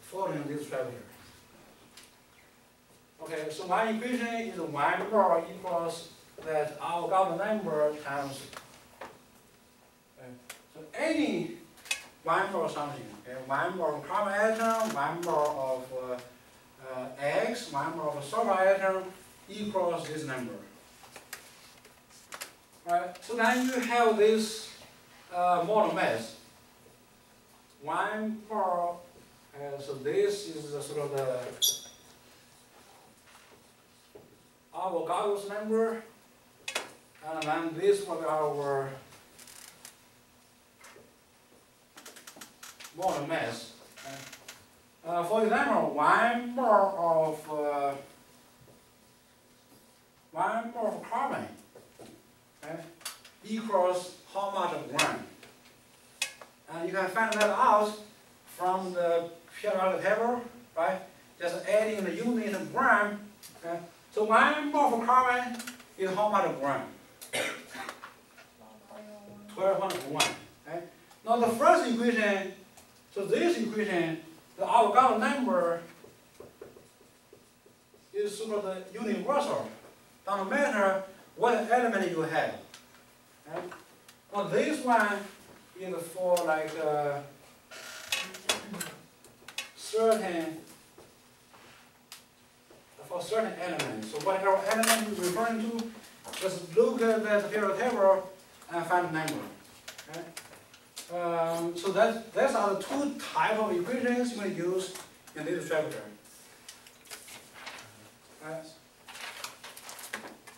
following this chapter. Okay, so my equation is 1 mole equals that Avogadro number times. So any 1 mole something. Okay, 1 mole of carbon atom, 1 mole of X, 1 mole of sulfur atom equals this number. Right, so then you have this molar mass. 1 mole, so this is the sort of the Avogadro's number, and then this will be our molar mass. For example, 1 mole of carbon equals how much gram. And you can find that out from the periodic table, right? Just adding the unit of gram. Okay? So 1 mole of carbon is how much gram? 12.1. Okay? Now the first equation, so this equation, the Avogadro number is sort of the universal. Doesn't matter what element you have. Okay? Now this one is for like certain elements. So whatever element you're referring to, just look at that periodic table and find the number. Okay? So that's are the two types of equations you can use in this chapter. Okay?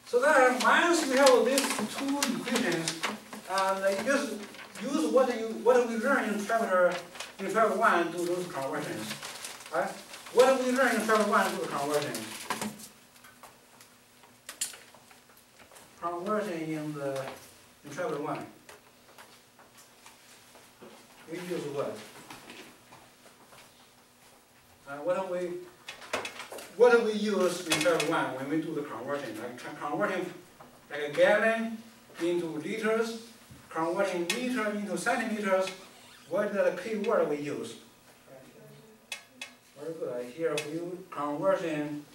So then once you have these two equations, and you just use what we learned in chapter 1 to do those conversions. Right? What did we learn in chapter 1 to do the conversion? Conversion in chapter 1. We use what? What do we use in chapter 1 when we do the conversion? Like converting like a gallon into liters, converting meter into centimeters. What is the key word we use? Very good. Here we use conversion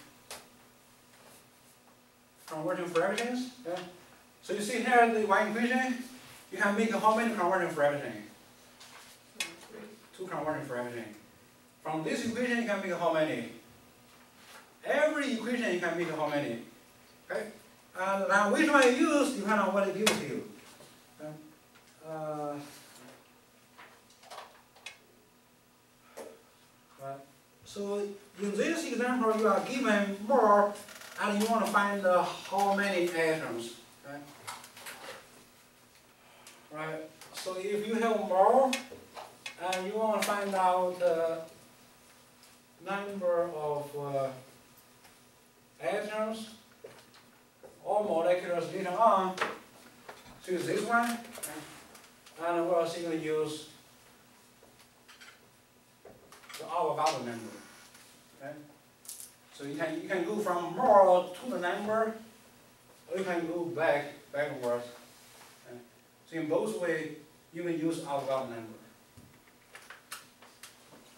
fractions. Yeah. So you see here the one equation, you can make how many conversion fractions? 2 conversion fractions. From this equation you can make how many? Every equation you can make how many? Okay? And now which one you use depends on what it gives you. Right. So in this example you are given more and you want to find how many atoms. Right? Right. So if you have more and you want to find out the number of atoms or molecules later on, so use this one, and we're also going to use the Avogadro number. Okay? So you can go from more to the number, or you can go backwards. Okay? So in both ways, you can use Avogadro number.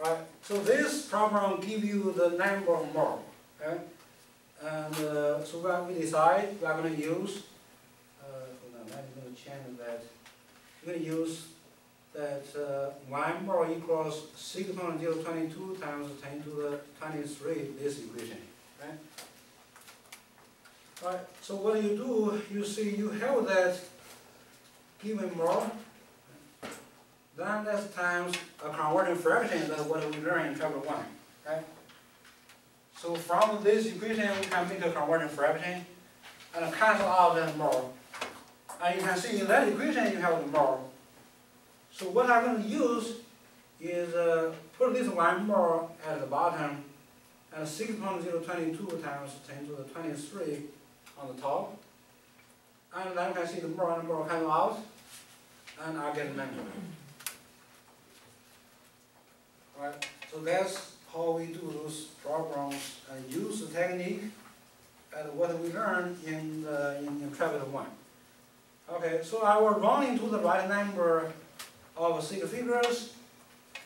Right? So this problem gives you the number of more. Okay? And so when we decide, we are going to use, hold on, I'm going to change that. We're going to use that 1 mole equals 6.022 times 10 to the 23, this equation. Right? Right. So what do? You see, you have that given mole, then that's times a converting fraction, that's what we learned in chapter 1. Right? So from this equation, we can make a converting fraction and cancel out that mole. And you can see in that equation, you have the mole. So what I'm going to use is put this 1 mole at the bottom and 6.022 times 10 to the 23 on the top. And then you can see the mole and the mole cancel out, and I'll get the number. Right? So that's how we do those problems and use the technique and what we learned in chapter 1. Okay, so I will run into the right number of 6 figures,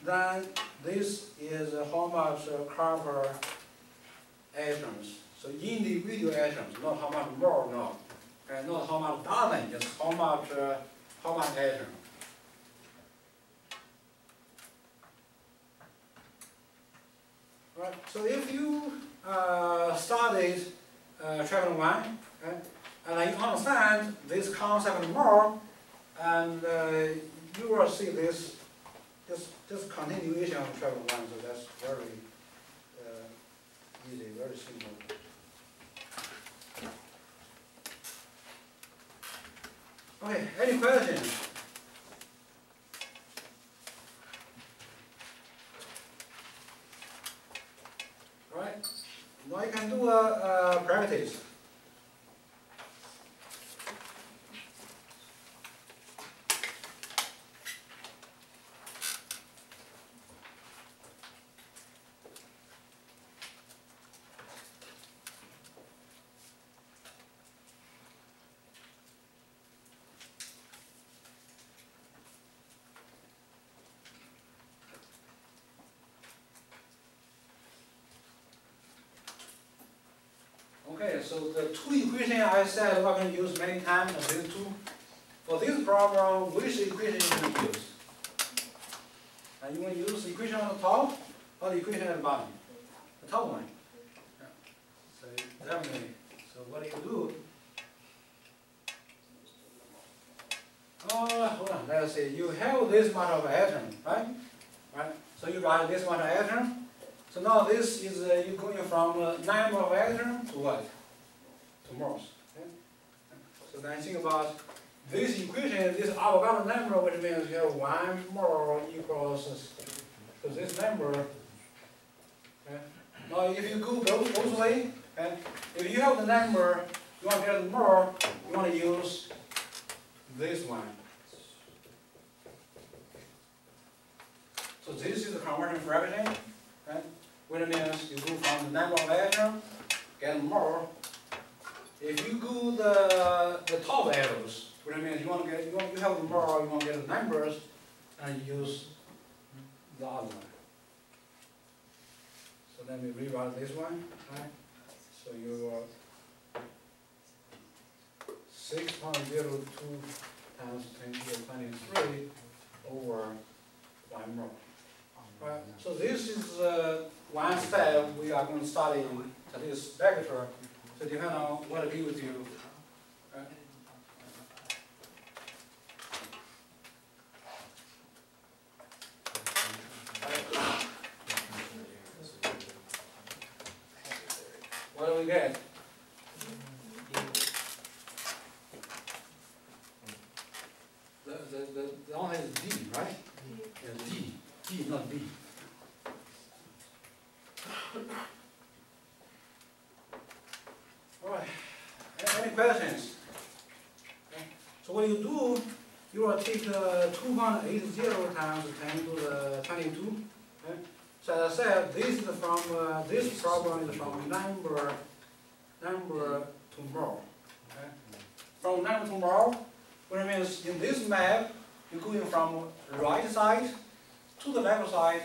then this is how much copper atoms. So individual atoms, not how much more, no. Okay, not how much dozen, just how much atom. Right. So if you studied chapter 1, okay, and you understand this concept more, and you will see this continuation of chapter 1. So that's very easy, very simple. Okay. Any questions? Right. Now you can do a practice. Okay, so the two equations I said we're going to use many times, these two. For this problem, which equation you going to use? And you want to use the equation on the top or the equation at the bottom? The top one. Yeah. So definitely. So what do you do? Hold on. Let's see. You have this much of atom, right? Right. So you got this much of atom. So now this is you going from number of atom to what? To moles. Okay? So then think about this equation, this Avogadro number, which means you have 1 mole equals to this number. Okay? Now if you go both ways, okay? If you have the number, you want to get the mole, you want to use this one. So this is the conversion fraction, okay? Which means you go from the number of atoms, get more. If you go the top arrows, which means you have more, you want to get the numbers, and use the other one. So let me rewrite this one. Right? So you are 6.02 times 10 to the 23 over 1 more. Right. So this is one step we are going to study to this vector. So depending on what it gives you. Right. What do we get? The only is D, right? Yeah, D, not B. All right. Any questions? Okay. So what you do, you will take 2.80 times 10 to the 22. Okay. So as I said, this is from this problem is from number to more. Okay. From number to more, which means in this map, you're going from right side to the left side.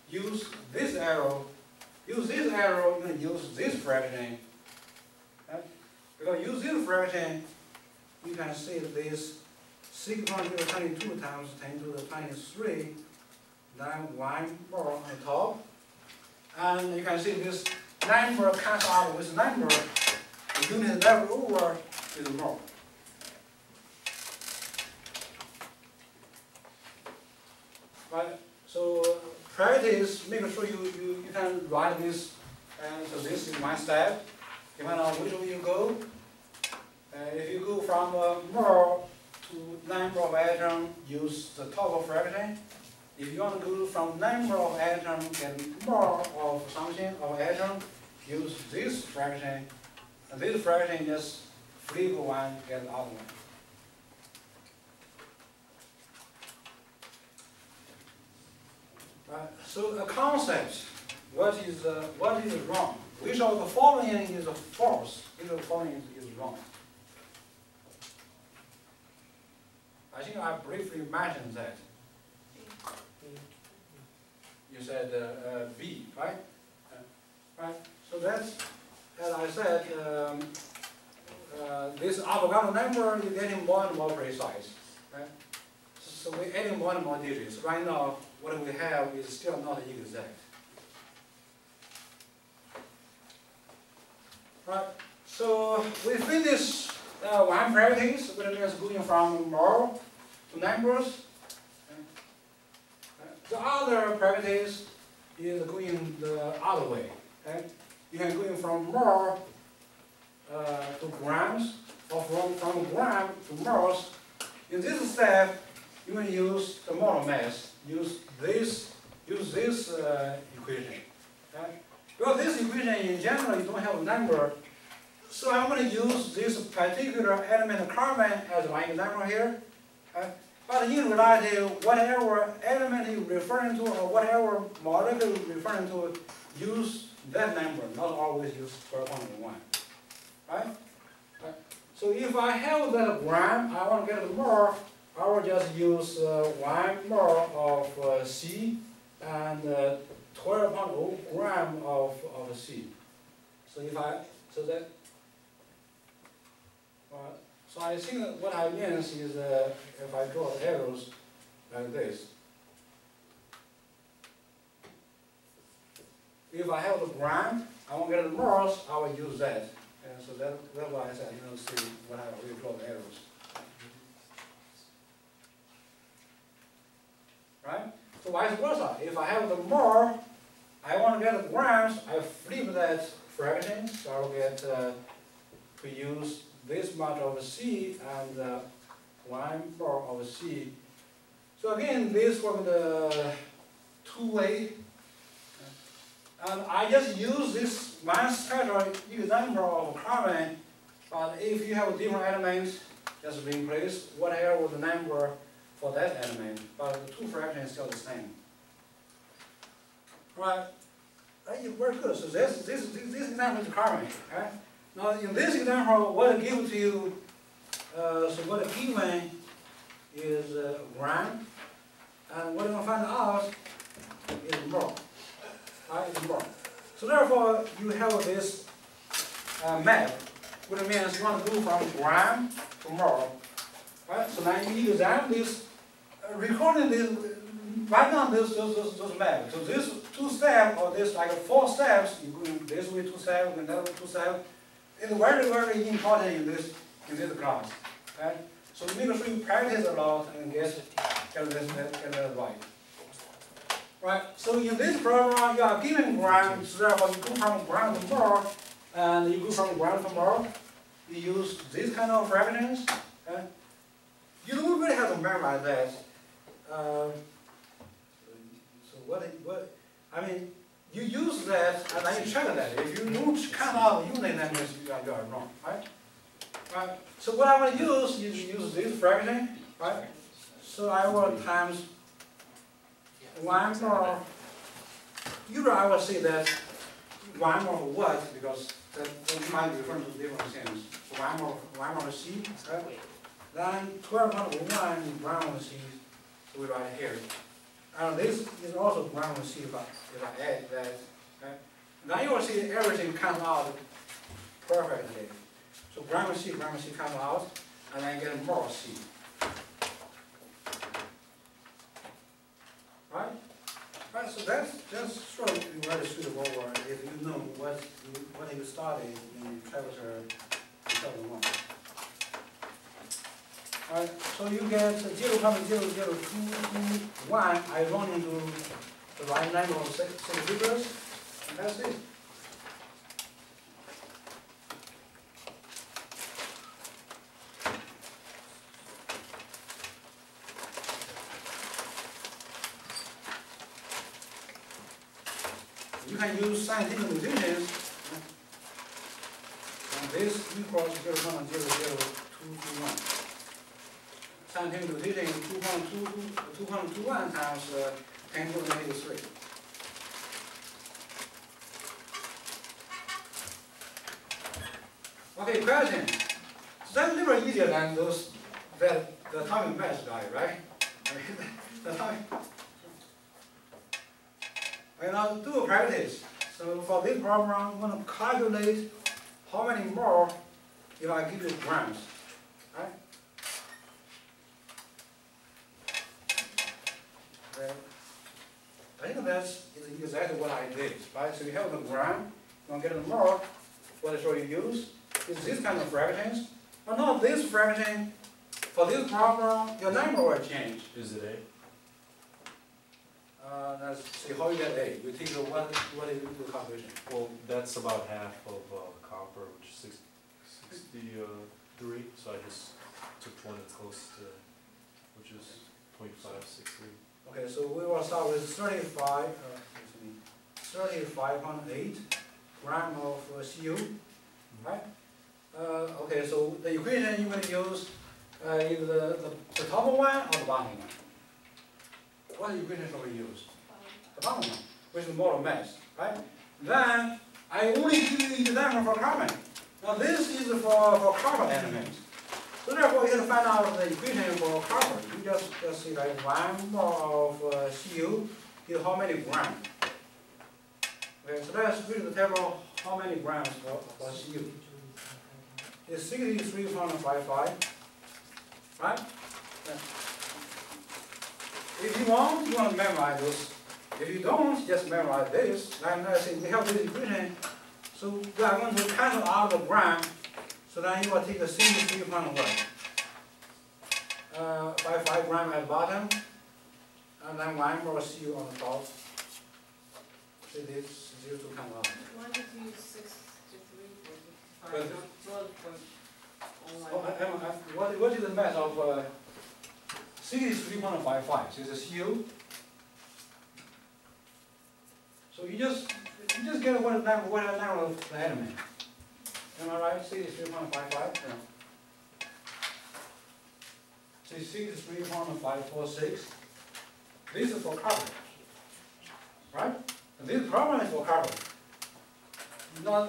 Use this arrow. Use this arrow, you're going to use this fraction. Okay? Because use this fraction, you can see this 6.022 times 10 to the 23, then 1 more on the top. And you can see this number cancels out with number. The unit left over is more. Right? So practice, make sure you can write this. And so this is one step. Depending on which way you go. If you go from more to number of atoms, use the top of fraction. If you want to go from number of atoms and more of something of atom, use this fraction. And this fraction just flip one, get the other one. So a concept, what is wrong? Which of the following is false? Which of the following is wrong? I think I briefly mentioned that. You said B, right? Right. So that's, as I said, this Avogadro number is getting more and more precise. Right? So we're adding more and more digits. Right now, what we have is still not exact. Right. So we finish one practice, which is going from more to numbers. The other practice is going the other way. Okay? You can go from more to grams, or from gram to moles. In this step, you will use the molar mass. Use this equation. Okay? Because this equation in general you don't have a number, so I'm going to use this particular element carbon as my example here. Okay? But in reality, whatever element you're referring to or whatever molecule you're referring to, use that number, not always use 12.1. Right? So if I have that gram, I want to get more, I will just use 1 mole of C and 12.0 gram of C. So Alright, so I think that what I mean is if I draw arrows like this, if I have the gram, I want to get the moles, I will use that. And so that's why I said, see what I will draw the arrows. Right? So vice versa. If I have the mole, I want to get the grams, I flip that fraction, so I'll get to use this much of C and 1/4 of C. So again, this was the two-way. And I just use this one special example of carbon, but if you have different elements, just replace whatever was the number for that element, but the two fractions still the same. Right? Very good. So this example is carbon. Right? Now in this example, what I give to you, so what I given is gram, and what I'm going to find out is mole. Is mole. So therefore, you have this map, which means you want to go from gram to mole. Right? So now you need to examine this, recording this, write down those maps. So this 2 steps, or this like 4 steps, you go in this way 2 steps, another way 2 steps. It's very, very important in this class. Right? So make sure you practice a lot and get that right. Right? So in this program, you are given gram, so therefore you go from gram to mole, and you go from gram to mole. You use this kind of fractions. Okay? You don't really have to memorize that. So I mean, you use that and then you check that. If you don't count out using that, means you are wrong, right? Right. So what I want to use is use this fraction, right? So I will times 1/4. Usually I will say that 1/4 what, because that might be referring to different things. So 1/4 C, right? Then 12/1 ground C, so we write here. And this is also ground C if I add that. Okay? Now you will see everything comes out perfectly. So ground C comes out, and then get more C. Right? Right, so that's just sort of very suitable if you know what you studied in chapter 1. Alright, so you get 0.00221. I run into the right number of 6 figures, and that's it. You can use scientific notations, and this equals 0.00221. Scientific notation is 2.21 times 10 to the negative 3. Okay, question. So that's a little easier than the atomic mass guy, right? The atomic. Okay, now do a practice. So for this problem, I'm going to calculate how many more if I give you grams, right? I think that's exactly what I did, right? So you have the gram, you want to get the more, what is what you use? Is this kind of fractions. But not this fraction. For this problem, your number will change. Is it A? Let's see how you get A. You take what is the calculation? Well, that's about half of copper, which is 63. So I just took one that's close to, which is 0.563. Okay, so we will start with 35.8 gram of Cu, right? Okay, so the equation you're going to use either the top one or the bottom one. What equation shall we use? The bottom one, which is molar mass, right? Then I only give you the example for carbon. Now this is for carbon elements. So therefore, you can find out the equation for carbon. You just see like 1 mole of Cu is how many grams. Okay, so let's read the table how many grams for Cu. is 63.55, right? Yeah. If you want to memorize this. If you don't, just memorize this. Then I say we have this equation, so we are going to cancel out the gram. So then you will take a 63.1. 5 gram at the bottom, and then 1 more CU on the top. See this 0 to come out. Why did you use 63.5, But- not 12.01? What is the mass of 63.55? So it's a CU. So you just get what the number of the element. Am I right? 63.55? Yeah. 63.546. This is for carbon. Right? And this problem is for carbon. Now,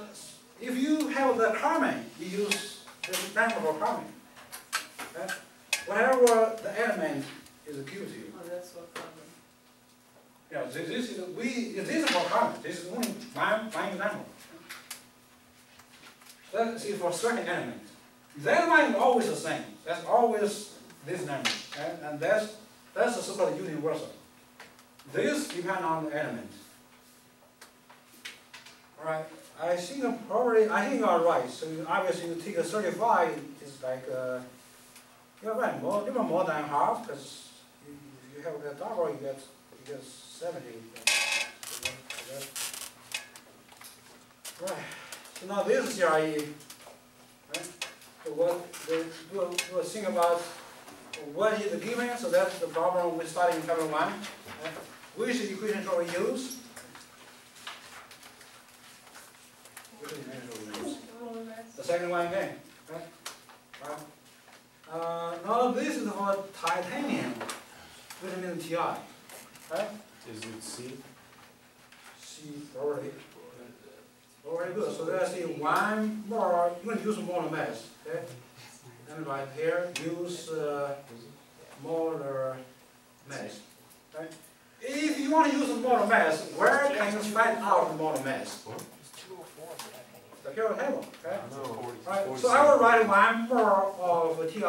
if you have the carbon, you use the number for carbon. Okay? Whatever the element is given to you. Oh, that's what carbon. Yeah, this is for carbon. This is only one example. That is for certain element. That one is always the same. That's always this number, okay? And that's the so-called universal. This depends on the element. All right. I think you are right. So obviously you take a 35, it's like you're right, even more than half, because you have a double, you get 70. Right. So now this is GRE. Right? So we'll think about what is the given. So that's the problem we started in chapter 1. Right? Which equation shall we use? The second one again. Right? Now this is for titanium, vitamin Ti. Right? Is it C? C already. Very good. So let's see one more. You're going to use molar mass. Okay? And right here, use molar mass. Right? If you want to use molar mass, where can you find out the molar mass? The periodic table. Okay? Right. So I will write 1 mole of Ti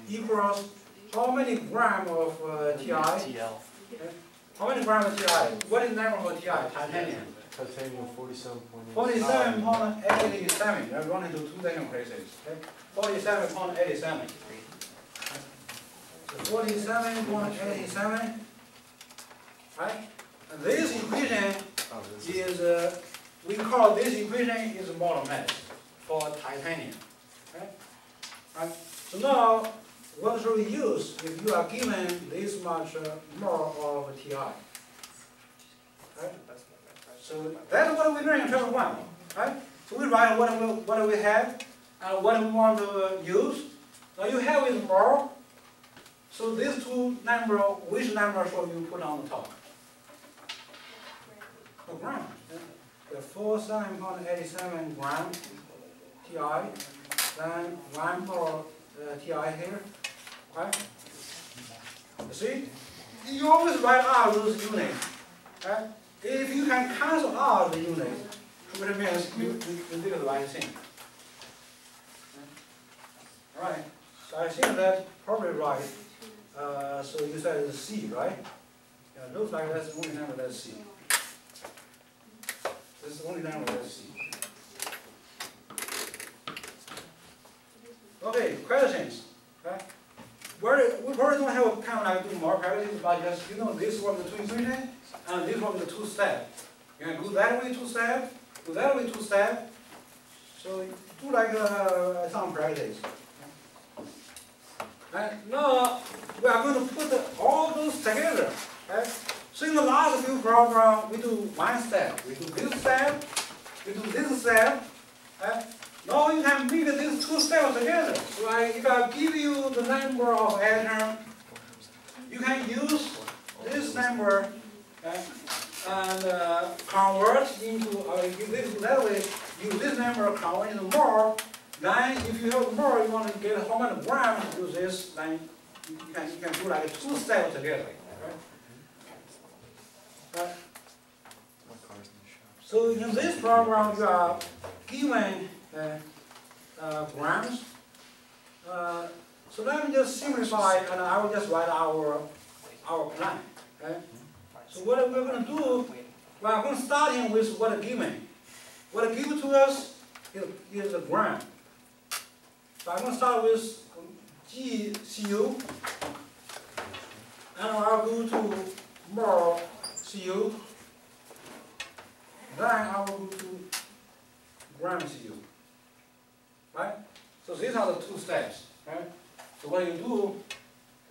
equals how many gram of Ti? Okay? How many gram of Ti? What is the number of Ti? Titanium. Titanium 47.87. 47.87. You're running to 2 different places. Okay? 47.87. 47.87. Right? And this equation is, we call this equation is molar mass for titanium. Okay? Right? So now, what should we use if you are given this much mole of Ti? Right? So that's what we learned in chapter 1, right? So we write what we have and what we want to use. Now you have is mole. So these two numbers, which number shall you put on the top? The gram. The 47.87 gram Ti, then 1 mole Ti here, right? You see? You always write out those units, right? If you can cancel out the unit, it means you did the right thing. Right. So I think that's probably right. So you said it's C, right? Yeah, it looks like that's the only number that's C. This is the only number that's C. Okay, questions. Okay. We probably don't have a kind of like doing more practice, but just this one the 2 equation. And this one is 2 steps. You can go that way 2 steps, go that way 2 steps. So do like some practice. And now we are going to put all those together. Okay? So in the last few programs, we do 1 step. We do this step, we do this step. Okay? Now you can make these 2 steps together. So if I give you the number of atoms, you can use this number. Okay? And convert into, that way, use this number, convert into mole. Then, if you have more, you want to get how many grams to do this, then you can do like 2 steps together. Right? So, in this program, you are given grams. So let me just simplify, and I will just write our plan. Okay? So what we're going to do, we are going to start in with what is given. What is given to us is a gram. So I'm going to start with GCU, and I'll go to more CU. Then I will go to gram CU. Right? So these are the two steps. Right? So what you do,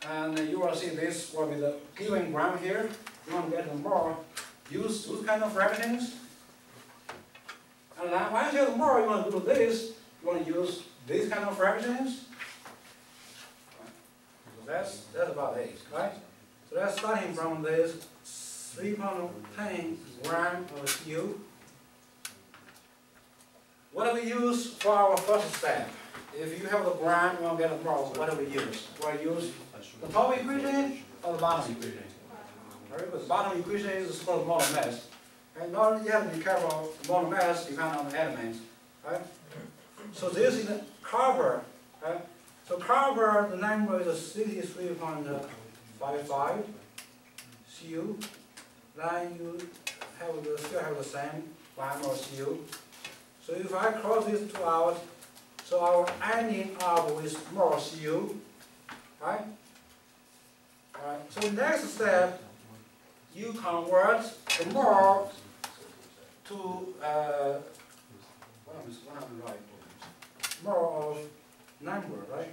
and you will see this will be the given gram here. You want to get more, use those kind of fractions. And then once you have more, you want to do this. You want to use these kind of fractions. So that's about it, right? So that's starting from this 3.10 gram of CU. What do we use for our first step? If you have the gram, you want to get more, what do we use? We'll use the top equation or the bottom equation. Right? The bottom equation is called molar mass. And now you have to be careful, the molar mass depends on the elements. Right? So this is the copper. Right? So copper, the number is 63.55 Cu. Then you still have the same 1 more Cu. So if I cross these two out, so our ending up with more Cu. Right? Alright. So next step, you convert the more to what am I right? More of number, right?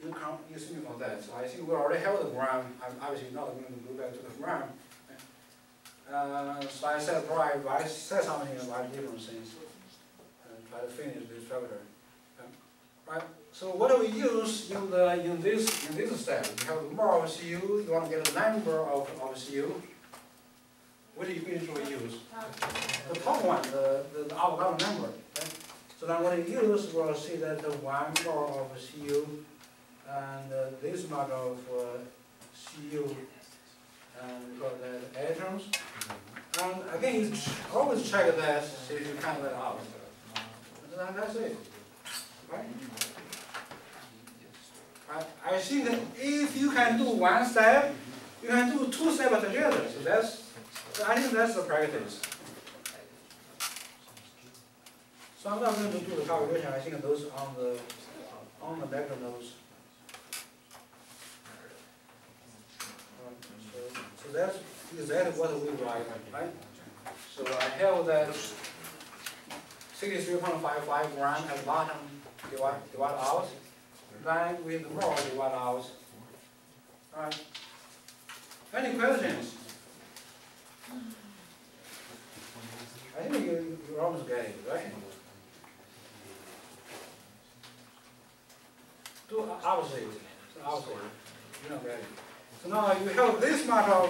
You think about that. So I think we already have the gram. I'm obviously not going to go back to the gram. So I said probably I said something about different things and try to finish this chapter. Right. So what do we use in this step? You have more of Cu. You want to get a number of Cu. What equation should we use? The top one, the Avogadro number. Okay? So then what you use, we'll see that the 1 more of Cu and this much of Cu and we got that atoms. And again, always check that, see if you count that out. And then that's it. Right? I think that if you can do one step, you can do two steps together. So I think that's the practice. So I'm not going to do the calculation. I think those on the back of those. So that's exactly what we write, right? So I have that 63.55 gram at the bottom divide out. Then with more divide out. Alright. Any questions? I think you're almost getting it, right? Do opposite. You don't get it. So now you have this much of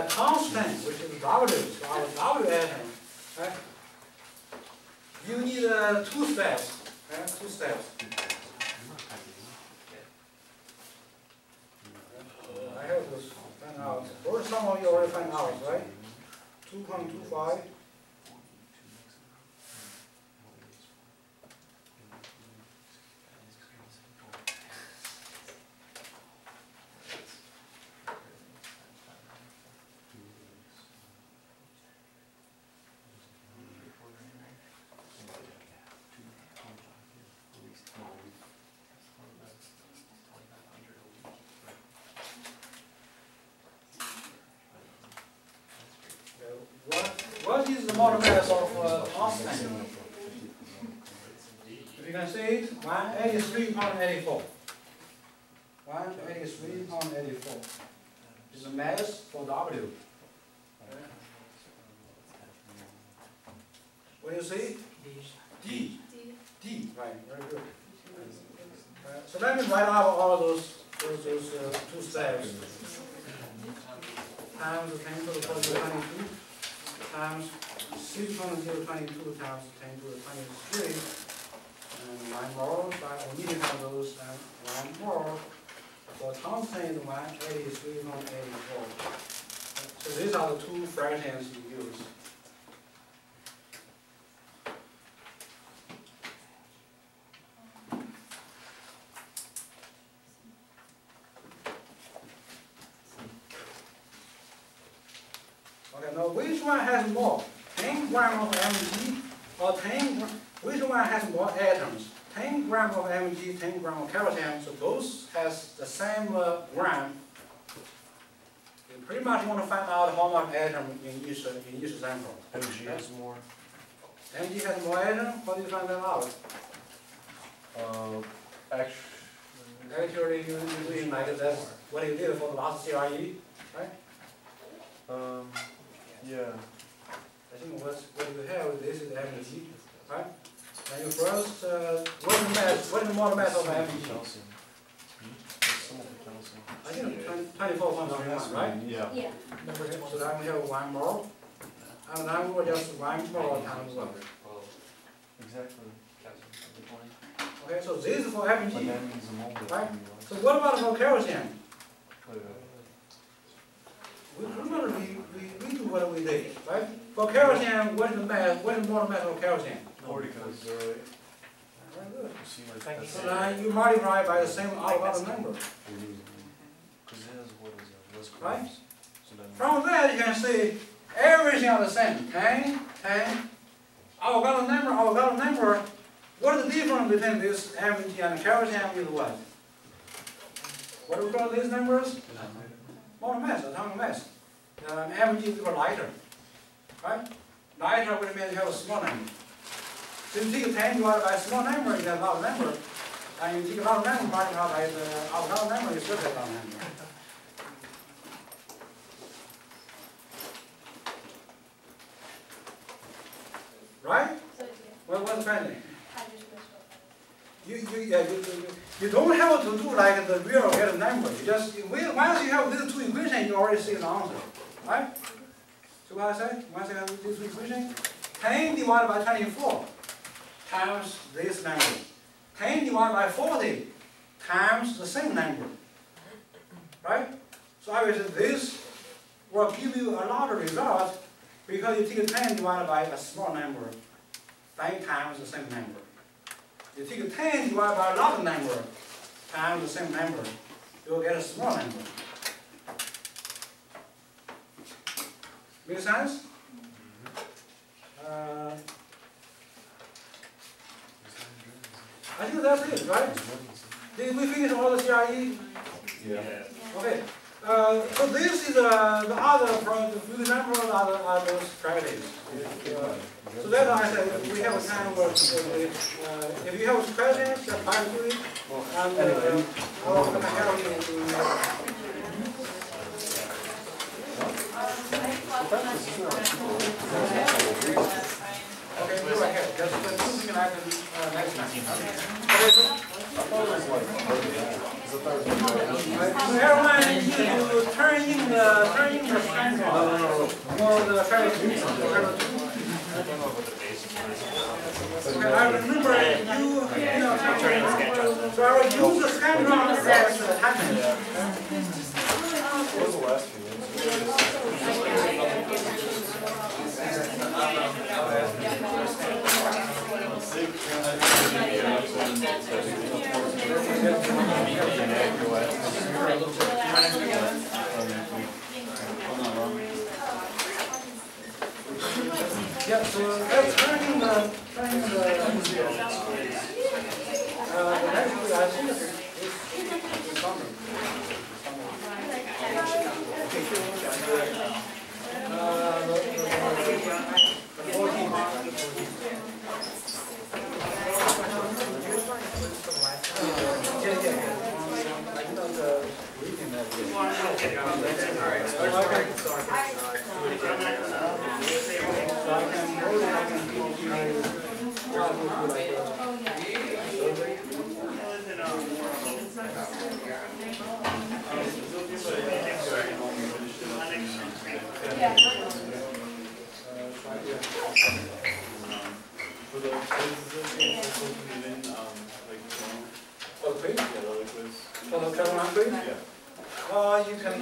constant, which is W. So our W atom. Right? You need 2 steps. Right? 2 steps. I have this find out. Or some of you already find out, right? 2.25. What is the molar mass of constant? If you can see it, 183.84. 183.84 is the mass for W. What do you see? D. D. Right. Very good. So let me write out all those 2 steps. Times 10 to the power 22 times 6 to the 22 times 10 to the 23 and 1 more. So I immediately have those 1 more. So constant is 183.84. So these are the 2 fractions you use. which one has more? 10 grams of Mg or 10 which one has more atoms? 10 grams of Mg, 10 grams of calcium, so both has the same gram. You pretty much want to find out how much atom in each sample. Mg has more. Mg has more atom, how do you find that out? Actually, you doing like that's what you did for the last CRE, right? Yeah. I think what you have, this is Mg, right? And you first, what is the molar mass of Mg? Calcium. Some of the calcium. I think 24.1, right? Yeah. Yeah. So then we have 1 mole, and then we just 1 mole times 1. Exactly. Okay, so this is for But Mg. that means a mole. Right. So what about for calcium? Wait. Remember we do what we did, right? For calcium, what is the mass? What is the molar mass of calcium? 40 because Very good. see like So then you multiply by the same Avogadro number. because it has what is it? Less Right. grams. So then From that you can see everything are the same. 10, 10. Avogadro number. What is the difference between this Mg and calcium is what? What do we call these numbers? Molar mass, atomic mass. Mg is lighter. Right? Lighter would mean you have a small number. So you take 10 divided by a small number, you get a large number. And you take a large number multiplied by the Avogadro number, you still get a large number. Right? So, What's the question? I just missed what You don't have to do like the real get number. You just once you have these two equations, you already see the answer, right? So what I say? Once you have these two equations, 10 divided by 24 times this number. 10 divided by 40 times the same number, right? So obviously this will give you a lot of results because you take 10 divided by a small number, 9 times the same number. You take 10 divided by a large number times the same number, you will get a small number. Make sense? I think that's it, right? Did we finish all the CRE? yeah. Okay. So this is the other from the food number, other practice. So that's why I said we have a kind of if you have questions, just try to do it. And I will help you to. Okay, go ahead. Just do something like next time. Okay, so. Everyone needs to turn in the scan for the ferry. Okay, I remember so I will use the scan drum as the attachment. What was the last few Yeah, so let's turn in the actually I think it's something. You can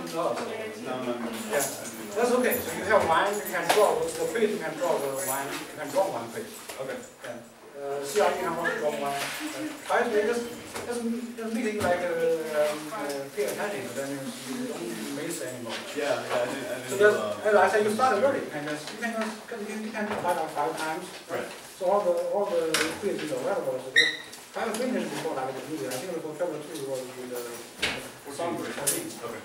yeah, that's okay. So you have one, you can draw the quiz. You can draw the one. You can draw one quiz. Okay. Yeah. See how you can draw one. Try to just make it like pay attention. Then you don't miss any. anymore. Yeah, I didn't. So just, as I said, you started early, and you can try out 5 times. Right. So all the quizzes are available. So just try to finish before like the video. I think for Chapter-2 will be the summary. 14. Okay.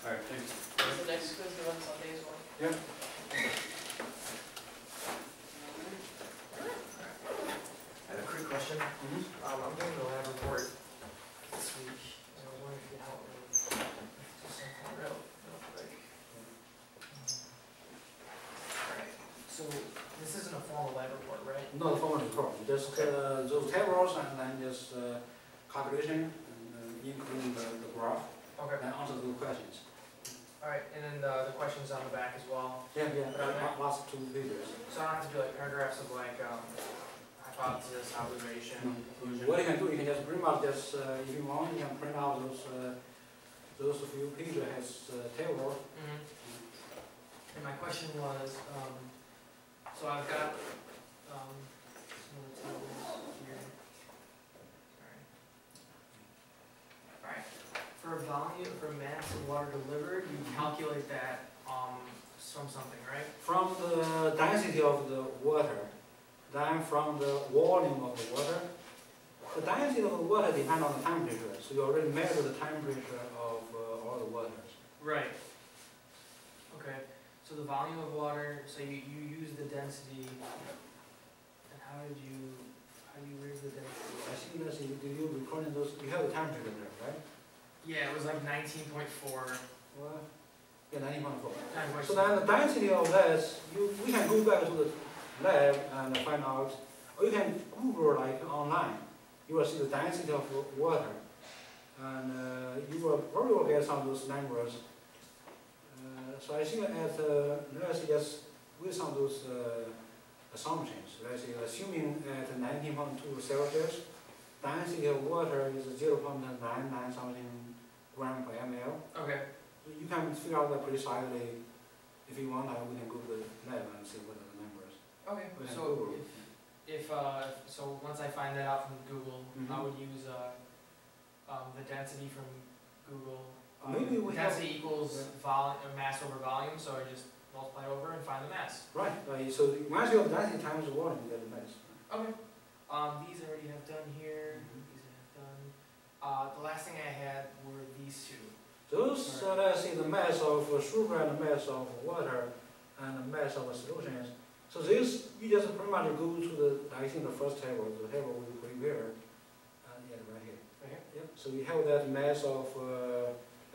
All right. Thanks. Is the next quiz due on Sunday as well? Yeah. I have a quick question. I'm doing the lab report this week, and I was wondering if you could help me do something real quick. Alright, so this isn't a formal lab report, right? Not a formal report. Just those tables and then just calculation, and including the graph, Okay. and answer the questions. Alright, and then the questions on the back as well. Yeah, But I'm last 2 pages. So I don't have to do like paragraphs of like hypothesis, observation, conclusion. What you can do, you can just pretty much just, if you want, you can print out those few pages as table. Mhm. And my question was, so I've got some of the tables here. Sorry. Alright, for volume, for mass of water delivered, you calculate that from something, right? From the density of the water, then from the volume of the water. The density of the water depends on the temperature, so you already measure the temperature of all the waters. Right. Okay, so the volume of water, so you use the density, and how do you raise the density? I see that you recording those, you have the temperature there, right? Yeah, it was like 19.4. Well, yeah, 90.4. 9.6. So then the density of that, we can go back to the lab and find out, or you can Google like online. You will see the density of water, and you will probably get some of those numbers. So I think let's just with some of those assumptions. Let's say assuming at 19.2 Celsius, density of water is 0.99 something gram per ml. Okay. You can figure out that precisely. If you want, we can go to the lab and see what are the numbers. Okay. We can So Google. so once I find that out from Google, I Mhm. would use the density from Google. Maybe we have Density equals mass over volume, so I just multiply over and find the mass. right. So once you have density times the volume, you get the mass. Okay. These I already have done here. These I have done. The last thing I had were these two. Those let's see the mass of sugar and the mass of water and the mass of solutions. So this you just pretty much go to the I think the first table, the table we prepared, and yeah, right here. Right here. Yep. So you have that mass of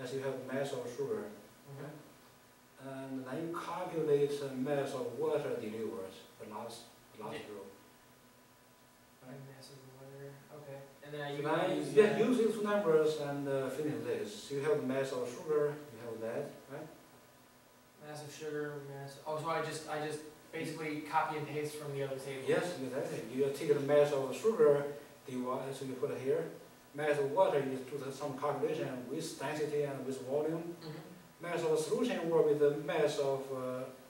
as you have mass of sugar. Okay. And then you calculate the mass of water delivered, the last row. And mass of water. Okay. And then I So now you use just use these two numbers and finish this. So you have the mass of sugar, you have that, right? mass of sugar, mass. Oh, so I just basically copy and paste from the other table. Yes, exactly. You take the mass of sugar, divide, so you put it here. Mass of water, you do some calculation with density and with volume. Mhm. Mass of solution will be the mass of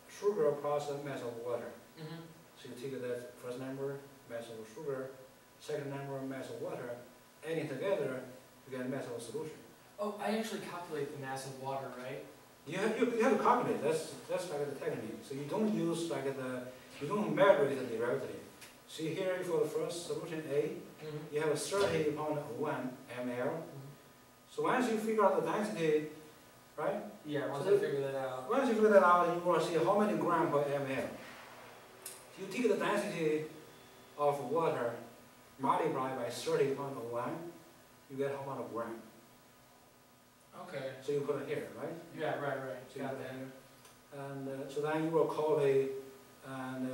sugar plus the mass of water. Mhm. So you take that first number, mass of sugar, second number, mass of water, adding together, you get mass of solution. Oh, I actually calculate the mass of water, right? You have to calculate. That's like the technique. So you don't use like you don't measure it directly. See here for the first solution A, Mhm. you have 30.1 ml. So once you figure out the density, right? Yeah, once So I figure that out. Once you figure that out, you will see how many gram per ml. You take the density of water, multiply by 30.1, you get how much gram. Okay. So you put it here, right? Yeah, right. So you Got put it that. here. And so then you will copy and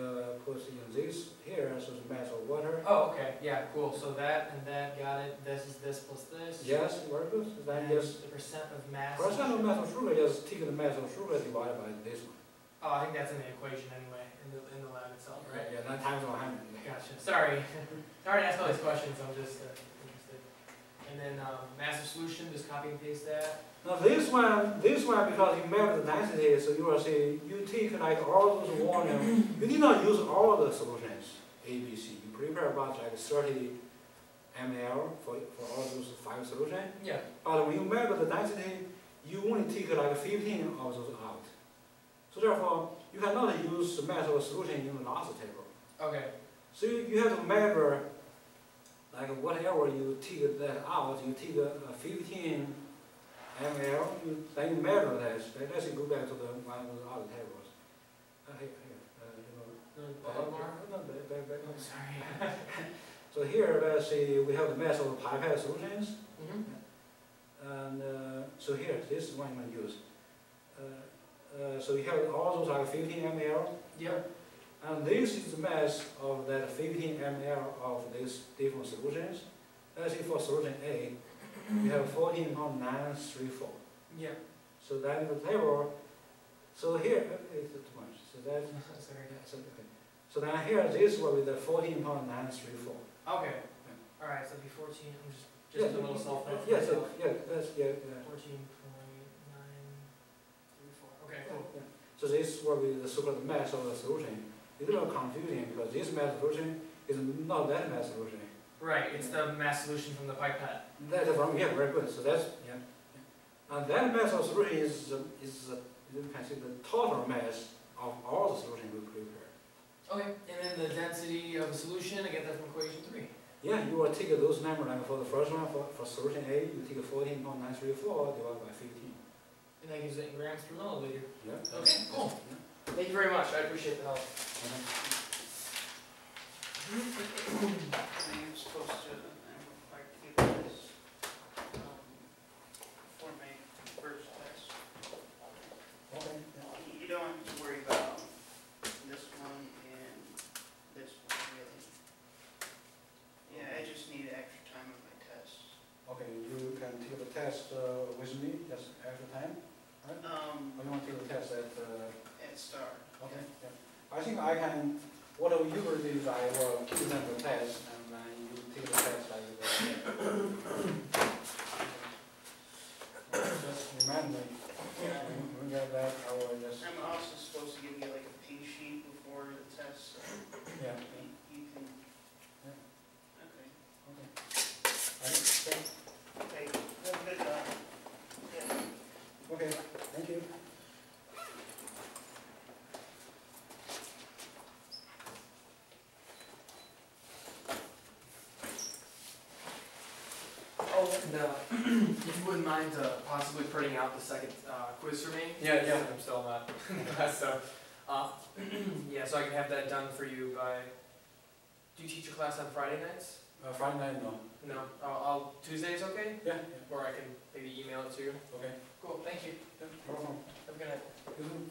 put in this here, so it's mass of water. Oh, okay. Yeah, cool. So that and that, got it. This is this plus this. Yes, very good. So then And just the percent of mass. percent of mass of sugar, just take the mass of sugar divided by this one. Oh, I think that's in the equation anyway, in the lab itself, right? Yeah, then times 100. Gotcha. Sorry. Sorry to ask all these questions. I'm just interested. And then mass of solution, just copy and paste that. Now this one because you measure the density, so you will see you take like all those volume. You did not use all the solutions A, B, C. You prepare about like 30 ml for all those 5 solutions. Yeah. But when you measure the density, you only take like 15 of those out. So therefore, you cannot use the method of solution in the last table. Okay. So you have to measure, like whatever you take that out, you take 15 ml, then you measure that. Let's go back to the one of the other tables. Here, back. Sorry. So here, let's see, we have the method of pipette solutions. Mm-hmm. And so here, this is one you want to use. So you have all those are 15 ml. Yep. And this is the mass of that 15 ml of these different solutions. Let's see for solution A, we have 14.934. Yep. So then the table, so here, it's too much. So that's, Sorry. okay. So then here, this will be the 14.934. Okay. Alright, so it'd be 14, I'm just a little self note for Yes, myself. that's, yeah. 14.934. Okay, cool. Yeah. So this will be the so-called mass of the solution. It's a little confusing because this mass solution is not that mass solution. Right, it's the mass solution from the pipette. That's from, yeah, very good. So that's, yeah. And that mass of solution is you can see the total mass of all the solution we prepare. Okay, and then the density of a solution, I get that from equation 3. Yeah, you will take those numbers, like for the first one, for solution A, you take 14.934 divided by 15. And that gives it in grams per milliliter. Yeah. Okay, cool. Yeah. Thank you very much, I appreciate the help. I'm supposed to, like, give this, for my first test. Okay. You don't have to worry about this one and this one, really. Yeah, I just need extra time on my tests. Okay, you can take the test with me, just extra time, right? Or you want to take the test at Start. okay, yeah. I think I can, what we usually do is I will give them the test and then you take the test like just remind me. When we get that, I will just, I'm also supposed to give you like a pink sheet before the test, so yeah. you can, Yeah. okay. Okay. Okay, have a good, yeah. Okay, thank you. Oh, and if you wouldn't mind possibly printing out the second quiz for me? Yeah, yeah. I'm still not in class, so, yeah, so I can have that done for you by, do you teach a class on Friday nights? Friday night, no. No, Tuesday's okay? Yeah, Or I can maybe email it to you? okay. Cool, thank you. Yeah, no problem. Have a good night. Mhm.